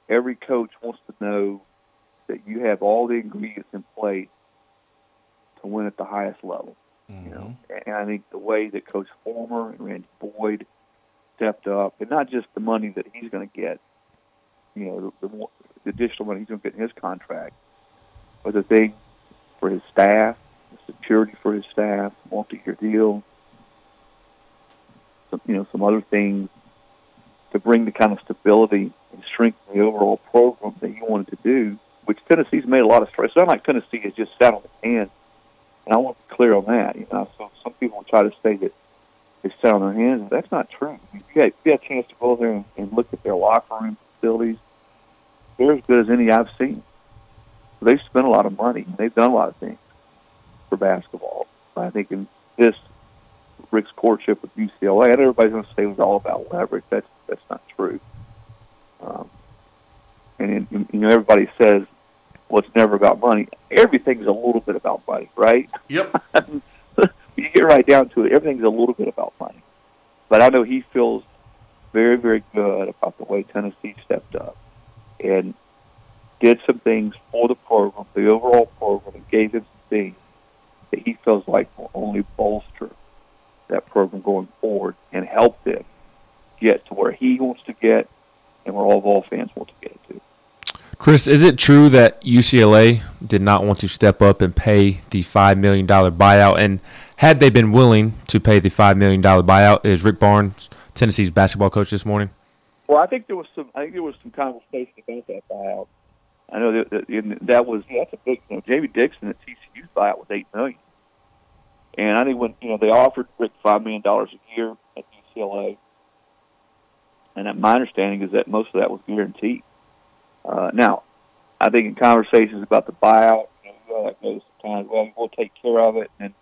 every coach wants to know that you have all the ingredients in place to win at the highest level. And I think the way that Coach Former and Randy Boyd stepped up, and not just the money that he's going to get, the additional money he's going to get in his contract, but the thing for his staff, the security for his staff, multi-year deal, some other things to bring the kind of stability and strengthen the overall program that he wanted to do, which Tennessee's made a lot of strides. It's not like Tennessee has just sat on the hands. And I want to be clear on that. So some people try to say that they sat on their hands, and that's not true. If you had a chance to go there and look at their locker room facilities, they're as good as any I've seen. They've spent a lot of money. They've done a lot of things for basketball. I think in this Rick's courtship with UCLA, and everybody's going to say it was all about leverage. That's not true. And everybody says, well, it's never about money. Everything's a little bit about money, right? Yep. You get right down to it, everything's a little bit about money. But I know he feels very, very good about the way Tennessee stepped up and did some things for the program, the overall program, and gave him some things that he feels like will only bolster that program going forward and help them get to where he wants to get and where all Vol fans want to get to. Chris, is it true that UCLA did not want to step up and pay the $5 million buyout? And had they been willing to pay the $5 million buyout, is Rick Barnes Tennessee's basketball coach this morning? Well, I think there was some conversation about that buyout. I know that was that's a big. J.B. Dixon at TCU's buyout was $8 million, and I think when they offered Rick $5 million a year at UCLA, and my understanding is that most of that was guaranteed. Now, I think in conversations about the buyout, that goes sometimes. Well, we'll take care of it, and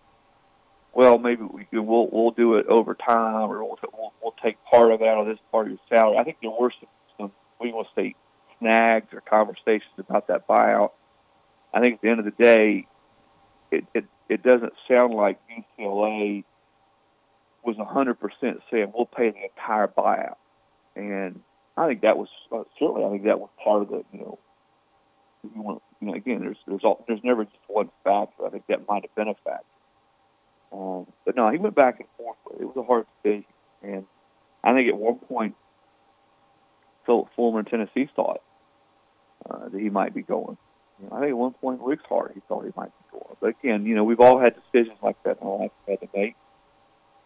maybe we'll do it over time, or we'll take part of it out of this part of your salary. I think there were some what do you want to say, snags or conversations about that buyout. I think at the end of the day, it doesn't sound like UCLA was 100% saying we'll pay the entire buyout, and I think that was certainly. I think that was part of the. If you want, again, there's never just one factor. I think that might have been a factor. But no, he went back and forth with it. It was a hard decision, and I think at one point, Philip Fulmer in Tennessee thought that he might be going. I think at one point, Rick's heart, he thought he might be going. But again, we've all had decisions like that in our life we had to make,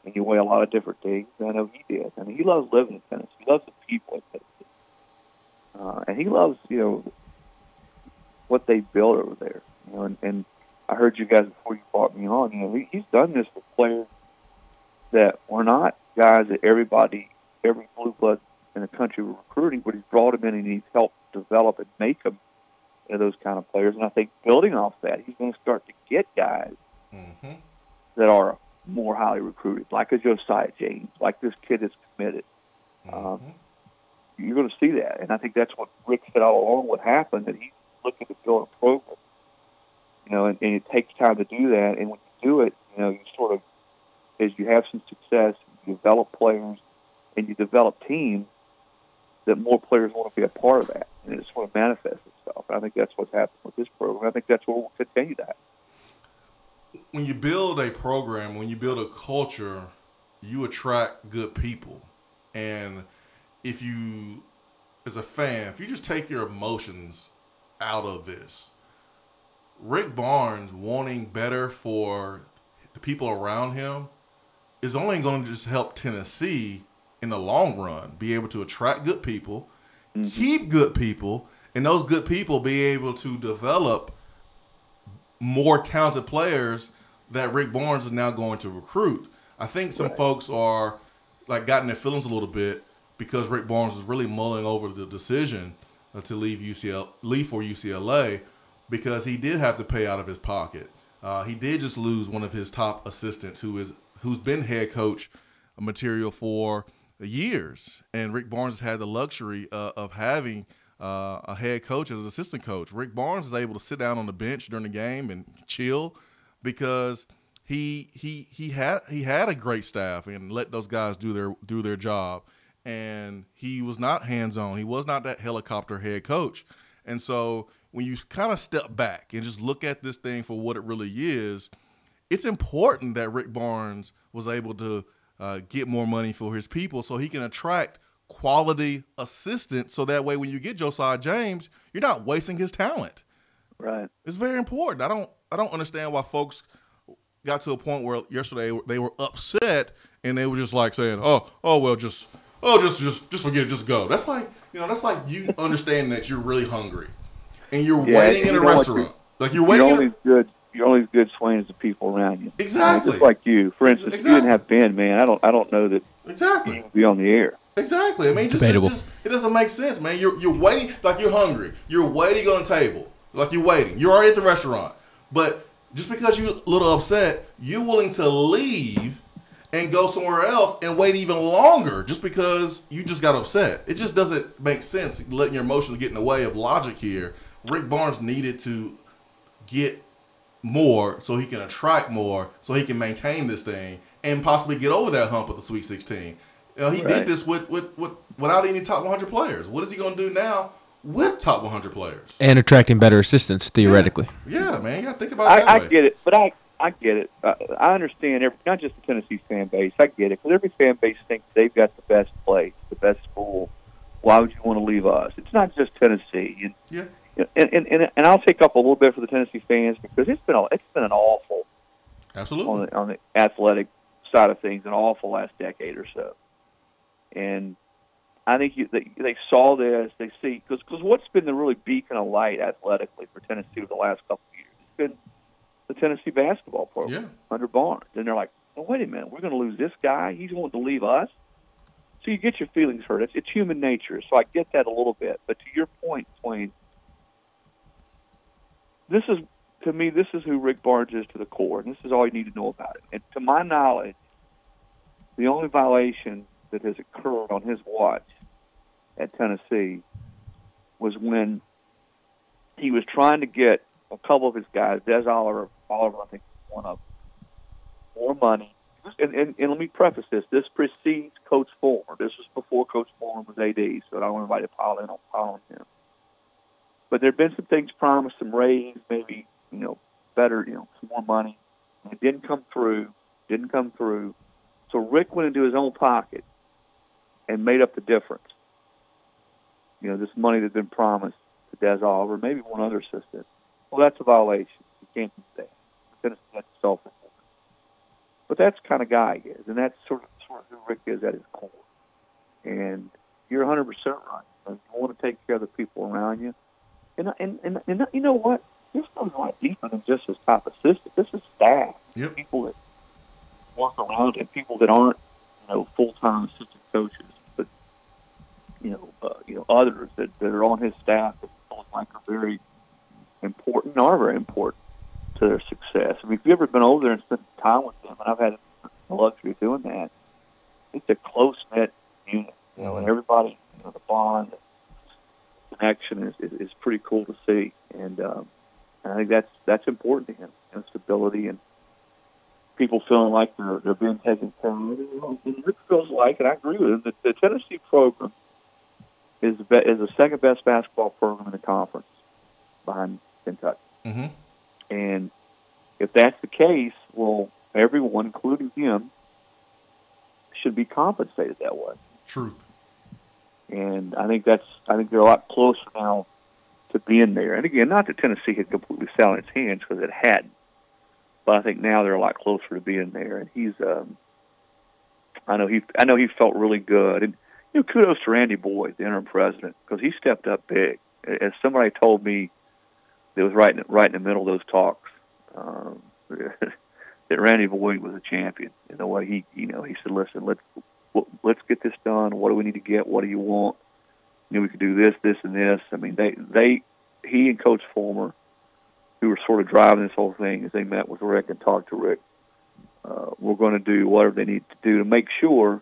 and you weigh a lot of different things. And I know he did. I mean, he loves living in Tennessee. He loves the people in Tennessee, and he loves what they built over there. And I heard you guys before you brought me on. You know, he's done this with players that were not guys that every blue blood in the country were recruiting, but he's brought them in and he's helped develop and make them into those kind of players. And I think building off that, he's going to start to get guys that are more highly recruited, like a Josiah James, like this kid that's committed. You're going to see that, and I think that's what Rick said all along would happen, that he's looking to build a program. You know, and it takes time to do that, and when you do it, you know, you sort of, as you have some success, you develop players, and you develop teams, that more players want to be a part of that, and it sort of manifests itself. And I think that's what's happened with this program. I think that's what will continue to happen. When you build a program, when you build a culture, you attract good people. And if you, as a fan, if you just take your emotions out of this, Rick Barnes wanting better for the people around him is only going to just help Tennessee in the long run be able to attract good people, keep good people, and those good people be able to develop more talented players that Rick Barnes is now going to recruit. I think some folks are like gotten their feelings a little bit because Rick Barnes is really mulling over the decision to leave for UCLA, because he did have to pay out of his pocket. He did just lose one of his top assistants who's been head coach material for years, and Rick Barnes has had the luxury of having a head coach as an assistant coach. Rick Barnes is able to sit down on the bench during the game and chill because he had a great staff and let those guys do their job, and he was not hands-on. He was not that helicopter head coach. And so when you kind of step back and just look at this thing for what it really is, it's important that Rick Barnes was able to get more money for his people so he can attract quality assistants, so that way when you get Josiah James, you're not wasting his talent. Right. It's very important. I don't understand why folks got to a point where yesterday they were upset and they were just like saying, just forget it, just go. That's like you understanding that you're really hungry and you're waiting in a restaurant. You're only as good, Swain, as the people around you. Exactly. Just like you. For instance, if you didn't have Ben, man, I don't know that you would be on the air. Exactly. I mean, it doesn't make sense, man. You're waiting like you're hungry. You're waiting on a table like you're waiting. You're already at the restaurant, but just because you're a little upset, you're willing to leave and go somewhere else and wait even longer just because you just got upset. It just doesn't make sense, letting your emotions get in the way of logic here. Rick Barnes needed to get more so he can attract more so he can maintain this thing and possibly get over that hump of the Sweet 16. You know, he did this without any top 100 players. What is he going to do now with top 100 players? And attracting better assistants, theoretically. Yeah, man. You got to think about it that way. I get it, but I get it. I understand, not just the Tennessee fan base. I get it, because every fan base thinks they've got the best place, the best school. Why would you want to leave us? It's not just Tennessee. And I'll take up a little bit for the Tennessee fans, because it's been an awful, absolutely, on the athletic side of things, an awful last decade or so. And I think they saw this. They see, because what's been the really beacon of light athletically for Tennessee over the last couple of years? It's been the Tennessee basketball program under Barnes. And they're like, well, wait a minute, we're going to lose this guy? He's wanting to leave us? So you get your feelings hurt. It's human nature. So I get that a little bit. But to your point, Swain, to me, this is who Rick Barnes is to the core, and this is all you need to know about it. And to my knowledge, the only violation that has occurred on his watch at Tennessee was when he was trying to get a couple of his guys, Des Oliver, I think, one of them, more money. And let me preface this. This precedes Coach Fulmer. This was before Coach Fulmer was AD, so I don't want anybody to pile on him. But there have been some things promised, some raise, maybe, better, some more money. And it didn't come through. So Rick went into his own pocket and made up the difference. This money that had been promised to Des Oliver, maybe one other assistant. Well, that's a violation. You can't do that. Tennessee has to self-report. But that's the kind of guy he is, and that's sort of who Rick is at his core. And you're 100% right. You want to take care of the people around you. And you know what? There's goes a lot deeper than just his top assistant. This is staff. Yep. People that work around him, people that aren't, full-time assistant coaches, but, others that are on his staff that feels like are very important to their success. I mean, if you've ever been over there and spent time with them, and I've had the luxury of doing that, it's a close-knit unit, and everybody, the bond, the connection is pretty cool to see. And I think that's important to him, and stability and people feeling like they're being taken care of. And Rick feels like, and I agree with him, that the Tennessee program is the second best basketball program in the conference behind Kentucky. Mm-hmm. And if that's the case, well, everyone, including him, should be compensated that way. Truth. And I think they're a lot closer now to being there. And again, not that Tennessee had completely sat on its hands, because it hadn't. But I think now they're a lot closer to being there. And he's, I know he felt really good. And kudos to Randy Boyd, the interim president, because he stepped up big. As somebody told me that was right in the middle of those talks, that Randy Boyd was a champion in the way he said, "Listen, let's get this done. What do we need to get? What do you want? We could do this, and this." I mean, he and Coach Fulmer, who were sort of driving this whole thing, as they met with Rick and talked to Rick, were going to do whatever they need to do to make sure,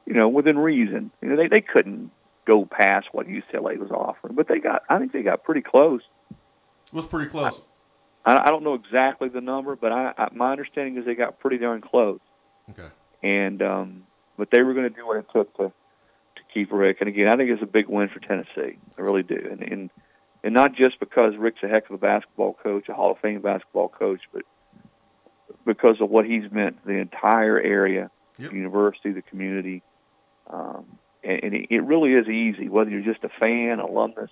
within reason. They couldn't go past what UCLA was offering, but I think they got pretty close. It was pretty close. I don't know exactly the number, but my understanding is they got pretty darn close. Okay. And but they were going to do what it took to keep Rick. And again, I think it's a big win for Tennessee. I really do. And not just because Rick's a heck of a basketball coach, a Hall of Fame basketball coach, but because of what he's meant to the entire area, the university, the community. And it really is easy, whether you're just a fan, alumnus,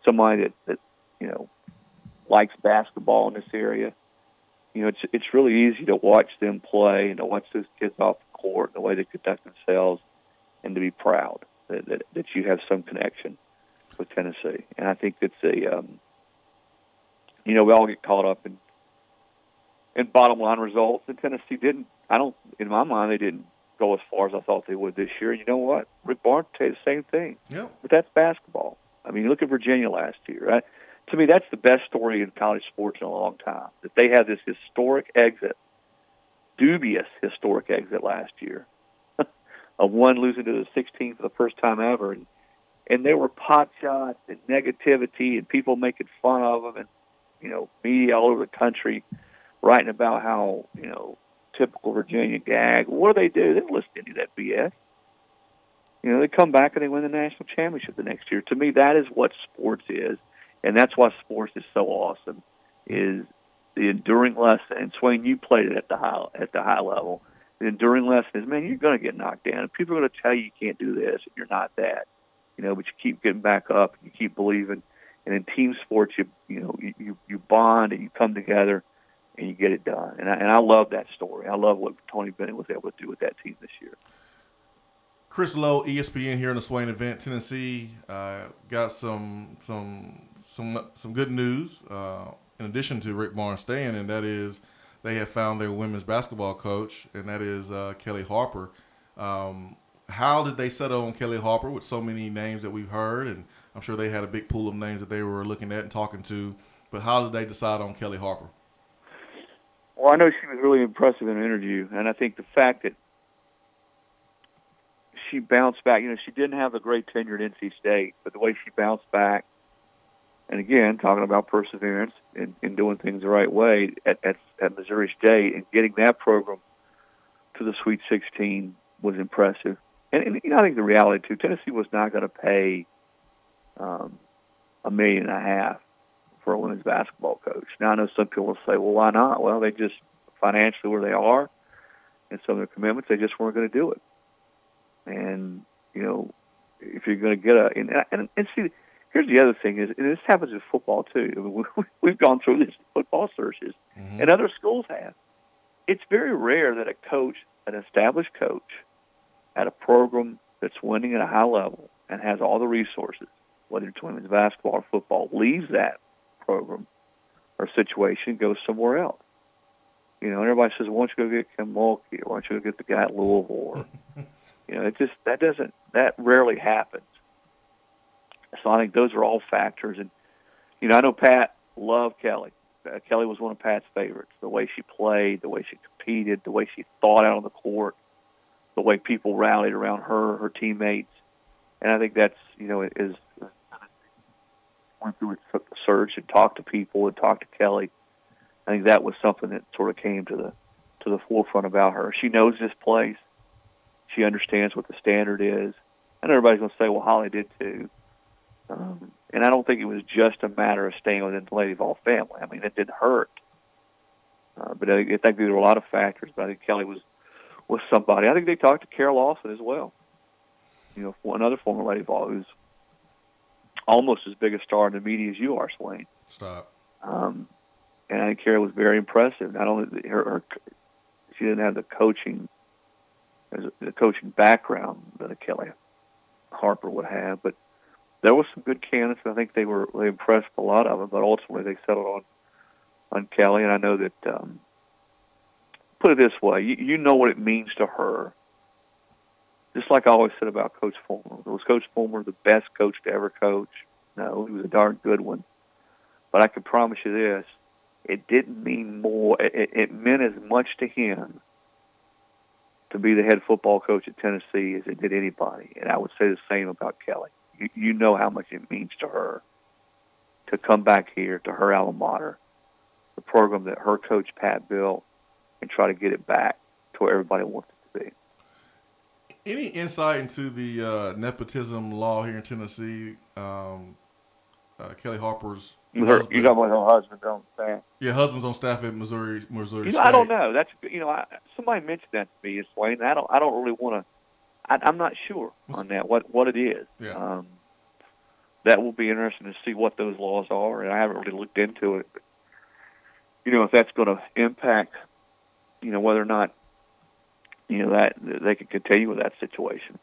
somebody that likes basketball in this area. It's really easy to watch them play and to watch those kids off the court, the way they conduct themselves, and to be proud that you have some connection with Tennessee. And I think it's we all get caught up in bottom line results, and Tennessee didn't. In my mind, they didn't go as far as I thought they would this year. And you know what? Rick Barnes will tell you the same thing. Yeah. But that's basketball. I mean, look at Virginia last year, right? To me, that's the best story in college sports in a long time, that they had this historic exit, dubious historic exit last year, of one losing to the 16th for the first time ever. And there were pot shots and negativity and people making fun of them, and, media all over the country writing about how, typical Virginia gag. What do? They don't listen to any of that BS. They come back and they win the national championship the next year. To me, that is what sports is. And that's why sports is so awesome, is the enduring lesson. And Swain, you played it at the high level. The enduring lesson is, man, you're going to get knocked down. And people are going to tell you can't do this and you're not that. But you keep getting back up and you keep believing. And in team sports, you bond and you come together and you get it done. And I love that story. I love what Tony Bennett was able to do with that team this year. Chris Lowe, ESPN here in the Swain Event. Tennessee got some good news in addition to Rick Barnes staying, and that is they have found their women's basketball coach, and that is Kelly Harper. How did they settle on Kelly Harper with so many names that we've heard? And I'm sure they had a big pool of names that they were looking at and talking to. But how did they decide on Kelly Harper? Well, I know she was really impressive in her interview, and I think the fact that she bounced back, she didn't have a great tenure at NC State, but the way she bounced back, and again, talking about perseverance and doing things the right way at Missouri State and getting that program to the Sweet 16 was impressive. And I think the reality, too, Tennessee was not going to pay $1.5 million for a women's basketball coach. Now, I know some people will say, well, why not? Well, they just financially where they are and some of their commitments, they just weren't going to do it. And, if you're going to get and see, here's the other thing is, and this happens in football too. I mean, we've gone through this football searches, and other schools have. It's very rare that a coach, an established coach, at a program that's winning at a high level and has all the resources, whether it's women's basketball or football, leaves that program or situation, goes somewhere else. You know, and everybody says, why don't you go get Kim Mulkey, or why don't you go get the guy at Louisville, or, you know, that rarely happens. So I think those are all factors. And, you know, I know Pat loved Kelly. Kelly was one of Pat's favorites. The way she played, the way she competed, the way she thought out on the court, the way people rallied around her, her teammates. And I think that's, you know, is went through a search and talked to people and talked to Kelly. I think that was something that sort of came to the forefront about her. She knows this place. She understands what the standard is. And everybody's going to say, well, Holly did too. And I don't think it was just a matter of staying within the Lady Vol family. I mean, it didn't hurt. But I think there were a lot of factors. But I think Kelly was somebody. I think they talked to Carol Lawson as well. You know, for another former Lady Vol who's almost as big a star in the media as you are, Swain. Stop. And I think Carol was very impressive. Not only she didn't have the coaching background that a Kelly Harper would have, but there was some good candidates. I think they impressed a lot of them, but ultimately they settled on Kelly. And I know that, put it this way, you know what it means to her. Just like I always said about Coach Fulmer. Was Coach Fulmer the best coach to ever coach? No, he was a darn good one. But I can promise you this, it didn't mean more. It meant as much to him to be the head football coach at Tennessee as it did anybody. And I would say the same about Kelly. You know how much it means to her to come back here to her alma mater, the program that her coach Pat built, and try to get it back to where everybody wants it to be. Any insight into the nepotism law here in Tennessee? Kelly Harper's husband. You got her husband on staff. Yeah, husband's on staff at Missouri State. I don't know. That's somebody mentioned that to me, Swain. I don't really want to. I'm not sure on that, what it is. Yeah. That will be interesting to see what those laws are, and I haven't really looked into it. But, if that's going to impact, whether or not, that they can continue with that situation.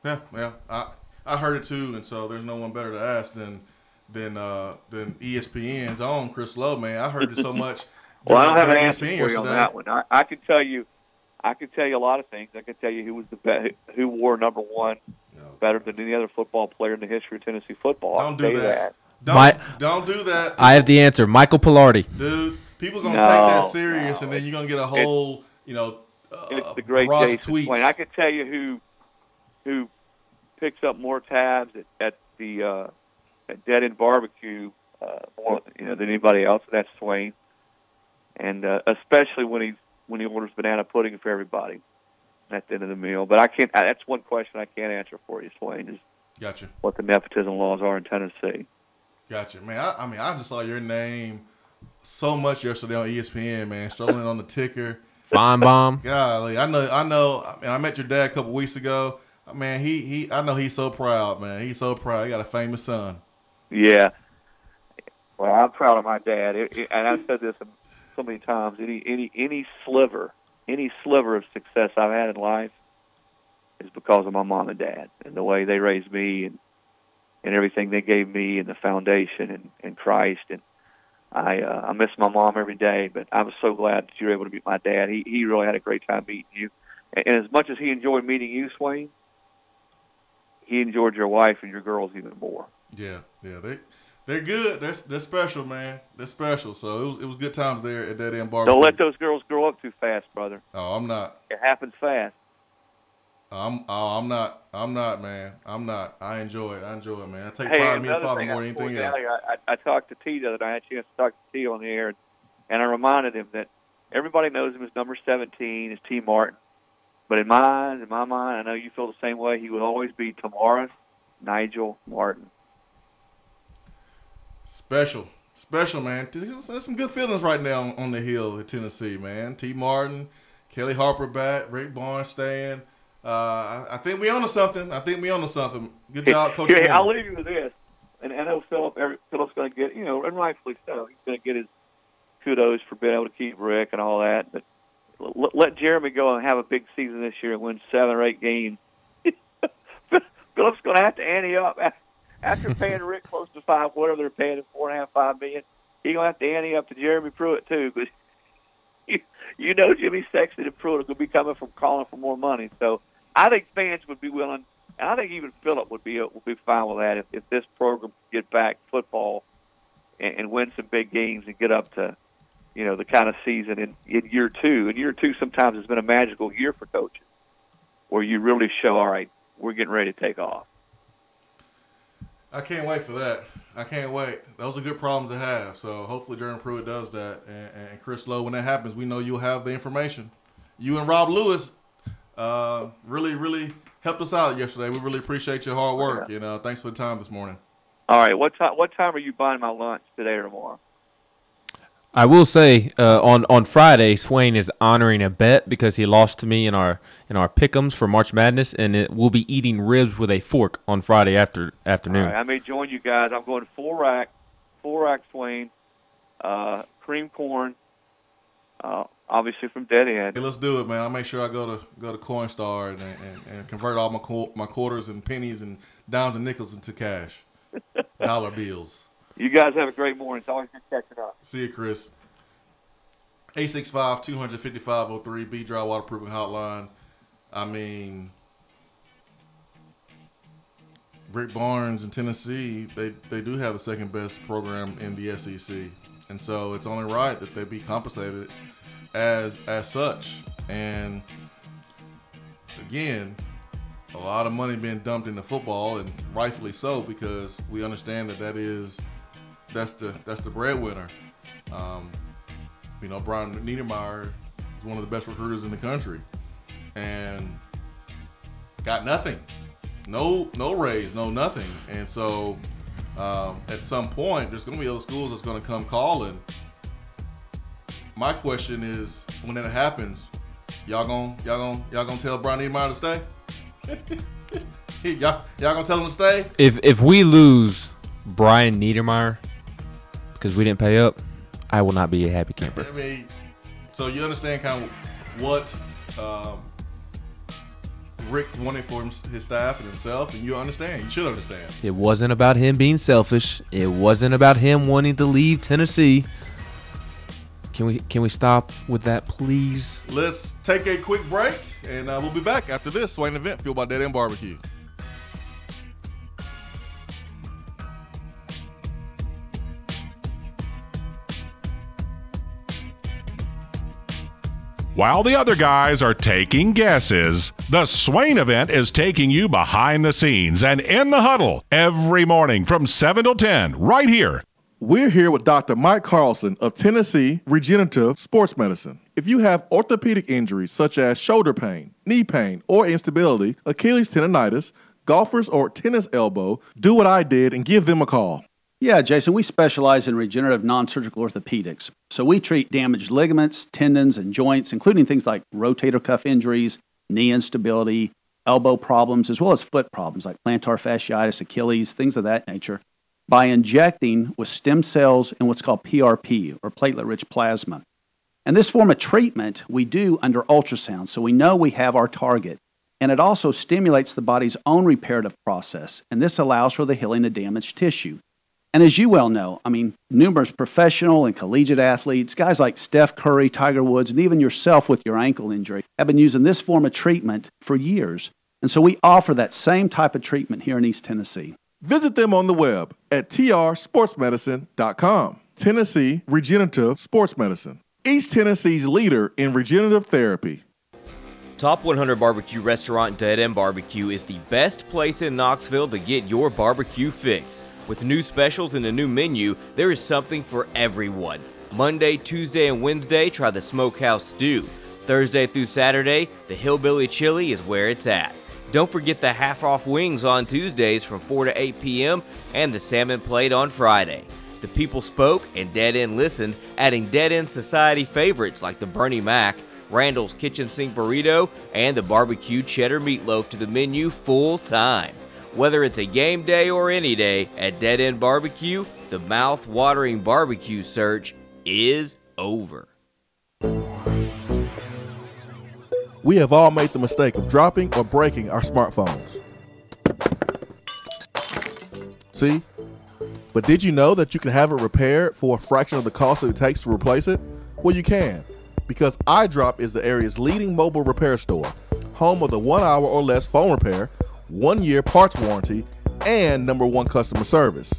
Yeah, I heard it too, and so there's no one better to ask than ESPN's own Chris Lowe, man. I heard it so much. Well, I don't have an answer for you on that one. I can tell you a lot of things. I can tell you who was who wore number one better than any other football player in the history of Tennessee football. Don't do that. Don't do that. I have the answer. Michael Pilardi. Dude, people are going to take that serious, and then you're going to get a whole, it's the great barrage Jason tweets. Swain. I can tell you who picks up more tabs at the at Dead End BBQ more than anybody else. That's Swain, and especially when he orders banana pudding for everybody at the end of the meal. But I can't. That's one question I can't answer for you, Swain. Is gotcha. What the nepotism laws are in Tennessee. Gotcha, man. I just saw your name so much yesterday on ESPN, man. Strolling on the ticker. Feinbaum. Golly, I know. And I met your dad a couple weeks ago. Man, I know he's so proud, man. He's so proud. He got a famous son. Yeah. Well, I'm proud of my dad, and I've said this so many times. Any sliver of success I've had in life is because of my mom and dad and the way they raised me and everything they gave me and the foundation and Christ. And I miss my mom every day, but I was so glad that you were able to meet my dad. He really had a great time meeting you. And as much as he enjoyed meeting you, Swain, he enjoyed your wife and your girls even more. Yeah, they're good. They're special, man. They're special. So it was good times there at Dead End BBQ. Don't let those girls grow up too fast, brother. Oh, I'm not. It happens fast. I'm not, man. I'm not. I enjoy it, man. I take pride in being a father more than anything else. I talked to T the other night. I had a chance to talk to T on the air, and I reminded him that everybody knows him as number 17, is T. Martin. But in my mind, I know you feel the same way. He will always be Tomorrow's Nigel Martin. Special, man. There's some good feelings right now on the hill at Tennessee, man. T. Martin, Kelly Harper back, Rick Barnes staying. I think we onto something. Good job, Coach. Here, I'll leave you with this. And I know Philip's going to get, and rightfully so, he's going to get his kudos for being able to keep Rick and all that. But let Jeremy go and have a big season this year and win 7 or 8 games. Phillips going to have to ante up after paying Rick close to $5, whatever they're paying him, $4.5, $5 million. He's going to have to ante up to Jeremy Pruitt too, because you know Jimmy Sexton and Pruitt will be coming from calling for more money. So I think fans would be willing, and I think even Phillip would be fine with that if this program could get back football and win some big games and get up to, you know, the kind of season in year two. And year two sometimes has been a magical year for coaches, where you really show, all right, we're getting ready to take off. I can't wait for that. I can't wait. Those are good problems to have. So hopefully Jeremy Pruitt does that. And Chris Lowe, when that happens, we know you'll have the information. You and Rob Lewis really, really helped us out yesterday. We really appreciate your hard work. And thanks for the time this morning. All right. What time are you buying my lunch, today or tomorrow? I will say on Friday, Swain is honoring a bet because he lost to me in our pick'ems for March Madness, and we'll be eating ribs with a fork on Friday afternoon. All right, I may join you guys. I'm going full rack Swain, cream corn, obviously from Dead End. Hey, let's do it, man. I'll make sure I go to Coinstar and convert all my quarters and pennies and dimes and nickels into cash, dollar bills. You guys have a great morning. It's always good catching up. See you, Chris. 865-255-03, B-Dry Waterproofing Hotline. I mean, Rick Barnes in Tennessee, they do have the second best program in the SEC. And so it's only right that they be compensated as such. And again, a lot of money being dumped into football, and rightfully so, because we understand that's the breadwinner. You know, Brian Niedermeyer is one of the best recruiters in the country, and got nothing, no raise, no nothing. And so at some point, there's going to be other schools that's going to come calling. My question is, when that happens, y'all gonna tell Brian Niedermeyer to stay? y'all gonna tell him to stay? If we lose Brian Niedermeyer because we didn't pay up, I will not be a happy camper. I mean, so you understand kind of what Rick wanted for his staff and himself, and you understand. You should understand. It wasn't about him being selfish. It wasn't about him wanting to leave Tennessee. Can we stop with that, please? Let's take a quick break, and we'll be back after this Swain Event fueled by Dead End BBQ. While the other guys are taking guesses, the Swain Event is taking you behind the scenes and in the huddle every morning from 7 till 10 right here. We're here with Dr. Mike Carlson of Tennessee Regenerative Sports Medicine. If you have orthopedic injuries such as shoulder pain, knee pain, or instability, Achilles tendonitis, golfers, or tennis elbow, do what I did and give them a call. Yeah, Jason, we specialize in regenerative non-surgical orthopedics. So we treat damaged ligaments, tendons, and joints, including things like rotator cuff injuries, knee instability, elbow problems, as well as foot problems like plantar fasciitis, Achilles, things of that nature, by injecting with stem cells and what's called PRP, or platelet-rich plasma. And this form of treatment we do under ultrasound, so we know we have our target. And it also stimulates the body's own reparative process, and this allows for the healing of damaged tissue. And as you well know, I mean, numerous professional and collegiate athletes, guys like Steph Curry, Tiger Woods, and even yourself with your ankle injury, have been using this form of treatment for years. And so we offer that same type of treatment here in East Tennessee. Visit them on the web at trsportsmedicine.com. Tennessee Regenerative Sports Medicine, East Tennessee's leader in regenerative therapy. Top 100 Barbecue Restaurant Dead End BBQ is the best place in Knoxville to get your barbecue fix. With new specials and a new menu, there is something for everyone. Monday, Tuesday, and Wednesday, try the Smokehouse Stew. Thursday through Saturday, the Hillbilly Chili is where it's at. Don't forget the half-off wings on Tuesdays from 4 to 8 p.m. and the salmon plate on Friday. The people spoke and Dead End listened, adding Dead End Society favorites like the Bernie Mac, Randall's Kitchen Sink Burrito, and the Barbecue Cheddar Meatloaf to the menu full time. Whether it's a game day or any day, at Dead End BBQ, the mouth-watering barbecue search is over. We have all made the mistake of dropping or breaking our smartphones. See? But did you know that you can have it repaired for a fraction of the cost it takes to replace it? Well, you can, because iDrop is the area's leading mobile repair store, home of the 1 hour or less phone repair, 1 year parts warranty, and #1 customer service.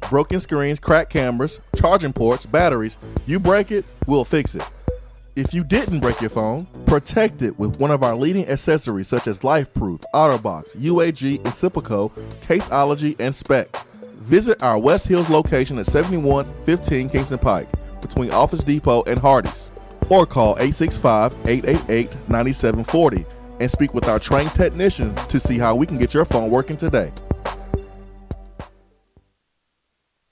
Broken screens, cracked cameras, charging ports, batteries, you break it, we'll fix it. If you didn't break your phone, protect it with one of our leading accessories such as LifeProof, OtterBox, UAG, Incipico, Caseology, and Spec. Visit our West Hills location at 7115 Kingston Pike between Office Depot and Hardee's, or call 865-888-9740 and speak with our trained technicians to see how we can get your phone working today.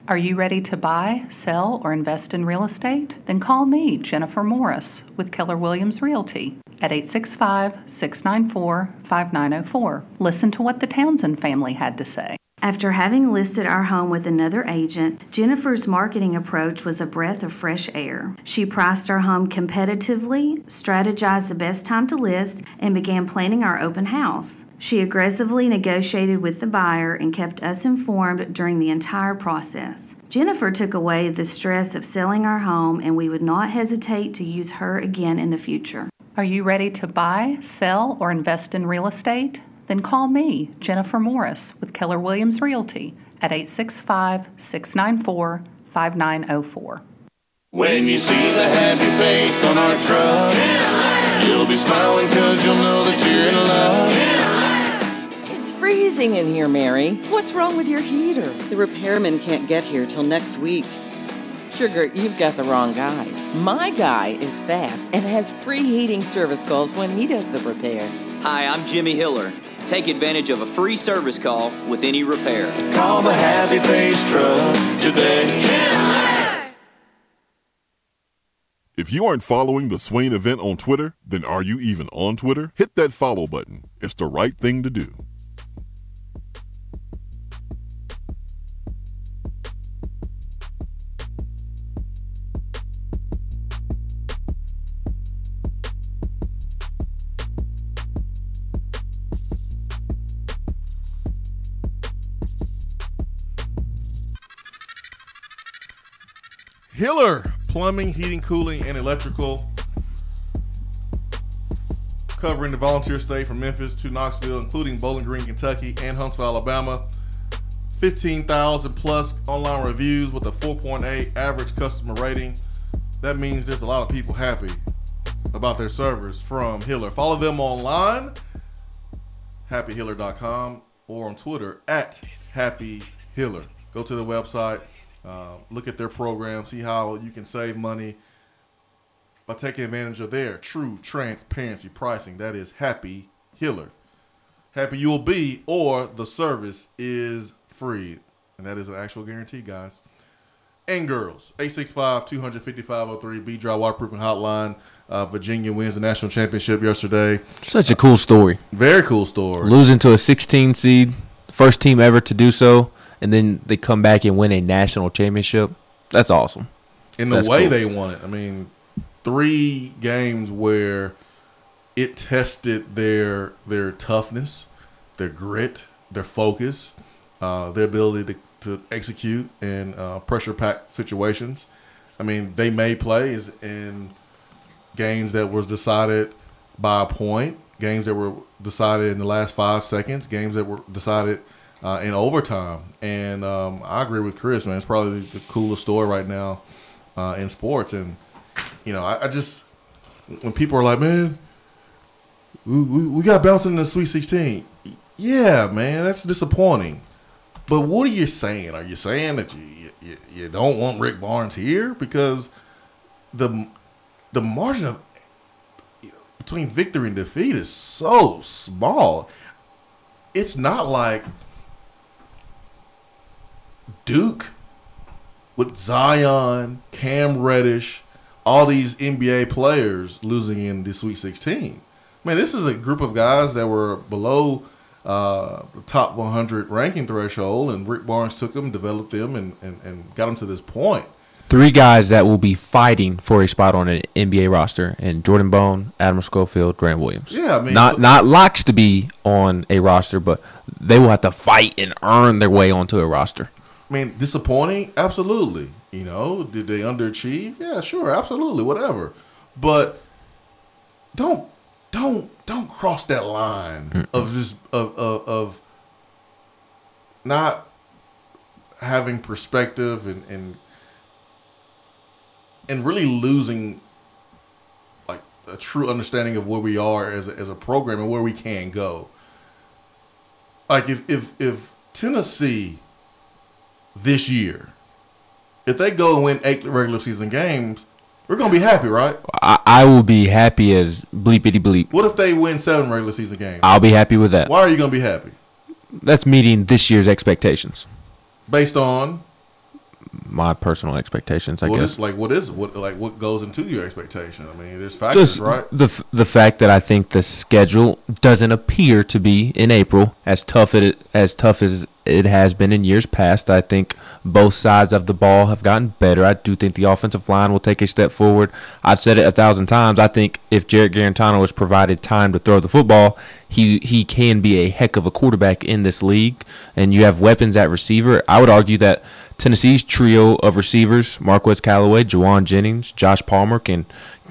Are you ready to buy, sell, or invest in real estate? Then call me, Jennifer Morris, with Keller Williams Realty at 865-694-5904. Listen to what the Townsend family had to say. After having listed our home with another agent, Jennifer's marketing approach was a breath of fresh air. She priced our home competitively, strategized the best time to list, and began planning our open house. She aggressively negotiated with the buyer and kept us informed during the entire process. Jennifer took away the stress of selling our home, and we would not hesitate to use her again in the future. Are you ready to buy, sell, or invest in real estate? Then call me, Jennifer Morris, with Keller Williams Realty at 865-694-5904. When you see the happy face on our truck, you'll be smiling because you'll know that you're in love. It's freezing in here, Mary. What's wrong with your heater? The repairman can't get here till next week. Sugar, you've got the wrong guy. My guy is fast and has free heating service calls when he does the repair. Hi, I'm Jimmy Hiller. Take advantage of a free service call with any repair. Call the Happy Face Truck today. If you aren't following the Swain Event on Twitter, then are you even on Twitter? Hit that follow button. It's the right thing to do. Hiller Plumbing, Heating, Cooling, and Electrical, covering the volunteer state from Memphis to Knoxville, including Bowling Green, Kentucky, and Huntsville, Alabama. 15,000 plus online reviews with a 4.8 average customer rating. That means there's a lot of people happy about their service from Hiller. Follow them online, happyhiller.com, or on Twitter at happyhiller. Go to the website. Look at their program, see how you can save money by taking advantage of their true transparency pricing. That is Happy Hiller. Happy you'll be, or the service is free. And that is an actual guarantee, guys. And girls, 865-250-503, B-Dry Waterproofing Hotline. Virginia wins the national championship yesterday. Such a cool story. Very cool story. Losing to a 16 seed, first team ever to do so. And then they come back and win a national championship. That's awesome. And the way they won it, I mean, 3 games where it tested their toughness, their grit, their focus, their ability to execute in pressure-packed situations. I mean, they made plays in games that was decided by a point, games that were decided in the last 5 seconds, games that were decided in overtime. And I agree with Chris, man. It's probably the coolest story right now in sports. And, you know, I just, when people are like, man, we got bounced in the Sweet 16. Yeah, man, that's disappointing. But what are you saying? Are you saying that you don't want Rick Barnes here? Because the margin of between victory and defeat is so small. It's not like Duke with Zion, Cam Reddish, all these NBA players losing in the Sweet 16. Man, this is a group of guys that were below the top 100 ranking threshold, and Rick Barnes took them, developed them, and got them to this point. 3 guys that will be fighting for a spot on an NBA roster, and Jordan Bone, Adam Schofield, Grant Williams. Yeah, I mean, not locks to be on a roster, but they will have to fight and earn their way onto a roster. I mean, disappointing? Absolutely. You know, did they underachieve? Yeah, sure, absolutely, whatever. But don't cross that line of just of not having perspective and really losing like a true understanding of where we are as a program and where we can go. Like if Tennessee this year, if they go and win 8 regular season games, we're gonna be happy, right? I will be happy as bleepity bleep. What if they win 7 regular season games? I'll be happy with that. Why are you gonna be happy? That's meeting this year's expectations. Based on my personal expectations, I guess. What goes into your expectation? I mean, there's factors, Just right? the fact that I think the schedule doesn't appear to be in April as tough as it has been in years past. I think both sides of the ball have gotten better. I do think the offensive line will take a step forward. I've said it 1,000 times. I think if Jarrett Garantano is provided time to throw the football, he can be a heck of a quarterback in this league. And you have weapons at receiver. I would argue that Tennessee's trio of receivers, Marquez Callaway, Juwan Jennings, Josh Palmer, can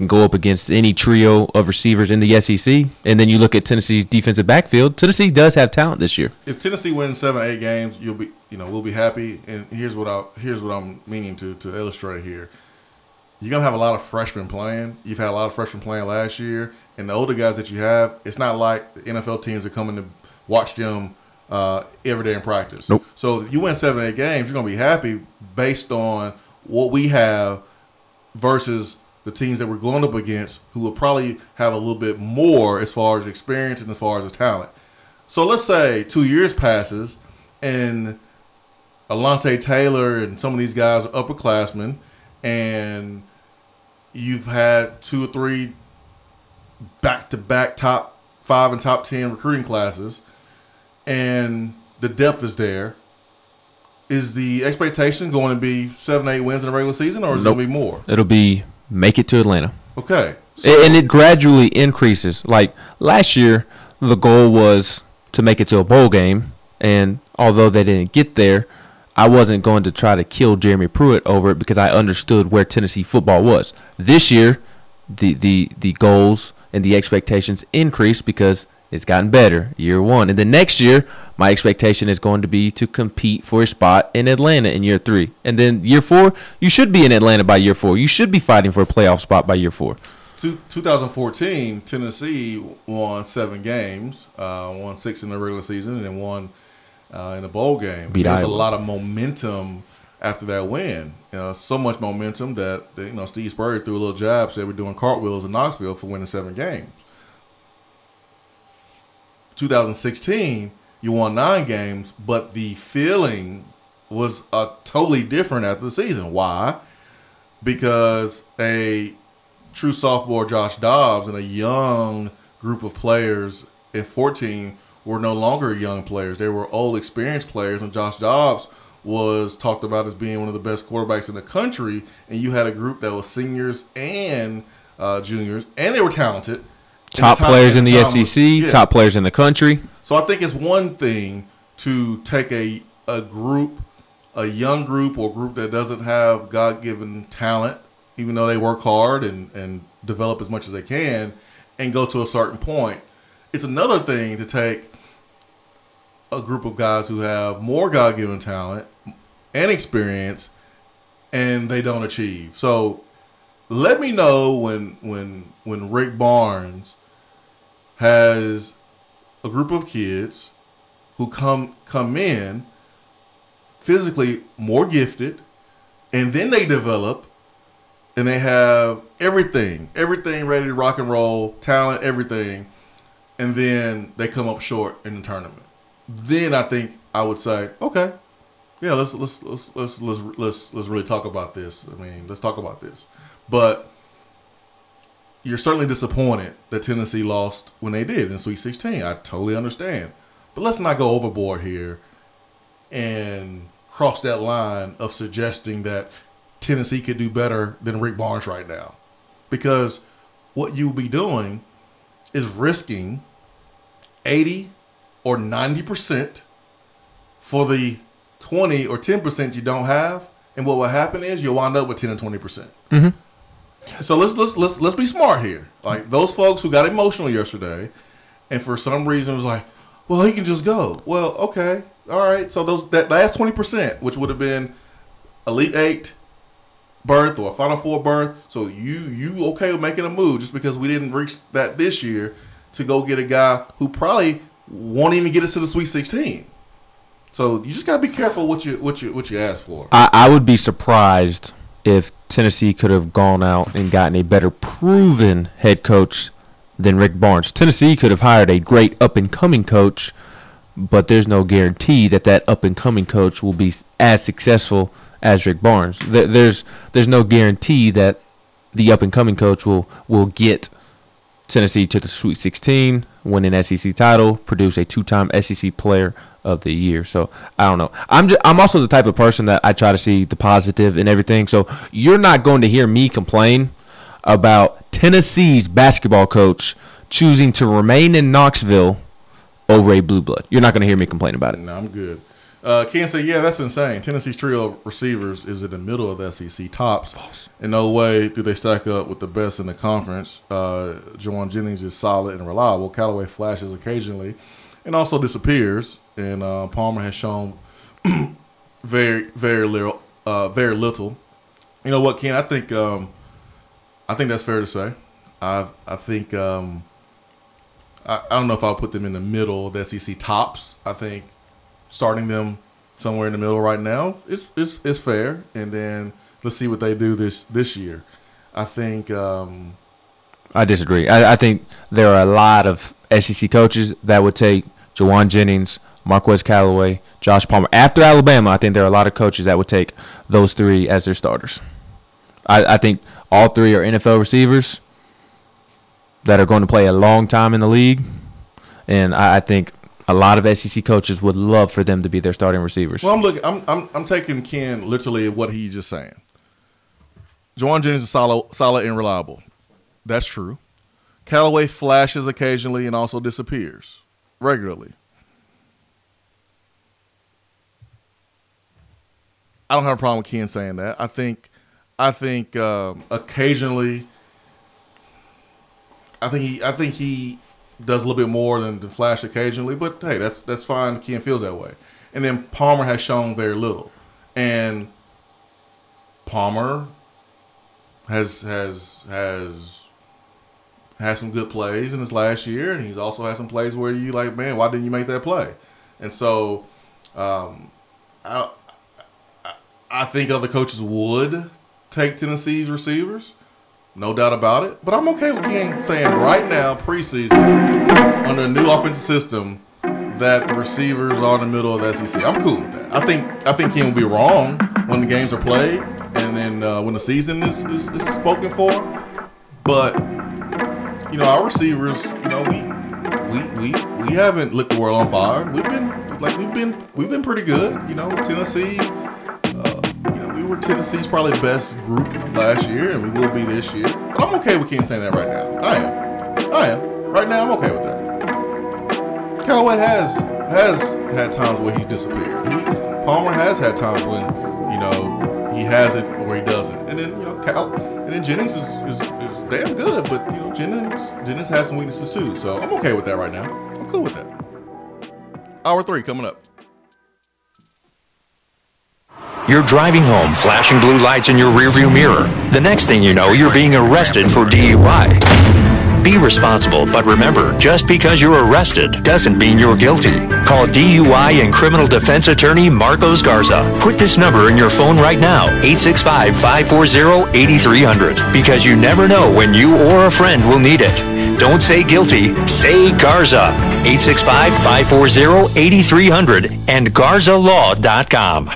go up against any trio of receivers in the SEC. And then you look at Tennessee's defensive backfield. Tennessee does have talent this year. If Tennessee wins 7 or 8 games, we'll be happy. And here's what I'm meaning to illustrate here. You're gonna have a lot of freshmen playing. You've had a lot of freshmen playing last year, and the older guys that you have, it's not like the NFL teams are coming to watch them every day in practice. Nope. So if you win 7 or 8 games, you're gonna be happy based on what we have versus the teams that we're going up against, who will probably have a little bit more as far as experience and as far as the talent. So let's say 2 years passes and Alontae Taylor and some of these guys are upperclassmen, and you've had 2 or 3 back-to-back top 5 and top 10 recruiting classes, and the depth is there. Is the expectation going to be 7, 8 wins in the regular season, or is it going to be more? It'll be make it to Atlanta. Okay. And it gradually increases. Like last year, the goal was to make it to a bowl game, and although they didn't get there, I wasn't going to try to kill Jeremy Pruitt over it because I understood where Tennessee football was. This year, the goals and the expectations increase because it's gotten better year 1. And then next year, my expectation is going to be to compete for a spot in Atlanta in year 3. And then year 4, you should be in Atlanta by year 4. You should be fighting for a playoff spot by year 4. 2014, Tennessee won 7 games, won 6 in the regular season, and then won in the bowl game. Beat There's Iowa. a lot of momentum after that win. So much momentum that Steve Spurrier threw a little jab, said we're doing cartwheels in Knoxville for winning 7 games. 2016, you won 9 games, but the feeling was totally different after the season. Why? Because a true sophomore Josh Dobbs and a young group of players in 14 were no longer young players. They were old, experienced players, and Josh Dobbs was talked about as being one of the best quarterbacks in the country, and you had a group that was seniors and juniors, and they were talented. Top players in the SEC, top players in the country. So I think it's one thing to take a group, a young group or a group that doesn't have God-given talent, even though they work hard and develop as much as they can, and go to a certain point. It's another thing to take a group of guys who have more God-given talent and experience, and they don't achieve. So let me know when Rick Barnes has a group of kids who come in physically more gifted, and then they develop and they have everything ready to rock and roll, talent, everything, and then they come up short in the tournament. Then I think I would say, okay, yeah, let's really talk about this. I mean, let's talk about this. But you're certainly disappointed that Tennessee lost when they did in Sweet 16. I totally understand. But let's not go overboard here and cross that line of suggesting that Tennessee could do better than Rick Barnes right now, because what you'll be doing is risking 80 or 90% for the 20 or 10% you don't have, and what will happen is you'll wind up with 10 and 20%. So let's be smart here. Like those folks who got emotional yesterday, and for some reason was like, well, he can just go. Well, okay, all right. So that last 20%, which would have been Elite 8 berth or a Final Four berth, so you okay with making a move just because we didn't reach that this year to go get a guy who probably won't even get us to the Sweet 16. So you just gotta be careful what you ask for. I would be surprised if Tennessee could have gone out and gotten a better proven head coach than Rick Barnes. Tennessee could have hired a great up-and-coming coach, but there's no guarantee that up-and-coming coach will be as successful as Rick Barnes. There's no guarantee that the up-and-coming coach will get Tennessee to the Sweet 16, win an SEC title, produce a 2-time SEC Player of the Year. So I don't know. I'm also the type of person that I try to see the positive in everything. So you're not going to hear me complain about Tennessee's basketball coach choosing to remain in Knoxville over a blue blood. You're not going to hear me complain about it. No, I'm good. Ken said, yeah, that's insane. Tennessee's trio of receivers is in the middle of the SEC tops. False. In no way do they stack up with the best in the conference. Juwan Jennings is solid and reliable. Callaway flashes occasionally and also disappears. And Palmer has shown very little. You know what, Ken? I think that's fair to say. I think I don't know if I'll put them in the middle of the SEC tops. I think starting them somewhere in the middle right now is fair, and then let's see what they do this year. I think I disagree. I think there are a lot of SEC coaches that would take Juwan Jennings, Marquez Callaway, Josh Palmer. After Alabama, I think there are a lot of coaches that would take those three as their starters. I think all three are NFL receivers that are going to play a long time in the league, and I think a lot of SEC coaches would love for them to be their starting receivers. Well, I'm taking Ken literally what he's just saying. Juwan Jennings is solid and reliable. That's true. Callaway flashes occasionally and also disappears regularly. I don't have a problem with Ken saying that. I think occasionally, I think he does a little bit more than the flash occasionally, but hey, that's fine. Ken feels that way. And then Palmer has shown very little, and Palmer has had some good plays in his last year, and he's also had some plays where you like, man, why didn't you make that play? And so, I think other coaches would take Tennessee's receivers, no doubt about it. But I'm okay with Ken saying right now, preseason, under a new offensive system, that the receivers are in the middle of the SEC. I'm cool with that. I think Ken will be wrong when the games are played and then when the season is spoken for. But you know, our receivers, you know, we haven't lit the world on fire. We've been pretty good. You know, Tennessee. We were Tennessee's probably best group last year, and we will be this year. But I'm okay with Ken saying that right now. I am. Right now, I'm okay with that. Callaway has had times where he's disappeared. Palmer has had times when, you know, he has it or he doesn't. And then, you know, Jennings is damn good, but you know, Jennings has some weaknesses too. So I'm okay with that right now. I'm cool with that. Hour 3 coming up. You're driving home, flashing blue lights in your rearview mirror. The next thing you know, you're being arrested for DUI. Be responsible, but remember, just because you're arrested doesn't mean you're guilty. Call DUI and criminal defense attorney Marcos Garza. Put this number in your phone right now, 865-540-8300, because you never know when you or a friend will need it. Don't say guilty, say Garza. 865-540-8300 and GarzaLaw.com.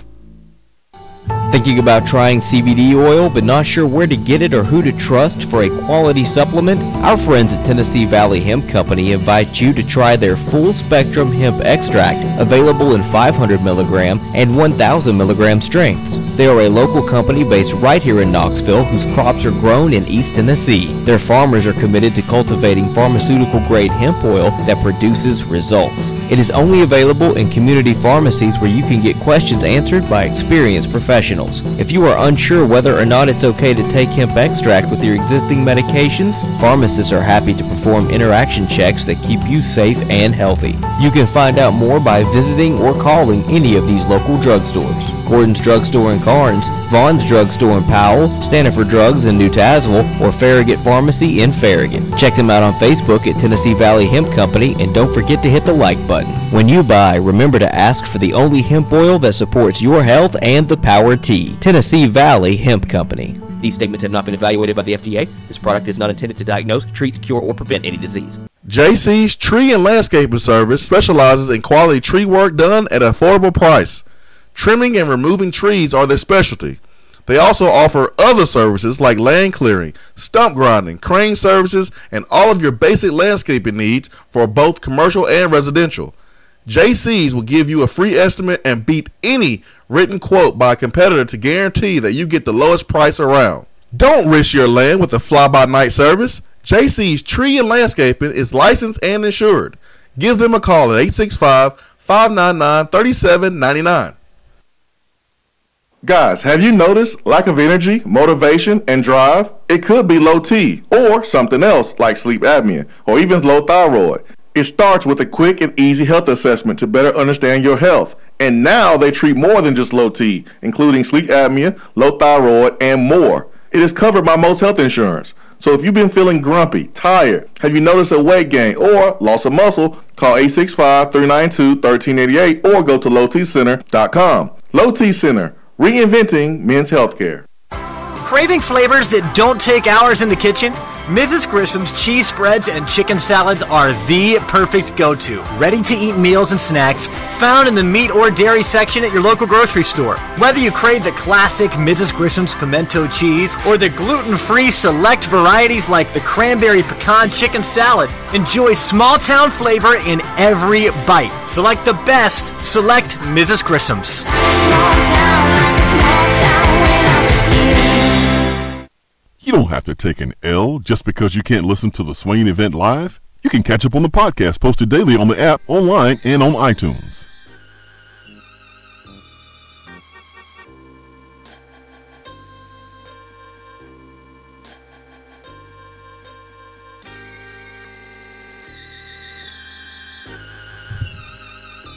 Thinking about trying CBD oil but not sure where to get it or who to trust for a quality supplement? Our friends at Tennessee Valley Hemp Company invite you to try their full spectrum hemp extract, available in 500 milligram and 1,000 milligram strengths. They are a local company based right here in Knoxville whose crops are grown in East Tennessee. Their farmers are committed to cultivating pharmaceutical grade hemp oil that produces results. It is only available in community pharmacies where you can get questions answered by experienced professionals. If you are unsure whether or not it's okay to take hemp extract with your existing medications, pharmacists are happy to perform interaction checks that keep you safe and healthy. You can find out more by visiting or calling any of these local drugstores. Gordon's Drugstore in Carnes, Vaughn's Drugstore in Powell, Stanford Drugs in New Tazewell, or Farragut Pharmacy in Farragut. Check them out on Facebook at Tennessee Valley Hemp Company, and don't forget to hit the like button. When you buy, remember to ask for the only hemp oil that supports your health and the power T. Tennessee Valley Hemp Company. These statements have not been evaluated by the FDA. This product is not intended to diagnose, treat, cure, or prevent any disease. JC's Tree and Landscaping Service specializes in quality tree work done at an affordable price. Trimming and removing trees are their specialty. They also offer other services like land clearing, stump grinding, crane services, and all of your basic landscaping needs for both commercial and residential. JC's will give you a free estimate and beat any written quote by a competitor to guarantee that you get the lowest price around. Don't risk your land with a fly-by-night service. JC's Tree and Landscaping is licensed and insured. Give them a call at 865-599-3799. Guys, have you noticed lack of energy, motivation, and drive? It could be low T or something else like sleep apnea or even low thyroid. It starts with a quick and easy health assessment to better understand your health. And now they treat more than just low T, including sleep apnea, low thyroid, and more. It is covered by most health insurance. So if you've been feeling grumpy, tired, have you noticed a weight gain or loss of muscle, call 865-392-1388 or go to lowtcenter.com. Low T Center, reinventing men's healthcare. Craving flavors that don't take hours in the kitchen? Mrs. Grissom's cheese spreads and chicken salads are the perfect go-to. Ready-to-eat meals and snacks found in the meat or dairy section at your local grocery store. Whether you crave the classic Mrs. Grissom's pimento cheese or the gluten-free select varieties like the cranberry pecan chicken salad, enjoy small-town flavor in every bite. Select the best. Select Mrs. Grissom's. Small town, like a small town when I'm with you. You don't have to take an L just because you can't listen to the Swain Event live. You can catch up on the podcast posted daily on the app, online, and on iTunes.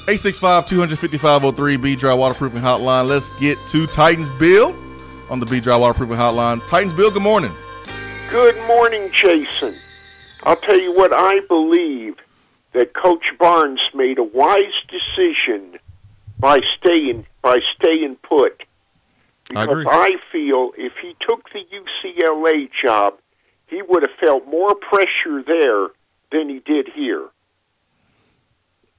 Eight 865-255-03 B-Dry Waterproofing Hotline. Let's get to Titans Bill on the B-Dry Waterproofing Hotline. Titans Bill, good morning. Good morning, Jason. I'll tell you what, I believe that Coach Barnes made a wise decision by staying put. Because I feel if he took the UCLA job, he would have felt more pressure there than he did here.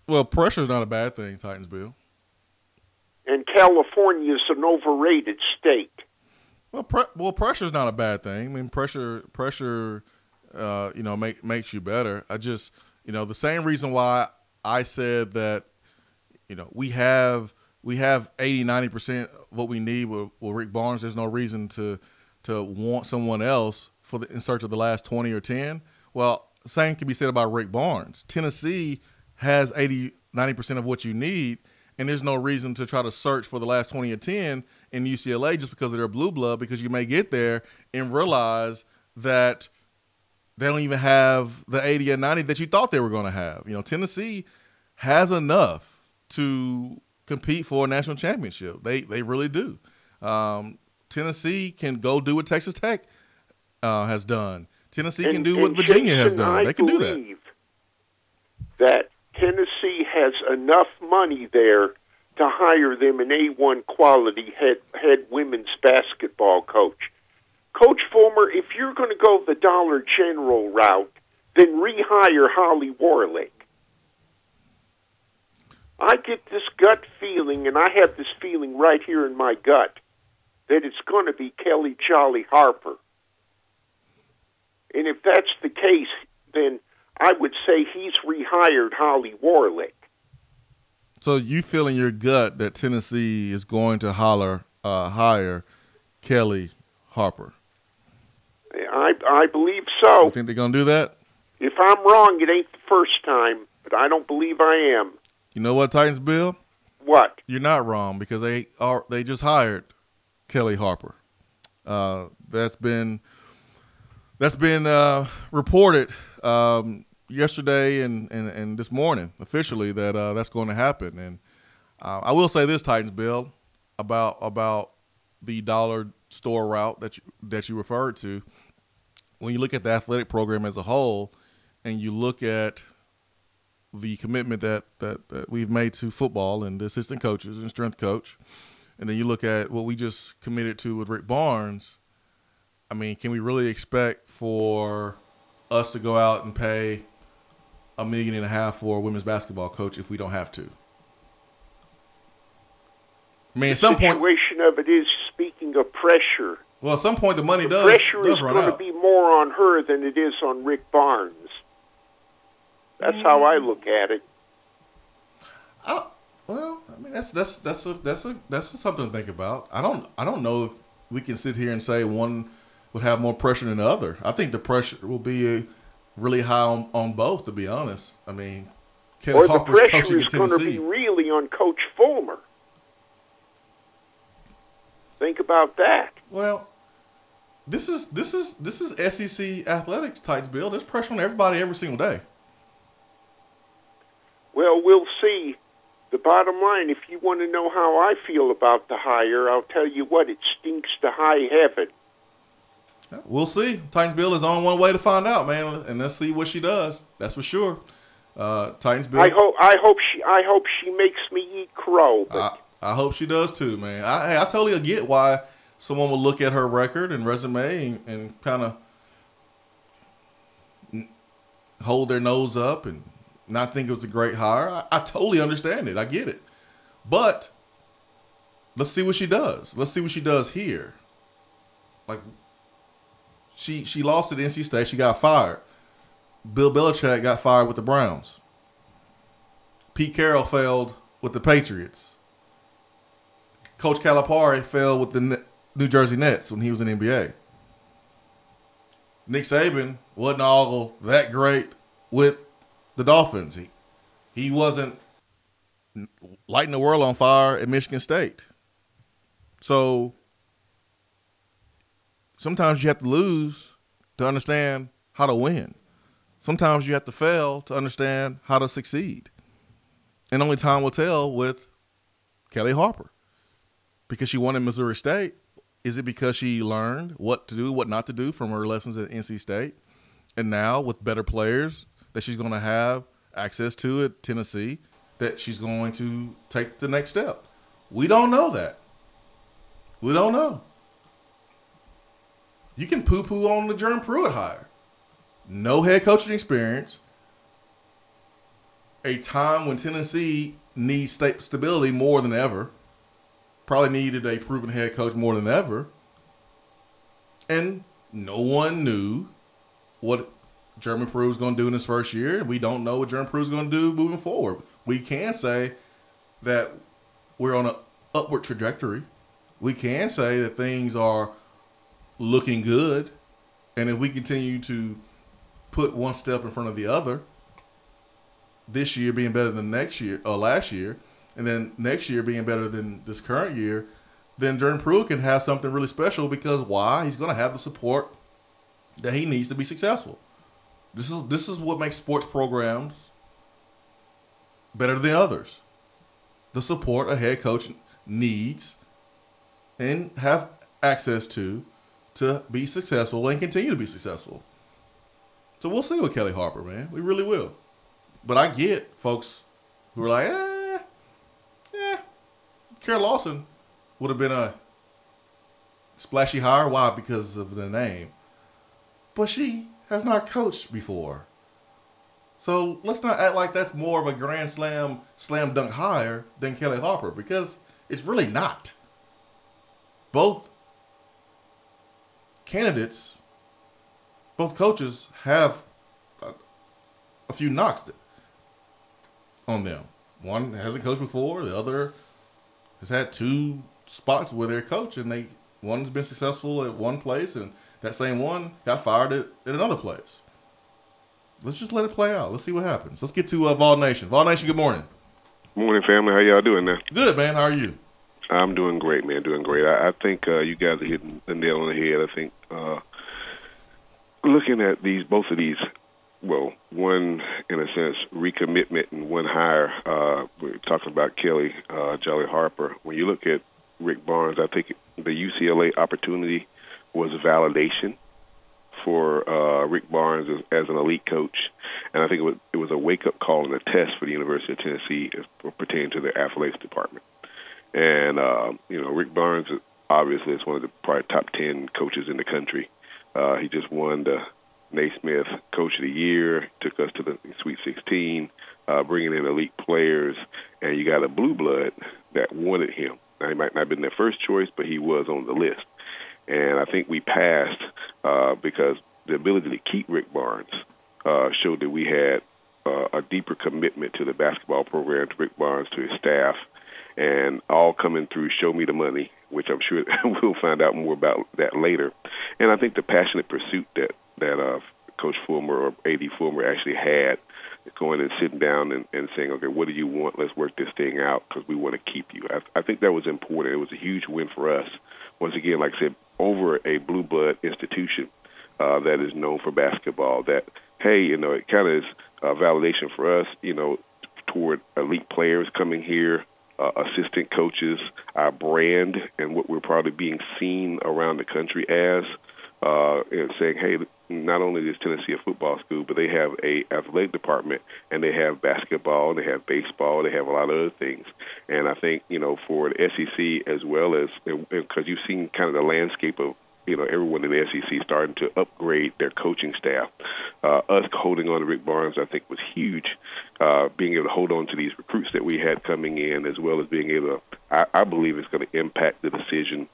Well, pressure is not a bad thing, Titans Bill. And California is an overrated state. Well, pressure is not a bad thing. I mean, pressure, makes you better. I just, the same reason why I said that, we have 80-90% what we need with Rick Barnes. There's no reason to want someone else in search of the last 20 or 10. Well, same can be said about Rick Barnes. Tennessee has 80-90% of what you need, and there's no reason to try to search for the last 20 or 10 in UCLA just because of their blue blood, because you may get there and realize that they don't even have the 80 or 90 that you thought they were going to have. Tennessee has enough to compete for a national championship. They really do. Tennessee can go do what Texas Tech has done. Tennessee can do what Virginia has done. They can do that. I believe that Tennessee has enough money there to hire them an A1 quality head women's basketball coach. Coach Fulmer, if you're going to go the Dollar General route, then rehire Holly Warlick. I get this gut feeling, and I have this feeling right here in my gut, that it's going to be Kelly Jolly Harper. And if that's the case, then I would say he's rehired Holly Warlick. So you feel in your gut that Tennessee is going to hire Kelly Harper? I believe so. You think they're going to do that? If I'm wrong, it ain't the first time, but I don't believe I am. You know what, Titans Bill? What? You're not wrong, because they just hired Kelly Harper. That's been reported yesterday and this morning officially that that's going to happen. And I will say this, Titans Bill, about the dollar store route that you referred to. When you look at the athletic program as a whole, and you look at the commitment that we've made to football and the assistant coaches and strength coach, and then you look at what we just committed to with Rick Barnes, I mean, can we really expect for us to go out and pay $1.5 million for a women's basketball coach if we don't have to? I mean, at some point, the situation of it is, speaking of pressure. Well, at some point, the money does pressure is run going out. to be more on her than it is on Rick Barnes. That's how I look at it. Well, I mean, that's something to think about. I don't know if we can sit here and say one would have more pressure than the other. I think the pressure will be really high on both, to be honest. I mean, Kelly Harper's the coaching pressure in is going to Tennessee. be really on Coach Fulmer. Think about that. Well, this is SEC athletics type, Bill. There's pressure on everybody every single day. Well, we'll see. The bottom line, if you want to know how I feel about the hire, I'll tell you what, it stinks to high heaven. We'll see. Titans Bill is on one way to find out, man, and let's see what she does. That's for sure. Titans Bill. I hope she makes me eat crow. But I hope she does too, man. I totally get why someone would look at her record and resume and kind of hold their nose up and not think it was a great hire. I totally understand it. I get it. But let's see what she does. Let's see what she does here. Like, she lost at NC State. She got fired. Bill Belichick got fired with the Browns. Pete Carroll failed with the Patriots. Coach Calipari failed with the New Jersey Nets when he was in the NBA. Nick Saban wasn't all that great with the Dolphins. He wasn't lighting the world on fire at Michigan State. So sometimes you have to lose to understand how to win. Sometimes you have to fail to understand how to succeed. And only time will tell with Kelly Harper. Because she won at Missouri State, is it because she learned what to do, what not to do from her lessons at NC State? And now with better players that she's going to have access to at Tennessee, that she's going to take the next step? We don't know that. We don't know. You can poo-poo on the Jerm Pruitt hire. No head coaching experience. A time when Tennessee needs stability more than ever. Probably needed a proven head coach more than ever. And no one knew what Jeremy Pruitt was going to do in his first year. We don't know what Jeremy Pruitt is going to do moving forward. We can say that we're on an upward trajectory. We can say that things are looking good. And if we continue to put one step in front of the other, this year being better than last year, and then next year being better than this current year, then Jeremy Pruitt can have something really special because why? He's going to have the support that he needs to be successful. This is what makes sports programs better than others. The support a head coach needs and have access to be successful and continue to be successful. So we'll see with Kelly Harper, man. We really will. But I get folks who are like, Carol Lawson would have been a splashy hire. Why? Because of the name. But she has not coached before. So let's not act like that's more of a grand slam dunk hire than Kelly Harper, because it's really not. Both candidates, both coaches have a few knocks on them. One hasn't coached before. The other has had 2 spots where they're coach, and one's been successful at one place, and that same one got fired at another place. Let's just let it play out. Let's see what happens. Let's get to Vol Nation. Vol Nation, good morning. Morning, family. How y'all doing now? Good, man. How are you? I'm doing great, man. Doing great. I think you guys are hitting the nail on the head. I think looking at both of these, well, one, in a sense, recommitment and one hire. We're talking about Kelly Jolly Harper. When you look at Rick Barnes, I think the UCLA opportunity was a validation for Rick Barnes as an elite coach. And I think it was a wake-up call and a test for the University of Tennessee pertaining to their athletics department. And, Rick Barnes, obviously, is one of the probably top 10 coaches in the country. He just won the Naismith Coach of the Year, took us to the Sweet 16, bringing in elite players, and you got a blue blood that wanted him. Now, he might not have been their first choice, but he was on the list. And I think we passed because the ability to keep Rick Barnes showed that we had a deeper commitment to the basketball program, to Rick Barnes, to his staff, and all coming through Show Me the Money, which I'm sure we'll find out more about that later. And I think the passionate pursuit that Coach Fulmer or AD Fulmer actually had, going and sitting down and saying, okay, what do you want? Let's work this thing out because we want to keep you. I think that was important. It was a huge win for us. Once again, like I said, over a blue blood institution that is known for basketball, that, hey, it kind of is a validation for us, toward elite players coming here, assistant coaches, our brand, and what we're probably being seen around the country as, and saying, hey, not only is Tennessee a football school, but they have a athletic department, and they have basketball, and they have baseball, they have a lot of other things. And I think, for the SEC as well as, because you've seen kind of the landscape of, everyone in the SEC starting to upgrade their coaching staff. Us holding on to Rick Barnes, I think, was huge. Being able to hold on to these recruits that we had coming in, as well as being able to, I believe it's going to impact the decision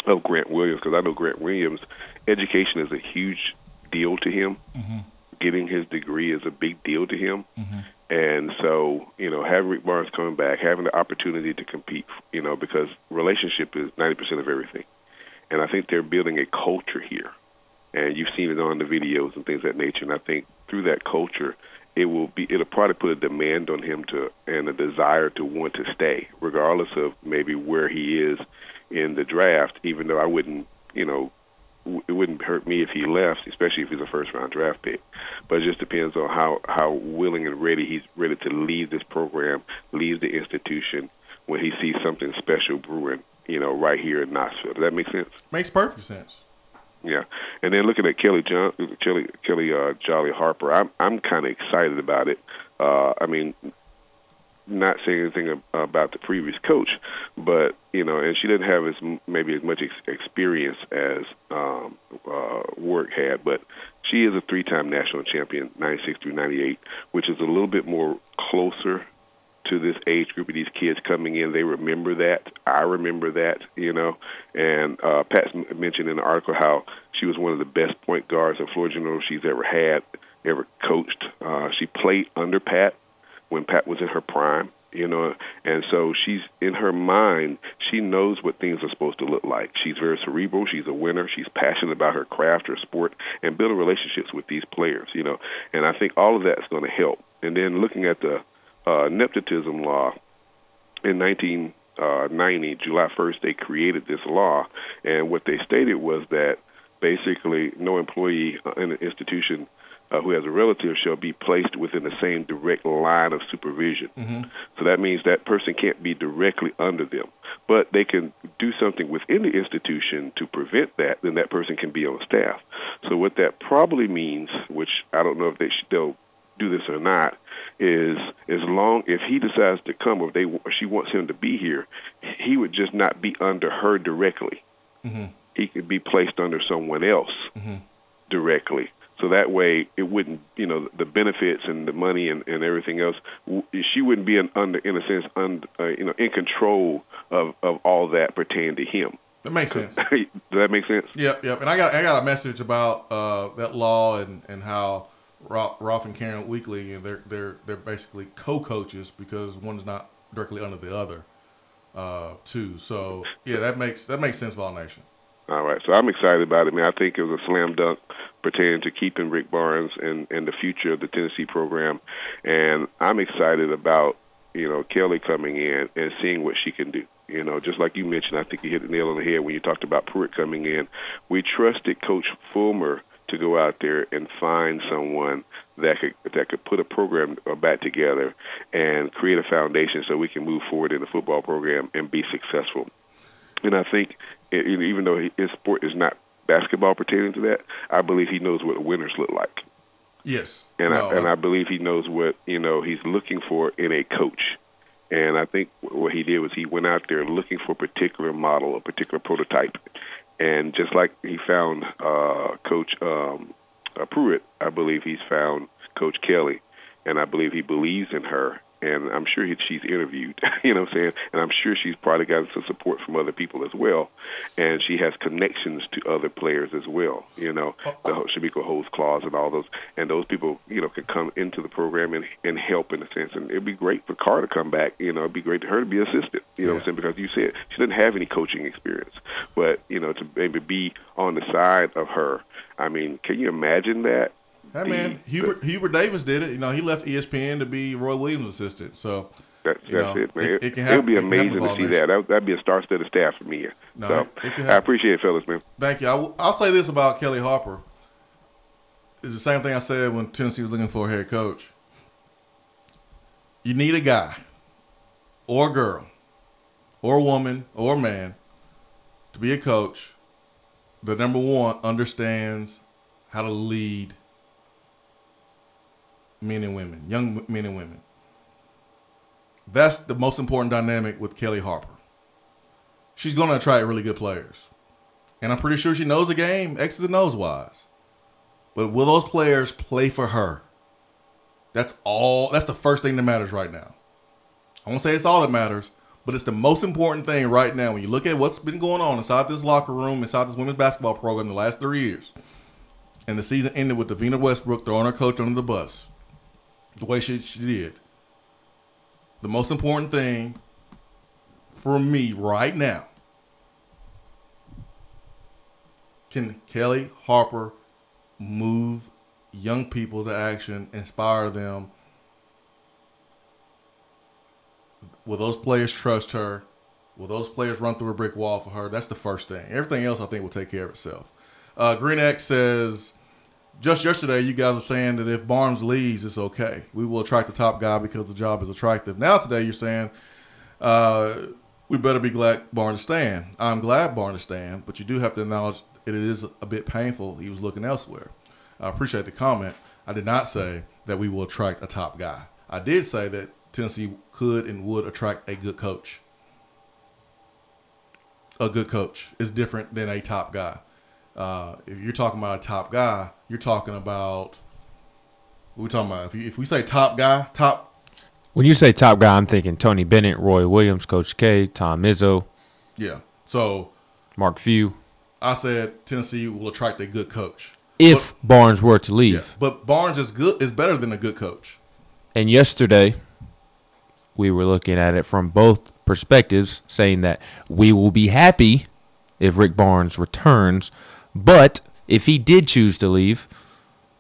of Grant Williams, because I know Grant Williams, education is a huge deal to him. Mm-hmm. Getting his degree is a big deal to him. Mm-hmm. And so, having Rick Barnes coming back, having the opportunity to compete, because relationship is 90% of everything. And I think they're building a culture here. And you've seen it on the videos and things of that nature. And I think through that culture, it'll probably put a demand on him and a desire to want to stay, regardless of maybe where he is in the draft, even though I wouldn't, it wouldn't hurt me if he left, especially if he's a first-round draft pick. But it just depends on how willing and ready he's ready to leave this program, leave the institution when he sees something special brewing, right here in Knoxville. Does that make sense? Makes perfect sense. Yeah, and then looking at Kelly Jolly Harper, I'm kind of excited about it. Not saying anything about the previous coach, but and she didn't have maybe as much experience as Work had, but she is a 3-time national champion, 96 through 98, which is a little bit more closer to this age group of these kids coming in. They remember that. I remember that, And Pat mentioned in the article how she was one of the best point guards and floor generals she's ever coached. She played under Pat when Pat was in her prime, and so she's in her mind, she knows what things are supposed to look like. She's very cerebral. She's a winner. She's passionate about her craft, her sport, and building relationships with these players, and I think all of that's going to help. And then looking at the nepotism law in 1990, July 1st, they created this law, and what they stated was that basically no employee in an institution who has a relative shall be placed within the same direct line of supervision. Mm-hmm. So that means that person can't be directly under them, but they can do something within the institution to prevent that, then that person can be on staff. So what that probably means, which I don't know if they'll do this or not, is if he decides to come or she wants him to be here, he would just not be under her directly. Mm-hmm. He could be placed under someone else directly. So that way, it wouldn't, the benefits and the money and everything else, she wouldn't be in control of all that pertaining to him. That makes sense. Does that make sense? Yep. And I got a message about that law and how Rolf and Karen Weekly, and they're basically co-coaches because one's not directly under the other, too. So yeah, that makes sense for All Nation. All right, so I'm excited about it, man. I think it was a slam dunk pertaining to keeping Rick Barnes and the future of the Tennessee program, and I'm excited about Kelly coming in and seeing what she can do. Just like you mentioned, I think you hit the nail on the head when you talked about Pruitt coming in. We trusted Coach Fulmer to go out there and find someone that could put a program back together and create a foundation so we can move forward in the football program and be successful. And I think even though his sport is not basketball pertaining to that, I believe he knows what winners look like. Yes. And I believe he knows what he's looking for in a coach. And I think what he did was he went out there looking for a particular model, a particular prototype. And just like he found Coach Pruitt, I believe he's found Coach Kelly. And I believe he believes in her. And I'm sure she's interviewed, you know what I'm saying? And I'm sure she's probably gotten some support from other people as well. And she has connections to other players as well, the Shamiko Holds Clause and all those. And those people, can come into the program and help in a sense. And it'd be great for Carr to come back. It'd be great for her to be assistant, what I'm saying? Because you said she didn't have any coaching experience. But, to maybe be on the side of her, I mean, can you imagine that? Hey man, Hubert Davis did it. He left ESPN to be Roy Williams' assistant. So that's it, man. It can happen. It would be amazing to see that. That'd be a star-studded staff for me. No, so it can I appreciate it, fellas, man. Thank you. I'll say this about Kelly Harper. It's the same thing I said when Tennessee was looking for a head coach. You need a guy, or a girl, or a woman, or a man, to be a coach that, number one, understands how to lead men and women, young men and women. That's the most important dynamic with Kelly Harper. She's going to attract really good players. And I'm pretty sure she knows the game, X's and O's wise. But will those players play for her? That's the first thing that matters right now. I won't say it's all that matters, but it's the most important thing right now. When you look at what's been going on inside this locker room, inside this women's basketball program the last 3 years, and the season ended with Davina Westbrook throwing her coach under the bus, the way she did. The most important thing for me right now, can Kelly Harper move young people to action, inspire them? Will those players trust her? Will those players run through a brick wall for her? That's the first thing. Everything else I think will take care of itself. Green X says, just yesterday, you guys were saying that if Barnes leaves, it's okay. We will attract the top guy because the job is attractive. Now today, you're saying we better be glad Barnes is staying. I'm glad Barnes is staying, but you do have to acknowledge it is a bit painful. He was looking elsewhere. I appreciate the comment. I did not say that we will attract a top guy. I did say that Tennessee could and would attract a good coach. A good coach is different than a top guy. If you're talking about a top guy, you're talking about what we're talking about. If we say top guy, when you say top guy, I'm thinking Tony Bennett, Roy Williams, Coach K, Tom Izzo. Yeah. So Mark Few. I said Tennessee will attract a good coach if Barnes were to leave. Yeah, but Barnes is better than a good coach. And yesterday, we were looking at it from both perspectives, saying that we will be happy if Rick Barnes returns. But if he did choose to leave,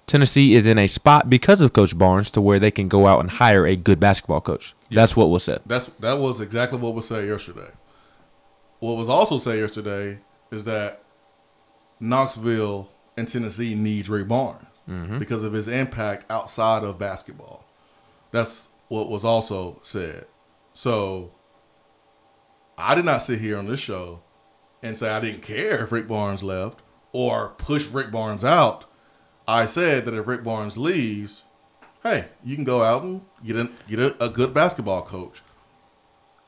Tennessee is in a spot because of Coach Barnes to where they can go out and hire a good basketball coach. Yeah. That's what was said. That was exactly what was said yesterday. What was also said yesterday is that Knoxville and Tennessee needs Rick Barnes because of his impact outside of basketball. That's what was also said. So I did not sit here on this show and say I didn't care if Rick Barnes left or push Rick Barnes out. I said that if Rick Barnes leaves, hey, you can go out and get a good basketball coach.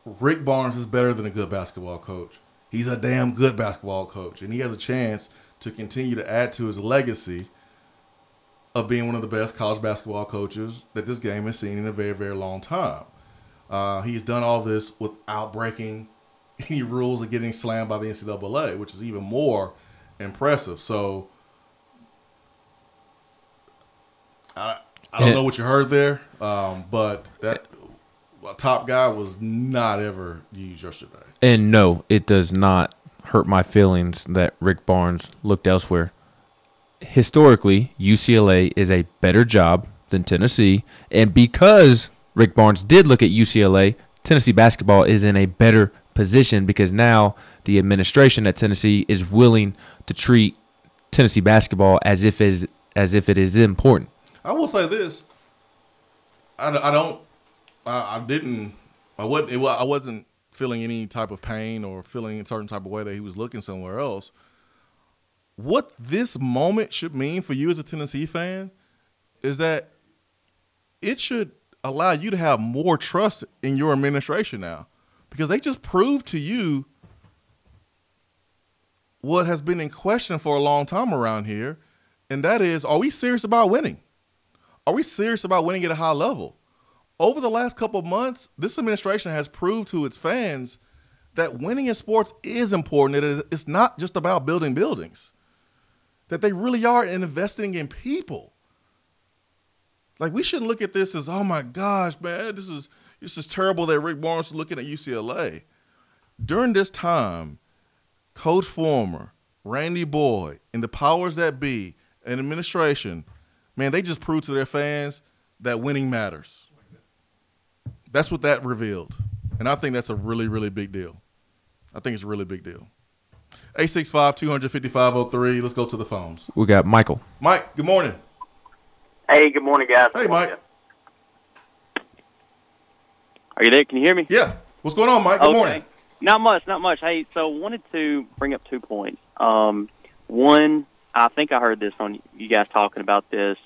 Rick Barnes is better than a good basketball coach. He's a damn good basketball coach, and he has a chance to continue to add to his legacy of being one of the best college basketball coaches that this game has seen in a very, very long time. He's done all this without breaking any rules of getting slammed by the NCAA, which is even more impressive. So I don't know what you heard there, but that top guy was not ever used yesterday. And no, it does not hurt my feelings that Rick Barnes looked elsewhere. Historically, UCLA is a better job than Tennessee, and because Rick Barnes did look at UCLA, Tennessee basketball is in a better position because now the administration at Tennessee is willing to treat Tennessee basketball as if it is important. I will say this: I wasn't feeling any type of pain or feeling a certain type of way that he was looking somewhere else. What this moment should mean for you as a Tennessee fan is that it should allow you to have more trust in your administration now, because they just proved to you what has been in question for a long time around here, and that is, are we serious about winning? Are we serious about winning at a high level? Over the last couple of months, this administration has proved to its fans that winning in sports is important. It's not just about building buildings, that they really are investing in people. Like, we shouldn't look at this as, oh my gosh, man, this is terrible that Rick Barnes is looking at UCLA. During this time, Coach Former, Randy Boyd, and the powers that be, and administration, man, they just proved to their fans that winning matters. That's what that revealed. And I think that's a really, really big deal. I think it's a really big deal. 865-255-03. Let's go to the phones. We got Michael. Mike, good morning. Hey, good morning, guys. Hey, Mike. Are you there? Can you hear me? Yeah. What's going on, Mike? Good morning. Not much. Hey, so wanted to bring up 2 points. One, I think I heard this on you guys talking about this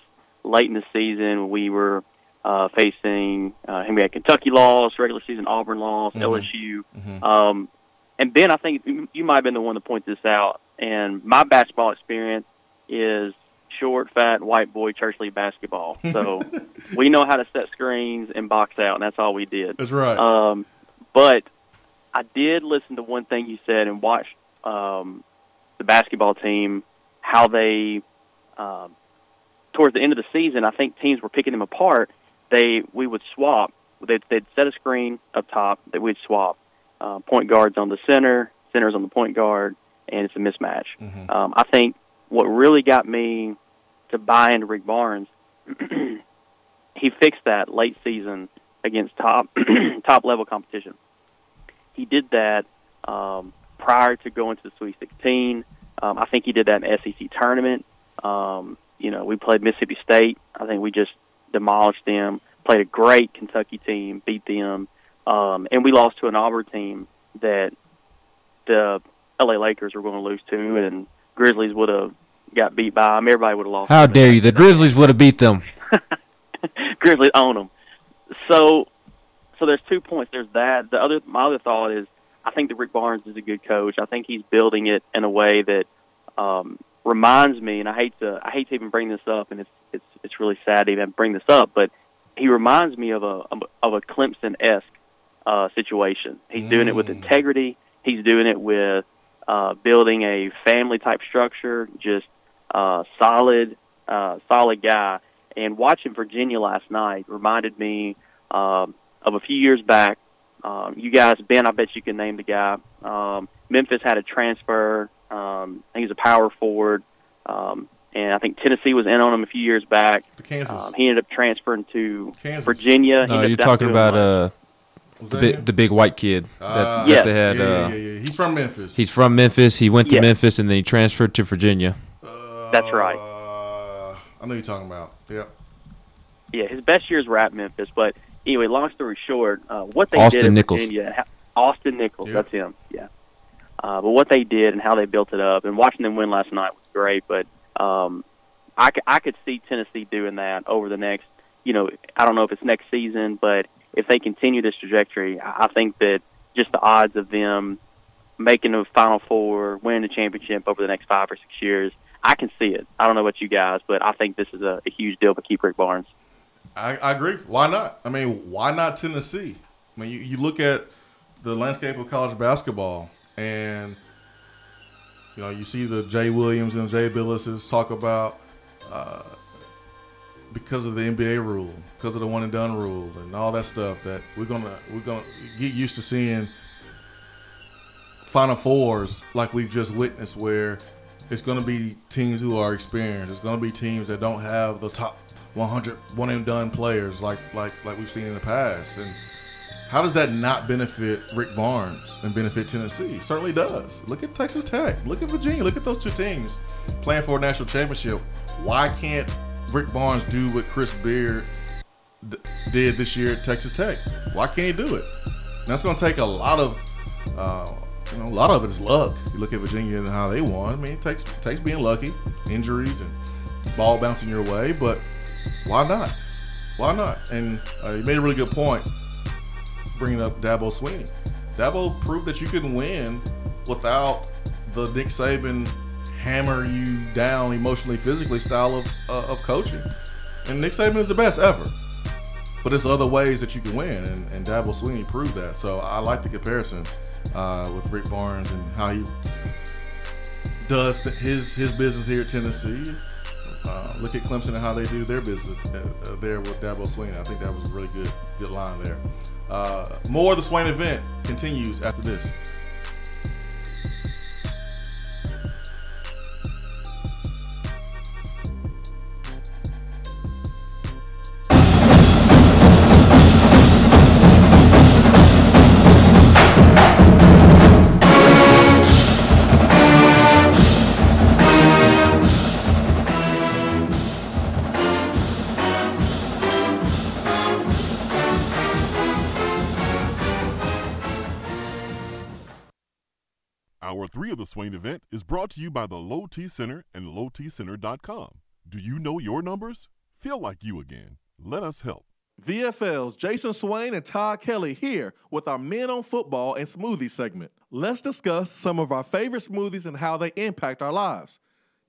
late in the season. We were facing, we had Kentucky loss, regular season Auburn loss, LSU. And Ben, I think you might have been the one to point this out. And my basketball experience is short, fat, white boy church league basketball. So we know how to set screens and box out, and that's all we did. That's right. But I did listen to one thing you said and watch the basketball team, how they, towards the end of the season, I think teams were picking them apart. We would swap. They'd set a screen up top that we'd swap. Point guards on the centers on the point guard, and it's a mismatch. I think what really got me to buy into Rick Barnes, he fixed that late season against top level competition. He did that prior to going to the Sweet 16. I think he did that in the SEC tournament. We played Mississippi State. I think we just demolished them. Played a great Kentucky team, beat them. And we lost to an Auburn team that the LA Lakers were going to lose to, and Grizzlies would have got beat by them. Everybody would have lost. How dare you? The Grizzlies would have beat them. Grizzlies own them. So there's 2 points. There's that. My other thought is, I think that Rick Barnes is a good coach. I think he's building it in a way that reminds me, and I hate to even bring this up, and it's really sad to even bring this up, but he reminds me of a Clemson-esque situation. He's doing it with integrity. He's doing it with building a family-type structure, just solid guy. And watching Virginia last night reminded me of a few years back. You guys, Ben, I bet you can name the guy. Memphis had a transfer. I think he's a power forward. And I think Tennessee was in on him a few years back. Kansas. He ended up transferring to Virginia. No, you're talking about the big white kid that they had. Yeah. He's from Memphis. He's from Memphis. He went to Memphis, and then he transferred to Virginia. That's right. I know you're talking about. Yeah. Yeah, his best years were at Memphis. But anyway, long story short, what they Austin did in Nichols. Virginia, Austin Nichols, that's him, yeah. But what they did and how they built it up, and watching them win last night was great. But I could see Tennessee doing that over the next, I don't know if it's next season, but if they continue this trajectory, I think that just the odds of them making the Final Four, winning the championship over the next 5 or 6 years, I can see it. I don't know about you guys, but I think this is a huge deal to keep Rick Barnes. I agree. Why not? I mean, why not Tennessee? I mean, you look at the landscape of college basketball, and you see the Jay Williams and Jay Billises talk about because of the NBA rule, because of the one and done rule, and all that stuff, that we're gonna get used to seeing Final Fours like we've just witnessed, where it's going to be teams who are experienced. It's going to be teams that don't have the top 100 one and done players like we've seen in the past. And how does that not benefit Rick Barnes and benefit Tennessee? It certainly does. Look at Texas Tech. Look at Virginia. Look at those two teams playing for a national championship. Why can't Rick Barnes do what Chris Beard did this year at Texas Tech? Why can't he do it? And that's going to take a lot of a lot of it is luck. You look at Virginia and how they won. I mean, it takes being lucky, injuries, and ball bouncing your way. But why not? Why not? And you made a really good point bringing up Dabo Swinney. Dabo proved that you can win without the Nick Saban hammer you down emotionally, physically style of coaching. And Nick Saban is the best ever. But there's other ways that you can win, and Dabo Swinney proved that. So I like the comparison with Rick Barnes and how he does his business here at Tennessee. Look at Clemson and how they do their business there with Dabo Swinney. I think that was a really good line there. More of the Swain Event continues after this. Hour 3 of the Swain Event is brought to you by the Low T Center and lowtcenter.com. Do you know your numbers? Feel like you again. Let us help. VFL's Jason Swain and Todd Kelly here with our Men on Football and Smoothie segment. Let's discuss some of our favorite smoothies and how they impact our lives.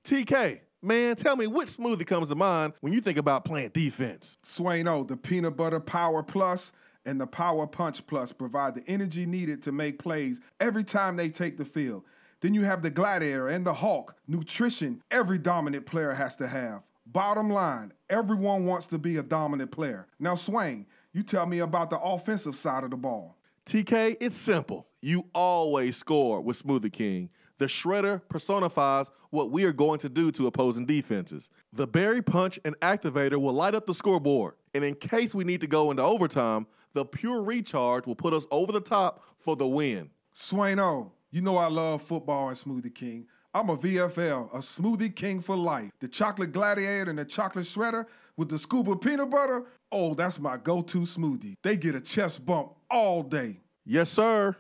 TK, man, tell me which smoothie comes to mind when you think about playing defense? Swain-O, the Peanut Butter Power Plus and the Power Punch Plus provide the energy needed to make plays every time they take the field. Then you have the Gladiator and the Hawk, nutrition every dominant player has to have. Bottom line, everyone wants to be a dominant player. Now, Swain, you tell me about the offensive side of the ball. TK, it's simple. You always score with Smoothie King. The shredder personifies what we are going to do to opposing defenses. The Berry Punch and Activator will light up the scoreboard. And in case we need to go into overtime, the Pure Recharge will put us over the top for the win. Swain-O, you know I love football and Smoothie King. I'm a VFL, a Smoothie King for life. The Chocolate Gladiator and the Chocolate Shredder with the scoop of peanut butter, oh, that's my go-to smoothie. They get a chest bump all day. Yes, sir.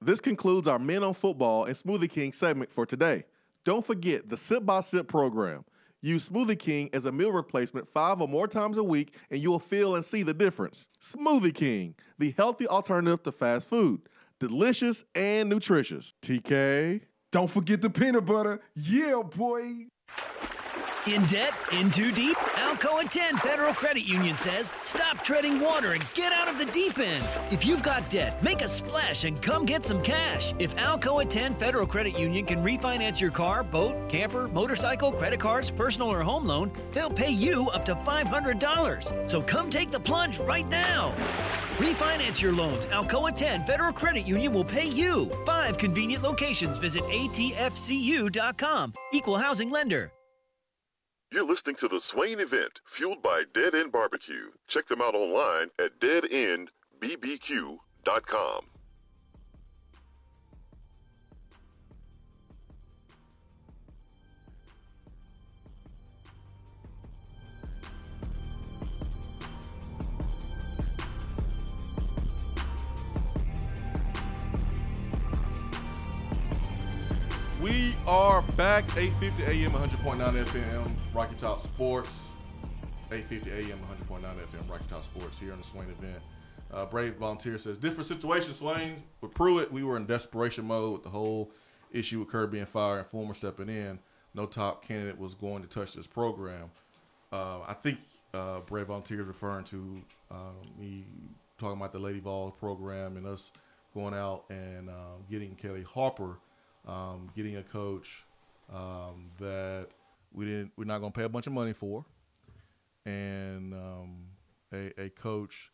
This concludes our Men on Football and Smoothie King segment for today. Don't forget the Sip by Sip program. Use Smoothie King as a meal replacement 5 or more times a week, and you will feel and see the difference. Smoothie King, the healthy alternative to fast food. Delicious and nutritious. TK. Don't forget the peanut butter. Yeah, boy. In debt? In too deep? Alcoa 10 Federal Credit Union says, stop treading water and get out of the deep end. If you've got debt, make a splash and come get some cash. If Alcoa 10 Federal Credit Union can refinance your car, boat, camper, motorcycle, credit cards, personal or home loan, they'll pay you up to $500. So come take the plunge right now. Refinance your loans. Alcoa 10 Federal Credit Union will pay you. 5 convenient locations. Visit atfcu.com. Equal housing lender. You're listening to the Swain Event, fueled by Dead End BBQ. Check them out online at deadendbbq.com. We are back, 8:50 a.m., 100.9 FM, Rocky Top Sports. 8:50 a.m., 100.9 FM, Rocky Top Sports here on the Swain Event. Brave Volunteer says, different situation, Swain. With Pruitt, we were in desperation mode with the whole issue with Kirby being fired and Fulmer stepping in. No top candidate was going to touch this program. I think Brave Volunteer is referring to me talking about the Lady Vol program and us going out and getting Kelly Harper, getting a coach that we're not going to pay a bunch of money for, and a coach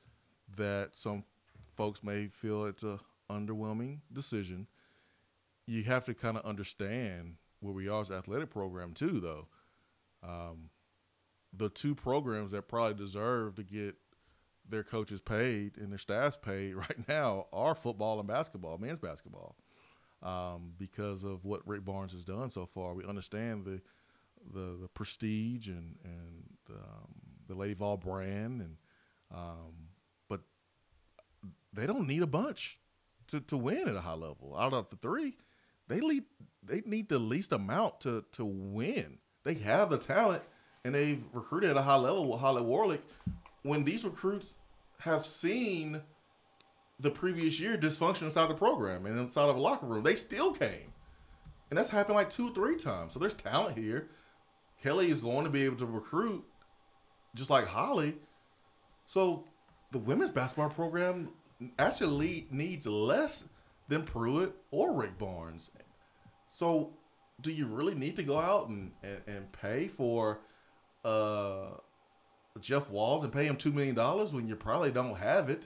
that some folks may feel it's a underwhelming decision. You have to kind of understand where we are as an athletic program too, though. The two programs that probably deserve to get their coaches paid and their staffs paid right now are football and basketball, men's basketball, because of what Rick Barnes has done so far. We understand the prestige and the Lady Vol brand, and but they don't need a bunch to win at a high level. Out of the three, they need the least amount to win. They have the talent, and they've recruited at a high level with Holly Warlick. When these recruits have seen the previous year dysfunction inside the program and inside of a locker room, they still came. And that's happened like 2-3 times. So there's talent here. Kelly is going to be able to recruit just like Holly. So the women's basketball program actually needs less than Pruitt or Rick Barnes. So do you really need to go out and pay for Jeff Walls and pay him $2 million when you probably don't have it,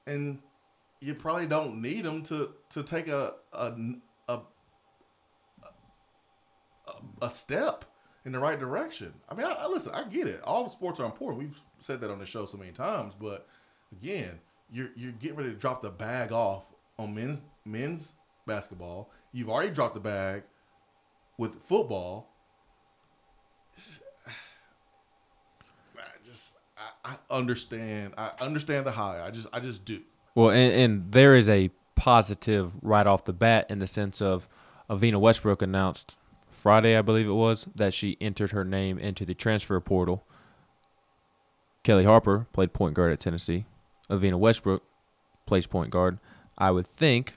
and you probably don't need him to take a step in the right direction? I mean, listen, I get it. All the sports are important. We've said that on the show so many times, but again, you're getting ready to drop the bag off on men's basketball. You've already dropped the bag with football. I understand. I understand the high. I just do. Well, and there is a positive right off the bat in the sense of Avina Westbrook announced Friday, I believe it was, that she entered her name into the transfer portal. Kelly Harper played point guard at Tennessee. Avina Westbrook plays point guard. I would think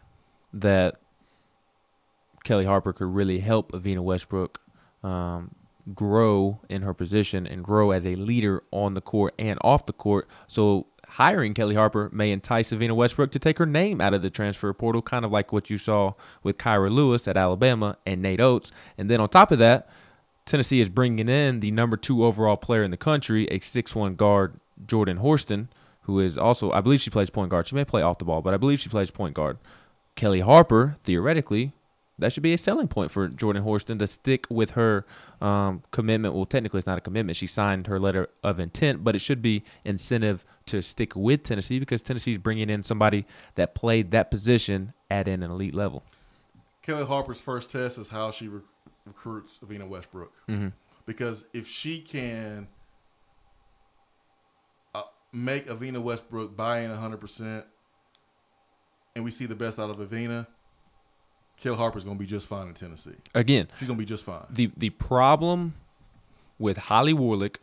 that Kelly Harper could really help Avina Westbrook grow in her position and grow as a leader on the court and off the court. So hiring Kelly Harper may entice Avina Westbrook to take her name out of the transfer portal, kind of like what you saw with Kyra Lewis at Alabama and Nate Oates. And then on top of that, Tennessee is bringing in the number 2 overall player in the country, a 6'1" guard, Jordan Horston, who is also, I believe she plays point guard. She may play off the ball, but I believe she plays point guard. Kelly Harper, theoretically, that should be a selling point for Jordan Horston to stick with her commitment. Well, technically it's not a commitment. She signed her letter of intent, but it should be incentive to stick with Tennessee because Tennessee's bringing in somebody that played that position at an elite level. Kelly Harper's first test is how she recruits Avina Westbrook. Mm-hmm. Because if she can make Avina Westbrook buy in 100% and we see the best out of Avina, Kelly Harper's going to be just fine in Tennessee. Again, she's going to be just fine. The problem with Holly Warlick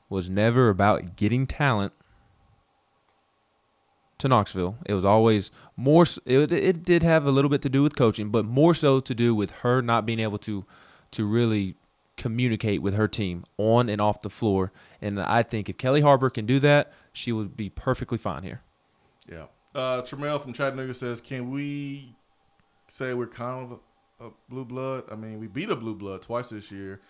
was never about getting talent to Knoxville. It was always more. It did have a little bit to do with coaching, but more so to do with her not being able to really communicate with her team on and off the floor. And I think if Kelly Harper can do that, she would be perfectly fine here. Yeah. Tremel from Chattanooga says, can we say we're kind of a blue blood? I mean, we beat a blue blood twice this year.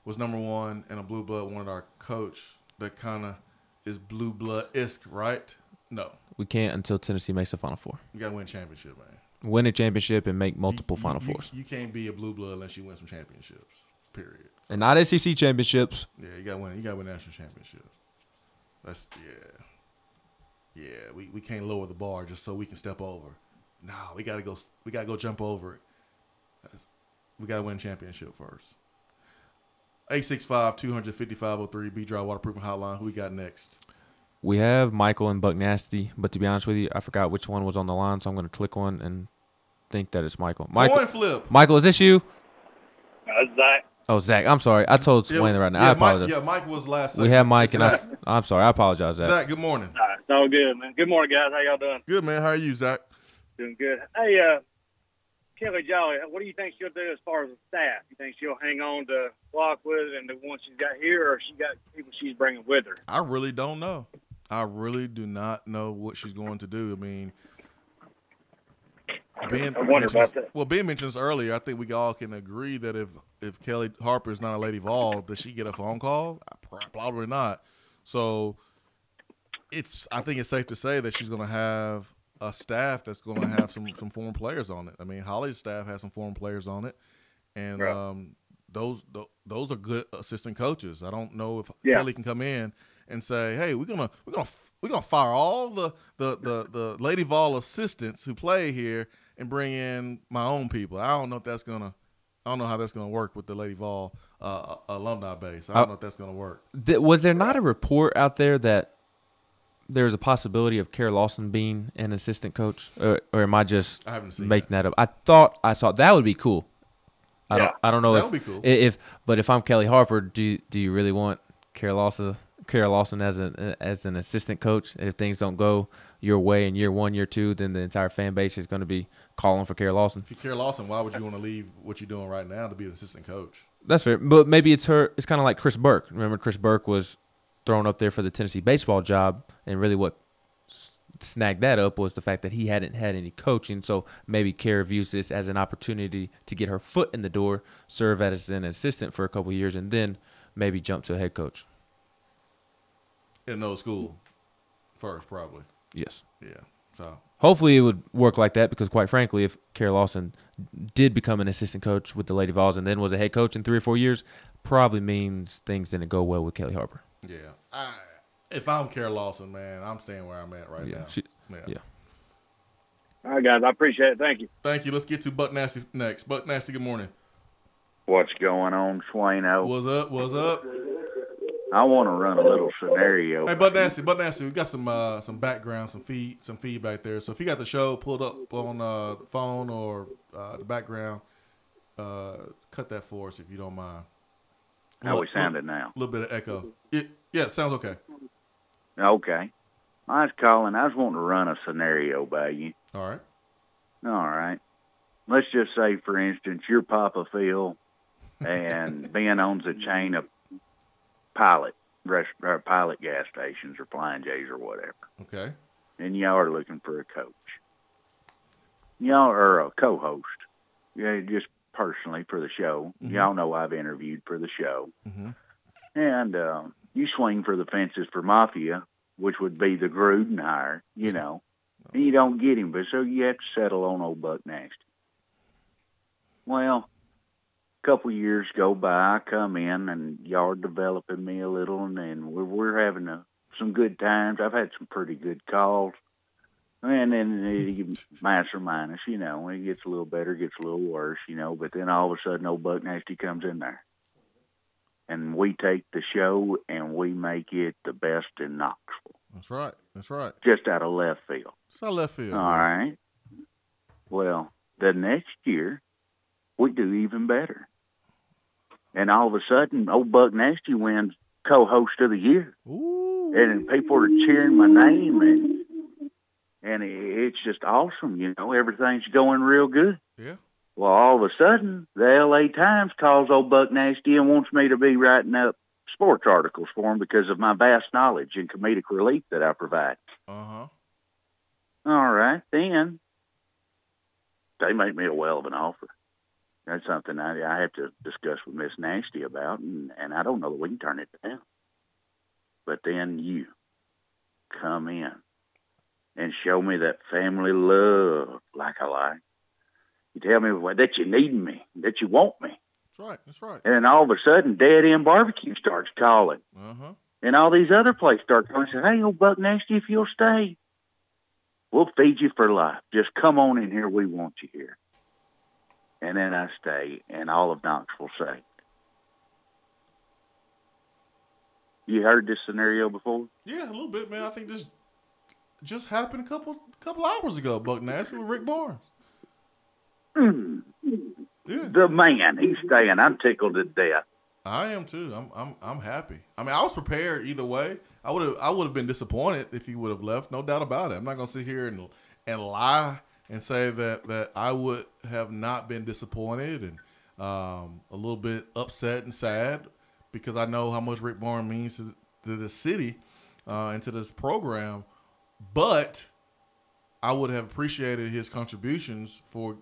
Was number 1, and a blue blood wanted our coach that kind of is blue blood-esque, right? No. We can't until Tennessee makes the Final Four. You got to win a championship, man. Win a championship and make multiple Final Fours. You can't be a blue blood unless you win some championships, period. So, and not SEC championships. Yeah, you got to win. You got to win national championships. That's, yeah. Yeah, we can't lower the bar just so we can step over. No, we gotta go jump over it. We gotta win championship first. 865-250-503 B-Dry Waterproofing Hotline. Who we got next? We have Michael and Buck Nasty, but to be honest with you, I forgot which one was on the line, so I'm going to click one and think that it's Michael. Coin flip. Michael, is this you? Zach. Oh, Zach. I'm sorry. I told Swain right now. I apologize. Mike was last. We have Mike, and I'm sorry. I apologize, Zach. Zach, good morning. It's all good, man. Good morning, guys. How y'all doing? Good, man. How are you, Zach? Doing good. Hey, Kelly Jolly, what do you think she'll do as far as the staff? You think she'll hang on to Lockwood and the one she's got here, or she got people she's bringing with her? I really don't know. I really do not know what she's going to do. I mean, Ben I wonder mentioned- about that. Well, Ben mentioned this earlier. I think we all can agree that if Kelly Harper is not a Lady Vol, does she get a phone call? Probably not. So I think it's safe to say that she's going to have a staff that's going to have some former players on it. I mean, Holly's staff has some former players on it, and those are good assistant coaches. I don't know if Kelly can come in and say, "Hey, we're gonna fire all the Lady Vol assistants who play here and bring in my own people." I don't know how that's gonna work with the Lady Vol alumni base. I don't know if that's gonna work. Was there not a report out there that there's a possibility of Kara Lawson being an assistant coach, or am I just making that up? I thought I saw that would be cool. I don't know that if would be cool. But if I'm Kelly Harper, do you really want Kara Lawson as an assistant coach? And if things don't go your way in year 1, year 2, then the entire fan base is going to be calling for Kara Lawson. If you're Kara Lawson, why would you want to leave what you're doing right now to be an assistant coach? That's fair, but maybe it's her. It's kind of like Chris Burke. Remember, Chris Burke was thrown up there for the Tennessee baseball job, and really what snagged that up was the fact that he hadn't had any coaching. So maybe Kara views this as an opportunity to get her foot in the door, serve as an assistant for a couple of years, and then maybe jump to a head coach. In another school first, probably. Yes. Yeah. So hopefully it would work like that, because quite frankly, if Kara Lawson did become an assistant coach with the Lady Vols and then was a head coach in 3 or 4 years, probably means things didn't go well with Kelly Harper. Yeah. If I'm Kara Lawson, man, I'm staying where I'm at right now. Yeah. All right, guys. I appreciate it. Thank you. Thank you. Let's get to Buck Nasty next. Buck Nasty, good morning. What's going on, Swaino? What's up? What's up? I want to run a little scenario. Hey, Buck Nasty, we got some background, some feedback there. So if you got the show pulled up on the phone or the background, cut that for us if you don't mind. How we sounding now? A little bit of echo. Yeah, it sounds okay. Okay. I was calling. I was wanting to run a scenario by you. All right. All right. Let's just say, for instance, you're Papa Phil, and Ben owns a chain of pilot gas stations or Flying J's or whatever. Okay. And y'all are looking for a coach. Y'all are a co-host. Yeah, just personally for the show. Mm-hmm. Y'all know I've interviewed for the show. Mm-hmm. And you swing for the fences for Mafia, which would be the Gruden hire, and you don't get him, but so you have to settle on old Buck Nasty. Well, a couple of years go by, I come in, and y'all are developing me a little, and we're having some good times. I've had some pretty good calls. And then it minus or minus, it gets a little better, gets a little worse, but then all of a sudden old Buck Nasty comes in there. And we take the show and we make it the best in Knoxville. That's right. That's right. Just out of left field. It's out of left field. All right. Well, the next year, we do even better. And all of a sudden, old Buck Nasty wins co-host of the year. Ooh. And people are cheering my name, and it's just awesome, Everything's going real good. Yeah. Well, all of a sudden, the L.A. Times calls old Buck Nasty and wants me to be writing up sports articles for him because of my vast knowledge and comedic relief that I provide. Uh-huh. All right, then they make me a well of an offer. That's something I have to discuss with Miss Nasty about, and I don't know that we can turn it down. But then you come in and show me that family love like I like. You tell me that you need me, that you want me. That's right. That's right. And then all of a sudden, Dead End BBQ starts calling. Uh-huh. And all these other places start calling and say, hey, old Buck Nasty, if you'll stay, we'll feed you for life. Just come on in here. We want you here. And then I stay, and all of Knoxville say. You heard this scenario before? Yeah, a little bit, man. I think this just happened a couple hours ago, Buck Nasty, with Rick Barnes. Yeah. The man, he's staying. I'm tickled to death. I am too. I'm happy. I mean, I was prepared either way. I would have been disappointed if he would have left. No doubt about it. I'm not gonna sit here and lie and say that I would have not been disappointed and a little bit upset and sad, because I know how much Rick Barnes means to the city and to this program. But I would have appreciated his contributions for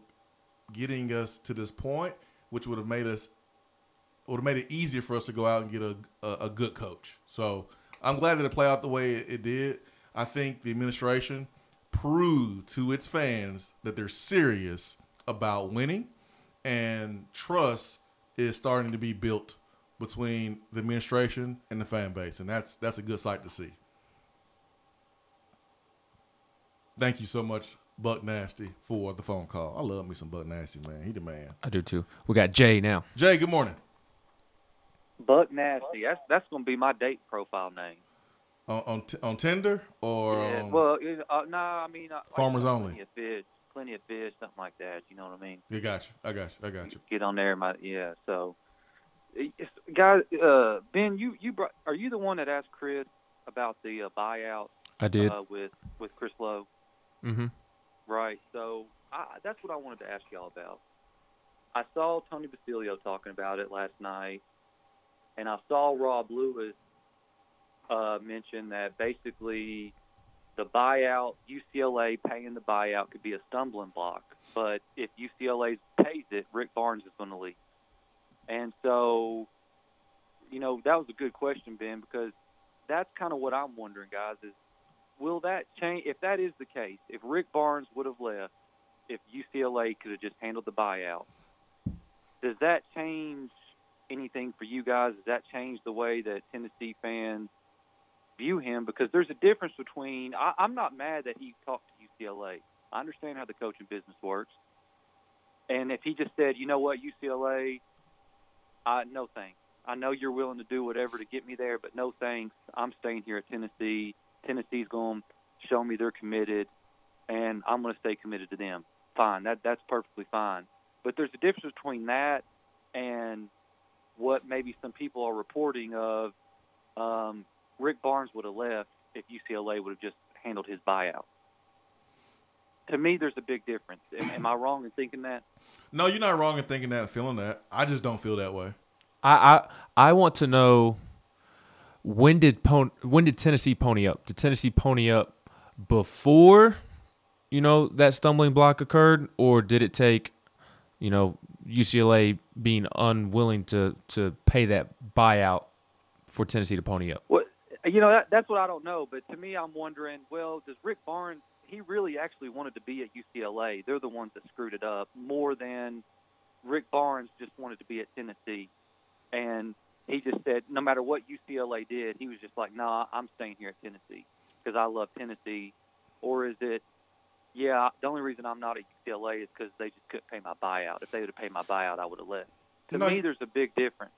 getting us to this point, which would have made it easier for us to go out and get a good coach. So I'm glad that it played out the way it did. I think the administration proved to its fans that they're serious about winning, and trust is starting to be built between the administration and the fan base, and that's a good sight to see. Thank you so much, Buck Nasty, for the phone call. I love me some Buck Nasty, man. He the man. I do too. We got Jay now. Jay, good morning. Buck Nasty. That's going to be my date profile name. On Tinder or yeah, on well, I mean, Farmers Only? Plenty of fish, something like that. You know what I mean? Yeah, I got you. Get on there, So, guys, Ben, are you the one that asked Chris about the buyout? I did. With Chris Lowe. Mm-hmm. Right. So that's what I wanted to ask y'all about. I saw Tony Basilio talking about it last night, and I saw Rob Lewis mention that basically the buyout, UCLA paying the buyout could be a stumbling block. But if UCLA pays it, Rick Barnes is going to leave. And so, that was a good question, Ben, because that's kind of what I'm wondering, guys, is will that change? If that is the case, if Rick Barnes would have left, if UCLA could have just handled the buyout, does that change anything for you guys? Does that change the way that Tennessee fans view him? Because there's a difference between I'm not mad that he talked to UCLA. I understand how the coaching business works. And if he just said, you know what, UCLA, no thanks. I know you're willing to do whatever to get me there, but no thanks. I'm staying here at Tennessee. Tennessee's going to show me they're committed, and I'm going to stay committed to them. Fine. That's perfectly fine. But there's a difference between that and what maybe some people are reporting of Rick Barnes would have left if UCLA would have just handled his buyout. To me, there's a big difference. Am I wrong in thinking that? No, you're not wrong in thinking that and feeling that. I just don't feel that way. I want to know, when did Tennessee pony up? Did Tennessee pony up before, that stumbling block occurred, or did it take, UCLA being unwilling to pay that buyout for Tennessee to pony up? Well, that's what I don't know. But to me, I'm wondering, well, does Rick Barnes, he really actually wanted to be at UCLA. They're the ones that screwed it up more than Rick Barnes just wanted to be at Tennessee. And he just said, no matter what UCLA did, he was just like, nah, I'm staying here at Tennessee because I love Tennessee. Or is it, the only reason I'm not at UCLA is because they just couldn't pay my buyout. If they would have paid my buyout, I would have left. To me, there's a big difference.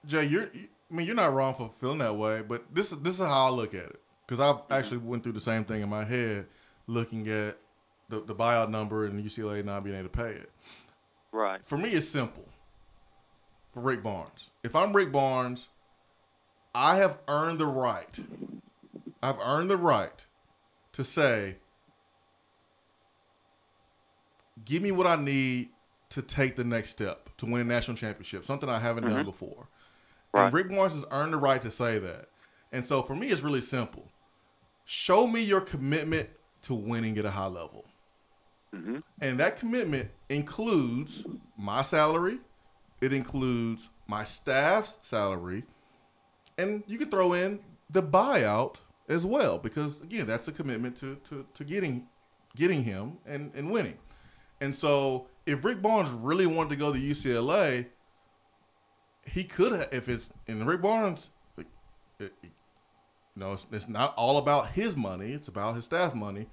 Jay, you're not wrong for feeling that way, but this is how I look at it. Because I've actually went through the same thing in my head, looking at the buyout number and UCLA not being able to pay it. Right. For me, it's simple. For Rick Barnes, if I'm Rick Barnes, I have earned the right. I've earned the right to say, give me what I need to take the next step to win a national championship, something I haven't done before. Right. And Rick Barnes has earned the right to say that. And so for me, it's really simple. Show me your commitment to winning at a high level. Mm-hmm. And that commitment includes my salary. It includes my staff's salary. And you can throw in the buyout as well, because, again, that's a commitment to getting him and winning. And so if Rick Barnes really wanted to go to UCLA, he could have, if it's in Rick Barnes, it's not all about his money. It's about his staff money.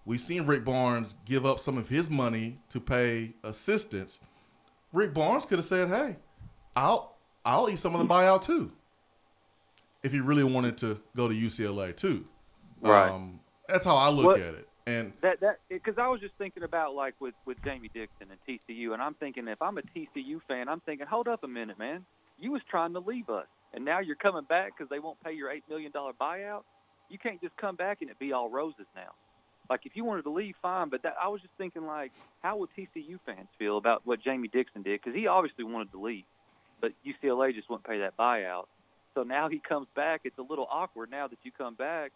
We've seen Rick Barnes give up some of his money to pay assistants. Rick Barnes could have said, hey, I'll eat some of the buyout too, if he really wanted to go to UCLA too. Right. That's how I look at it. And because I was just thinking about like with Jamie Dixon and TCU, and I'm thinking if I'm a TCU fan, I'm thinking, hold up a minute, man. You was trying to leave us, and now you're coming back because they won't pay your $8 million buyout. You can't just come back and it be all roses now. Like if you wanted to leave, fine. But I was just thinking, like, how would TCU fans feel about what Jamie Dixon did? Because he obviously wanted to leave, but UCLA just wouldn't pay that buyout. So now he comes back. It's a little awkward now that you come back,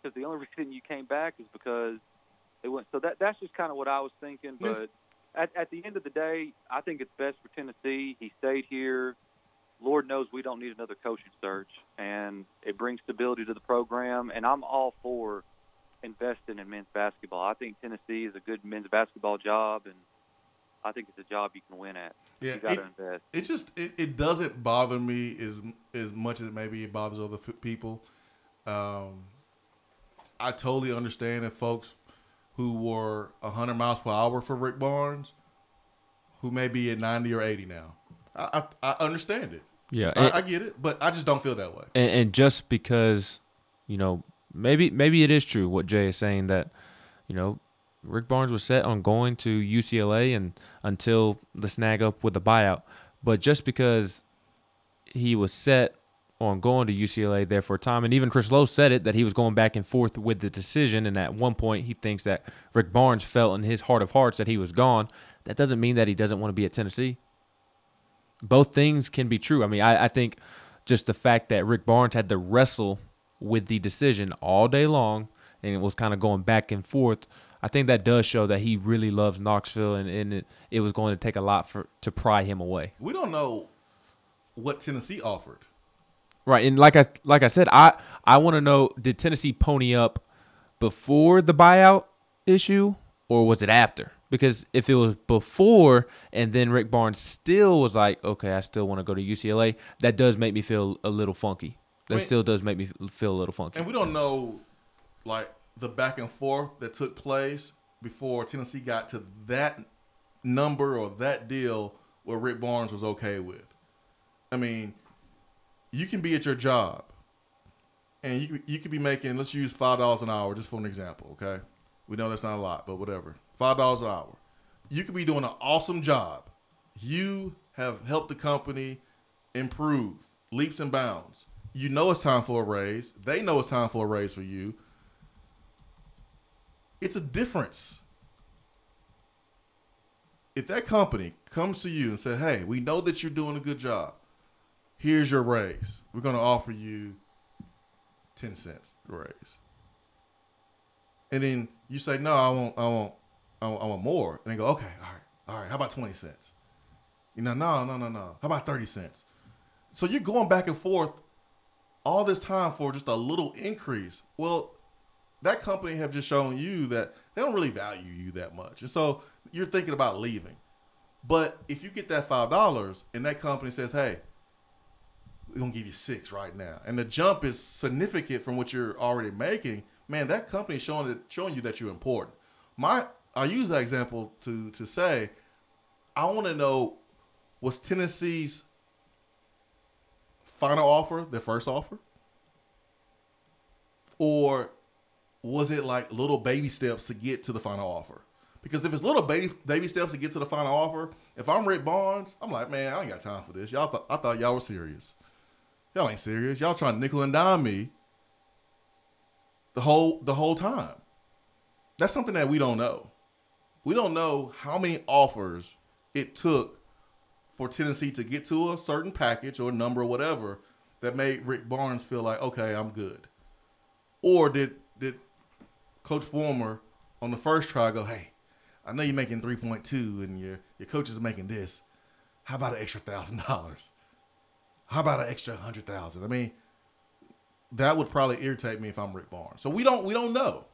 because the only reason you came back is because They went. So that's just kind of what I was thinking. But at the end of the day, I think it's best for Tennessee. He stayed here. Lord knows we don't need another coaching search, and it brings stability to the program. And I'm all for investing in men's basketball. I think Tennessee is a good men's basketball job, and I think it's a job you can win at. Yeah, you got to invest. It just it doesn't bother me as much as maybe it bothers other people. I totally understand if folks who were 100 miles per hour for Rick Barnes, who may be at 90 or 80 now. I understand it. Yeah, I get it, but I just don't feel that way. And just because, maybe it is true what Jay is saying that, Rick Barnes was set on going to UCLA and until the snag up with the buyout. But just because he was set on going to UCLA there for a time, and even Chris Lowe said it, that he was going back and forth with the decision, and at one point he thinks that Rick Barnes felt in his heart of hearts that he was gone. That doesn't mean that he doesn't want to be at Tennessee. Both things can be true. I mean, I think just the fact that Rick Barnes had to wrestle with the decision all day long and it was kind of going back and forth, I think that does show that he really loves Knoxville, and it was going to take a lot to pry him away. We don't know what Tennessee offered. Right, and like I said, I want to know, did Tennessee pony up before the buyout issue, or was it after? Because if it was before and then Rick Barnes still was like, okay, I still want to go to UCLA, that does make me feel a little funky. That still does make me feel a little funky. And we don't know, like, the back and forth that took place before Tennessee got to that number or that deal where Rick Barnes was okay with. I mean, you can be at your job and you could be making, let's use $5 an hour just for an example, okay? We know that's not a lot, but whatever. $5 an hour. You could be doing an awesome job. You have helped the company improve leaps and bounds. You know it's time for a raise. They know it's time for a raise for you. It's a difference. If that company comes to you and says, hey, we know that you're doing a good job. Here's your raise. We're going to offer you 10 cents raise. And then you say, no, I want more. And they go, okay, all right. How about 20 cents? No. How about 30 cents? So you're going back and forth all this time for just a little increase. Well, that company have just shown you that they don't really value you that much. And so you're thinking about leaving. But if you get that $5 and that company says, hey, we're going to give you $6 right now, and the jump is significant from what you're already making, man, that company is showing you that you're important. I use that example to say, I want to know, was Tennessee's final offer their first offer? Or was it like little baby steps to get to the final offer? Because if it's little baby steps to get to the final offer, if I'm Rick Barnes, I'm like, man, I ain't got time for this. I thought y'all were serious. Y'all ain't serious. Y'all trying to nickel and dime me the whole time. That's something that we don't know. We don't know how many offers it took for Tennessee to get to a certain package or number or whatever that made Rick Barnes feel like, okay, I'm good. Or did Coach Former on the first try go, hey, I know you're making 3.2 and your coach is making this. How about an extra $1,000? How about an extra $100,000? I mean, that would probably irritate me if I'm Rick Barnes. So we don't know.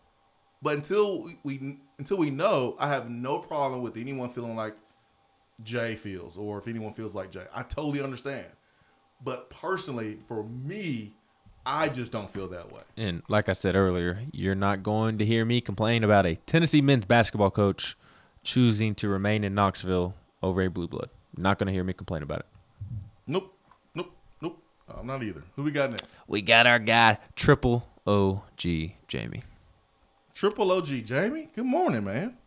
But until we know, I have no problem with anyone feeling like Jay feels, or if anyone feels like Jay. I totally understand. But personally, for me, I just don't feel that way. And like I said earlier, you're not going to hear me complain about a Tennessee men's basketball coach choosing to remain in Knoxville over a blue blood. Not going to hear me complain about it. Nope. I'm not either. Who we got next? We got our guy, Triple OG Jamie. Triple OG Jamie? Good morning, man.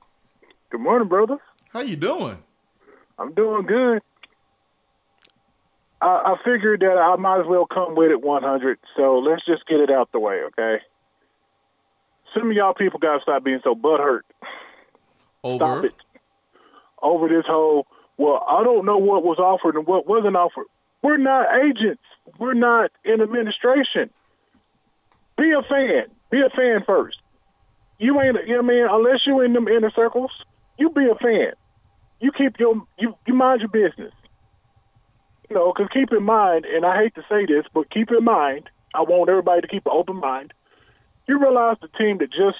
Good morning, brother. How you doing? I'm doing good. I figured that I might as well come with it 100, so let's just get it out the way, okay? Some of y'all people got to stop being so butthurt. Stop it. Over this whole, well, I don't know what was offered and what wasn't offered. We're not agents. We're not in administration. Be a fan. Be a fan first. you ain't, you know what I mean, unless you in them inner circles, you be a fan. You keep you mind your business. You know, because keep in mind, and I hate to say this, but keep in mind, I want everybody to keep an open mind. You realize the team that just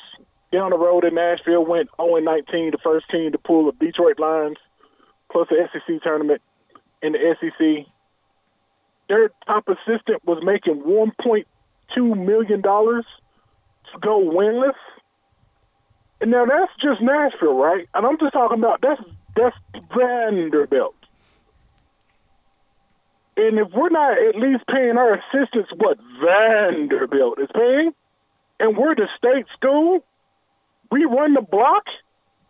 down the road in Nashville went 0-19, the first team to pull the Detroit Lions, plus the SEC tournament in the SEC. Their top assistant was making $1.2 million to go winless. And now that's just Nashville, right? And I'm just talking about that's Vanderbilt. And if we're not at least paying our assistants what Vanderbilt is paying, and we're the state school, we run the block,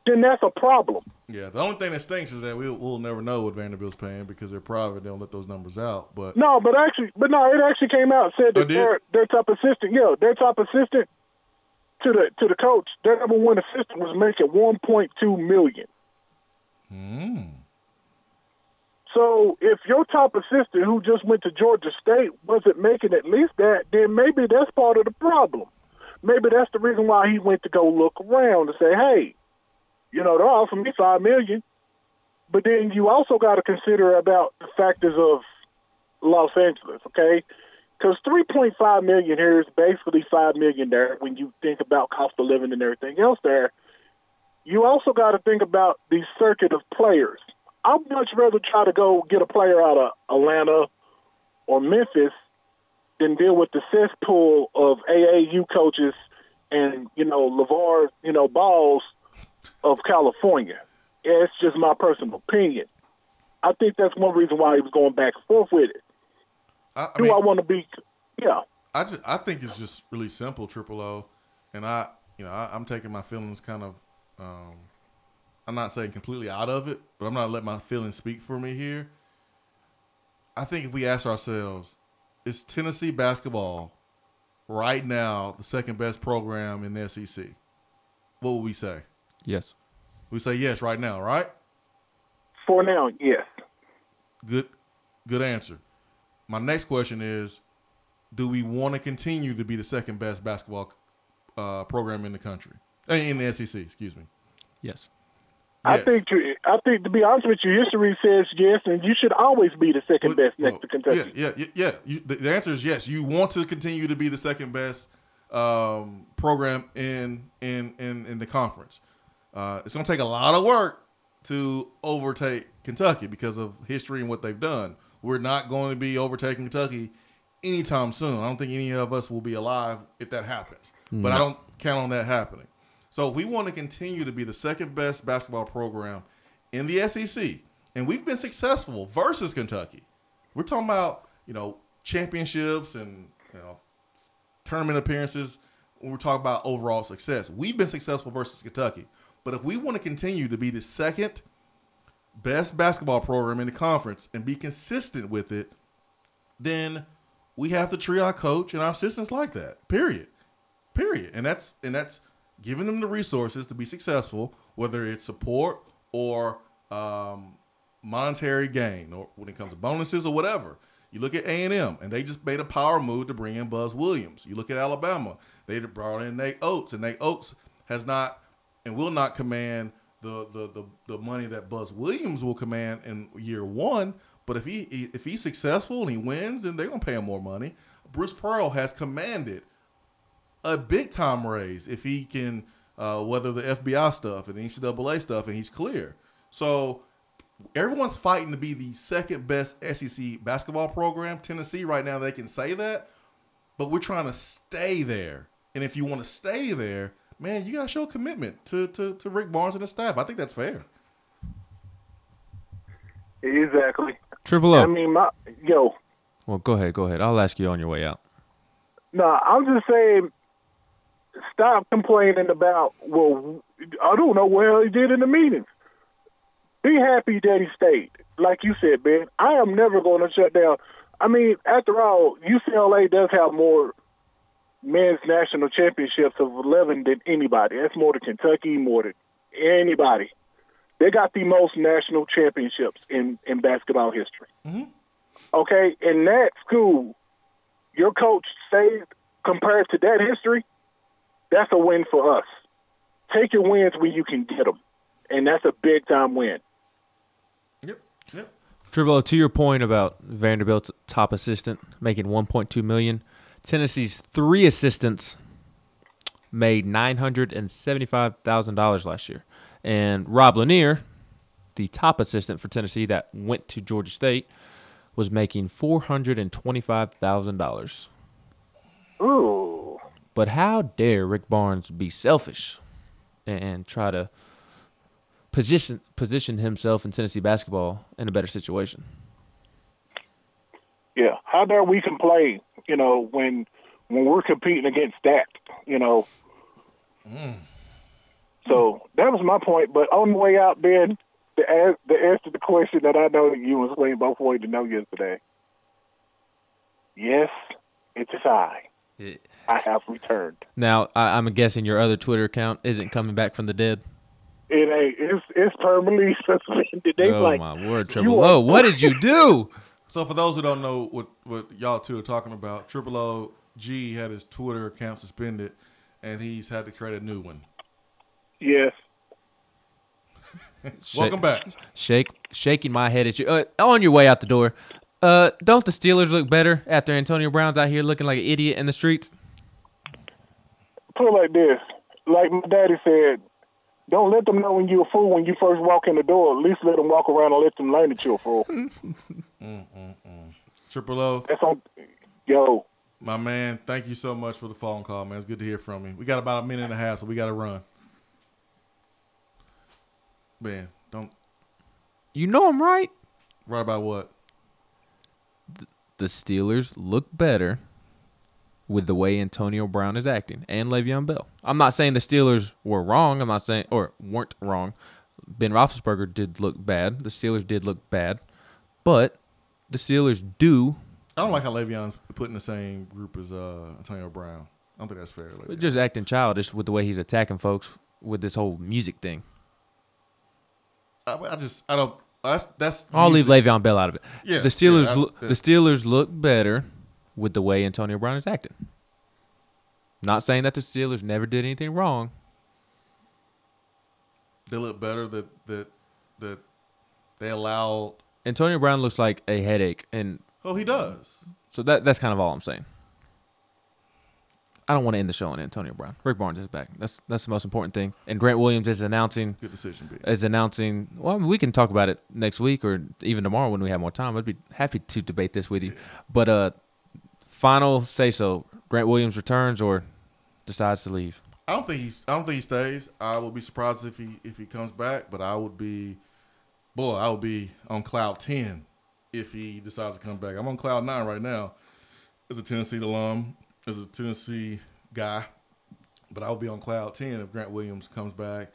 then that's a problem. Yeah, the only thing that stinks is that we'll never know what Vanderbilt's paying because they're private. They don't let those numbers out. But it actually came out and said that their top assistant, their top assistant to the coach, their number one assistant was making $1.2 million. So if your top assistant who just went to Georgia State wasn't making at least that, then maybe that's part of the problem. Maybe that's the reason why he went to go look around and say, hey, they're offering me $5 million. But then you also got to consider about the factors of Los Angeles, okay? Because $3.5 million here is basically $5 million there when you think about cost of living and everything else there. You also got to think about the circuit of players. I'd much rather try to go get a player out of Atlanta or Memphis than deal with the cesspool of AAU coaches and, LeVar, balls of California. Yeah, it's just my personal opinion. I think that's one reason why he was going back and forth with it. I want to be? Yeah. I think it's just really simple, Triple O, and I'm taking my feelings kind of. I'm not saying completely out of it, but I'm not letting my feelings speak for me here. I think if we ask ourselves, is Tennessee basketball right now the second best program in the SEC? What would we say? Yes. We say yes right now, right? For now, yes. Good answer. My next question is, do we want to continue to be the second best basketball program in the country? In the SEC, excuse me. Yes. I think to be honest with you, history says yes, and you should always be the second best next to Kentucky. Yeah. The answer is yes. You want to continue to be the second best program in the conference. It's going to take a lot of work to overtake Kentucky because of history and what they've done. We're not going to be overtaking Kentucky anytime soon. I don't think any of us will be alive if that happens. But I don't count on that happening. So we want to continue to be the second best basketball program in the SEC. And we've been successful versus Kentucky. We're talking about, championships and, tournament appearances. When we're talking about overall success, we've been successful versus Kentucky. But if we want to continue to be the second best basketball program in the conference and be consistent with it, then we have to treat our coach and our assistants like that. Period. And that's giving them the resources to be successful, whether it's support or monetary gain, or when it comes to bonuses or whatever. You look at A&M, and they just made a power move to bring in Buzz Williams. You look at Alabama, they brought in Nate Oates, and Nate Oates has not and will not command the money that Buzz Williams will command in year one. But if he's successful and he wins, then they're gonna pay him more money. Bruce Pearl has commanded a big time raise if he can weather the FBI stuff and the NCAA stuff, and he's clear. So everyone's fighting to be the second best SEC basketball program. Tennessee right now, they can say that, but we're trying to stay there. And if you want to stay there, man, you gotta show commitment to Rick Barnes and the staff. I think that's fair. Exactly. Triple O. I mean, Well, go ahead. I'll ask you on your way out. No, I'm just saying, stop complaining about, I don't know what he did in the meetings. Be happy that he stayed. Like you said, Ben, I am never going to shut down. I mean, after all, UCLA does have more men's national championships of 11 than anybody. That's more than Kentucky, more than anybody. They got the most national championships in basketball history. Mm-hmm. Okay, in that school, your coach saved compared to that history, that's a win for us. take your wins when you can get them, and that's a big time win. Yep. Tribolo, to your point about Vanderbilt's top assistant making $1.2 million, Tennessee's 3 assistants made $975,000 last year, and Rob Lanier, the top assistant for Tennessee that went to Georgia State, was making $425,000. Ooh! But how dare Rick Barnes be selfish and try to position himself in Tennessee basketball in a better situation? Yeah, how dare we complain? When we're competing against that, So that was my point. But on the way out, Ben, to answer the question that I know that you and Swain both wanted to know yesterday. Yes, it is I. I have returned. Now, I'm guessing your other Twitter account isn't coming back from the dead. It ain't. It's permanently suspended. Oh, my word, Triple O. What did you do? So for those who don't know what y'all two are talking about, Triple O G had his Twitter account suspended, and he's had to create a new one. Yes. Welcome back. Shaking my head at you. On your way out the door, don't the Steelers look better after Antonio Brown's out here looking like an idiot in the streets? Put it like this. Like my daddy said, don't let them know when you're a fool when you first walk in the door. At least let them walk around and let them learn that you're a fool. Triple O. That's on. Yo. My man, thank you so much for the phone call, man. It's good to hear from you. We got about a minute and a half, so we got to run. Man, don't. You know I'm right. Right about what? The Steelers look better with the way Antonio Brown is acting and Le'Veon Bell. I'm not saying the Steelers were wrong. I'm not saying or weren't wrong. Ben Roethlisberger did look bad. The Steelers did look bad, but the Steelers do. I don't like how Le'Veon's put in the same group as Antonio Brown. I don't think that's fair. Le'Veon. Just acting childish with the way he's attacking folks with this whole music thing. I don't. That's. I'll leave Le'Veon Bell out of it. Yeah, the Steelers look better with the way Antonio Brown is acting. Not saying that the Steelers never did anything wrong. They look better that they allowed. Antonio Brown looks like a headache, and he does. So that's kind of all I'm saying. I don't want to end the show on Antonio Brown. Rick Barnes is back. That's the most important thing. And Grant Williams is announcing. Good decision, B. Is announcing. Well, I mean, we can talk about it next week or even tomorrow when we have more time. I'd be happy to debate this with you. But final say so. Grant Williams returns or decides to leave. I don't think he stays. I would be surprised if he comes back. But I would be on cloud 10 if he decides to come back. I'm on cloud 9 right now as a Tennessee alum. As a Tennessee guy, but I'll be on cloud 10 if Grant Williams comes back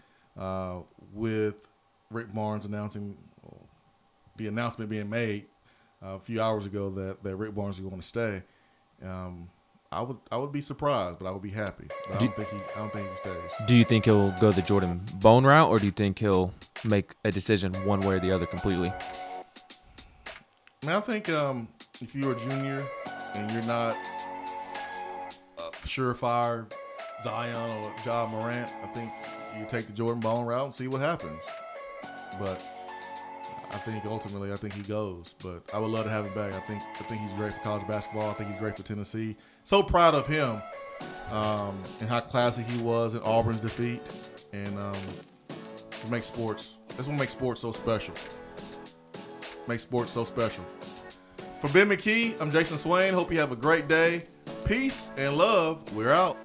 with Rick Barnes announcing the announcement being made a few hours ago that Rick Barnes is going to stay. I would be surprised, but I would be happy. But I don't think he stays. Do you think he'll go the Jordan Bone route, or do you think he'll make a decision one way or the other completely? Man, I think if you're a junior and you're not surefire Zion or Ja Morant, I think you take the Jordan Bone route and see what happens. But I think ultimately, he goes. But I would love to have him back. I think he's great for college basketball. I think he's great for Tennessee. So proud of him and how classy he was in Auburn's defeat. And that's what makes sports so special. Makes sports so special. For Ben McKee, I'm Jason Swain. Hope you have a great day. Peace and love. We're out.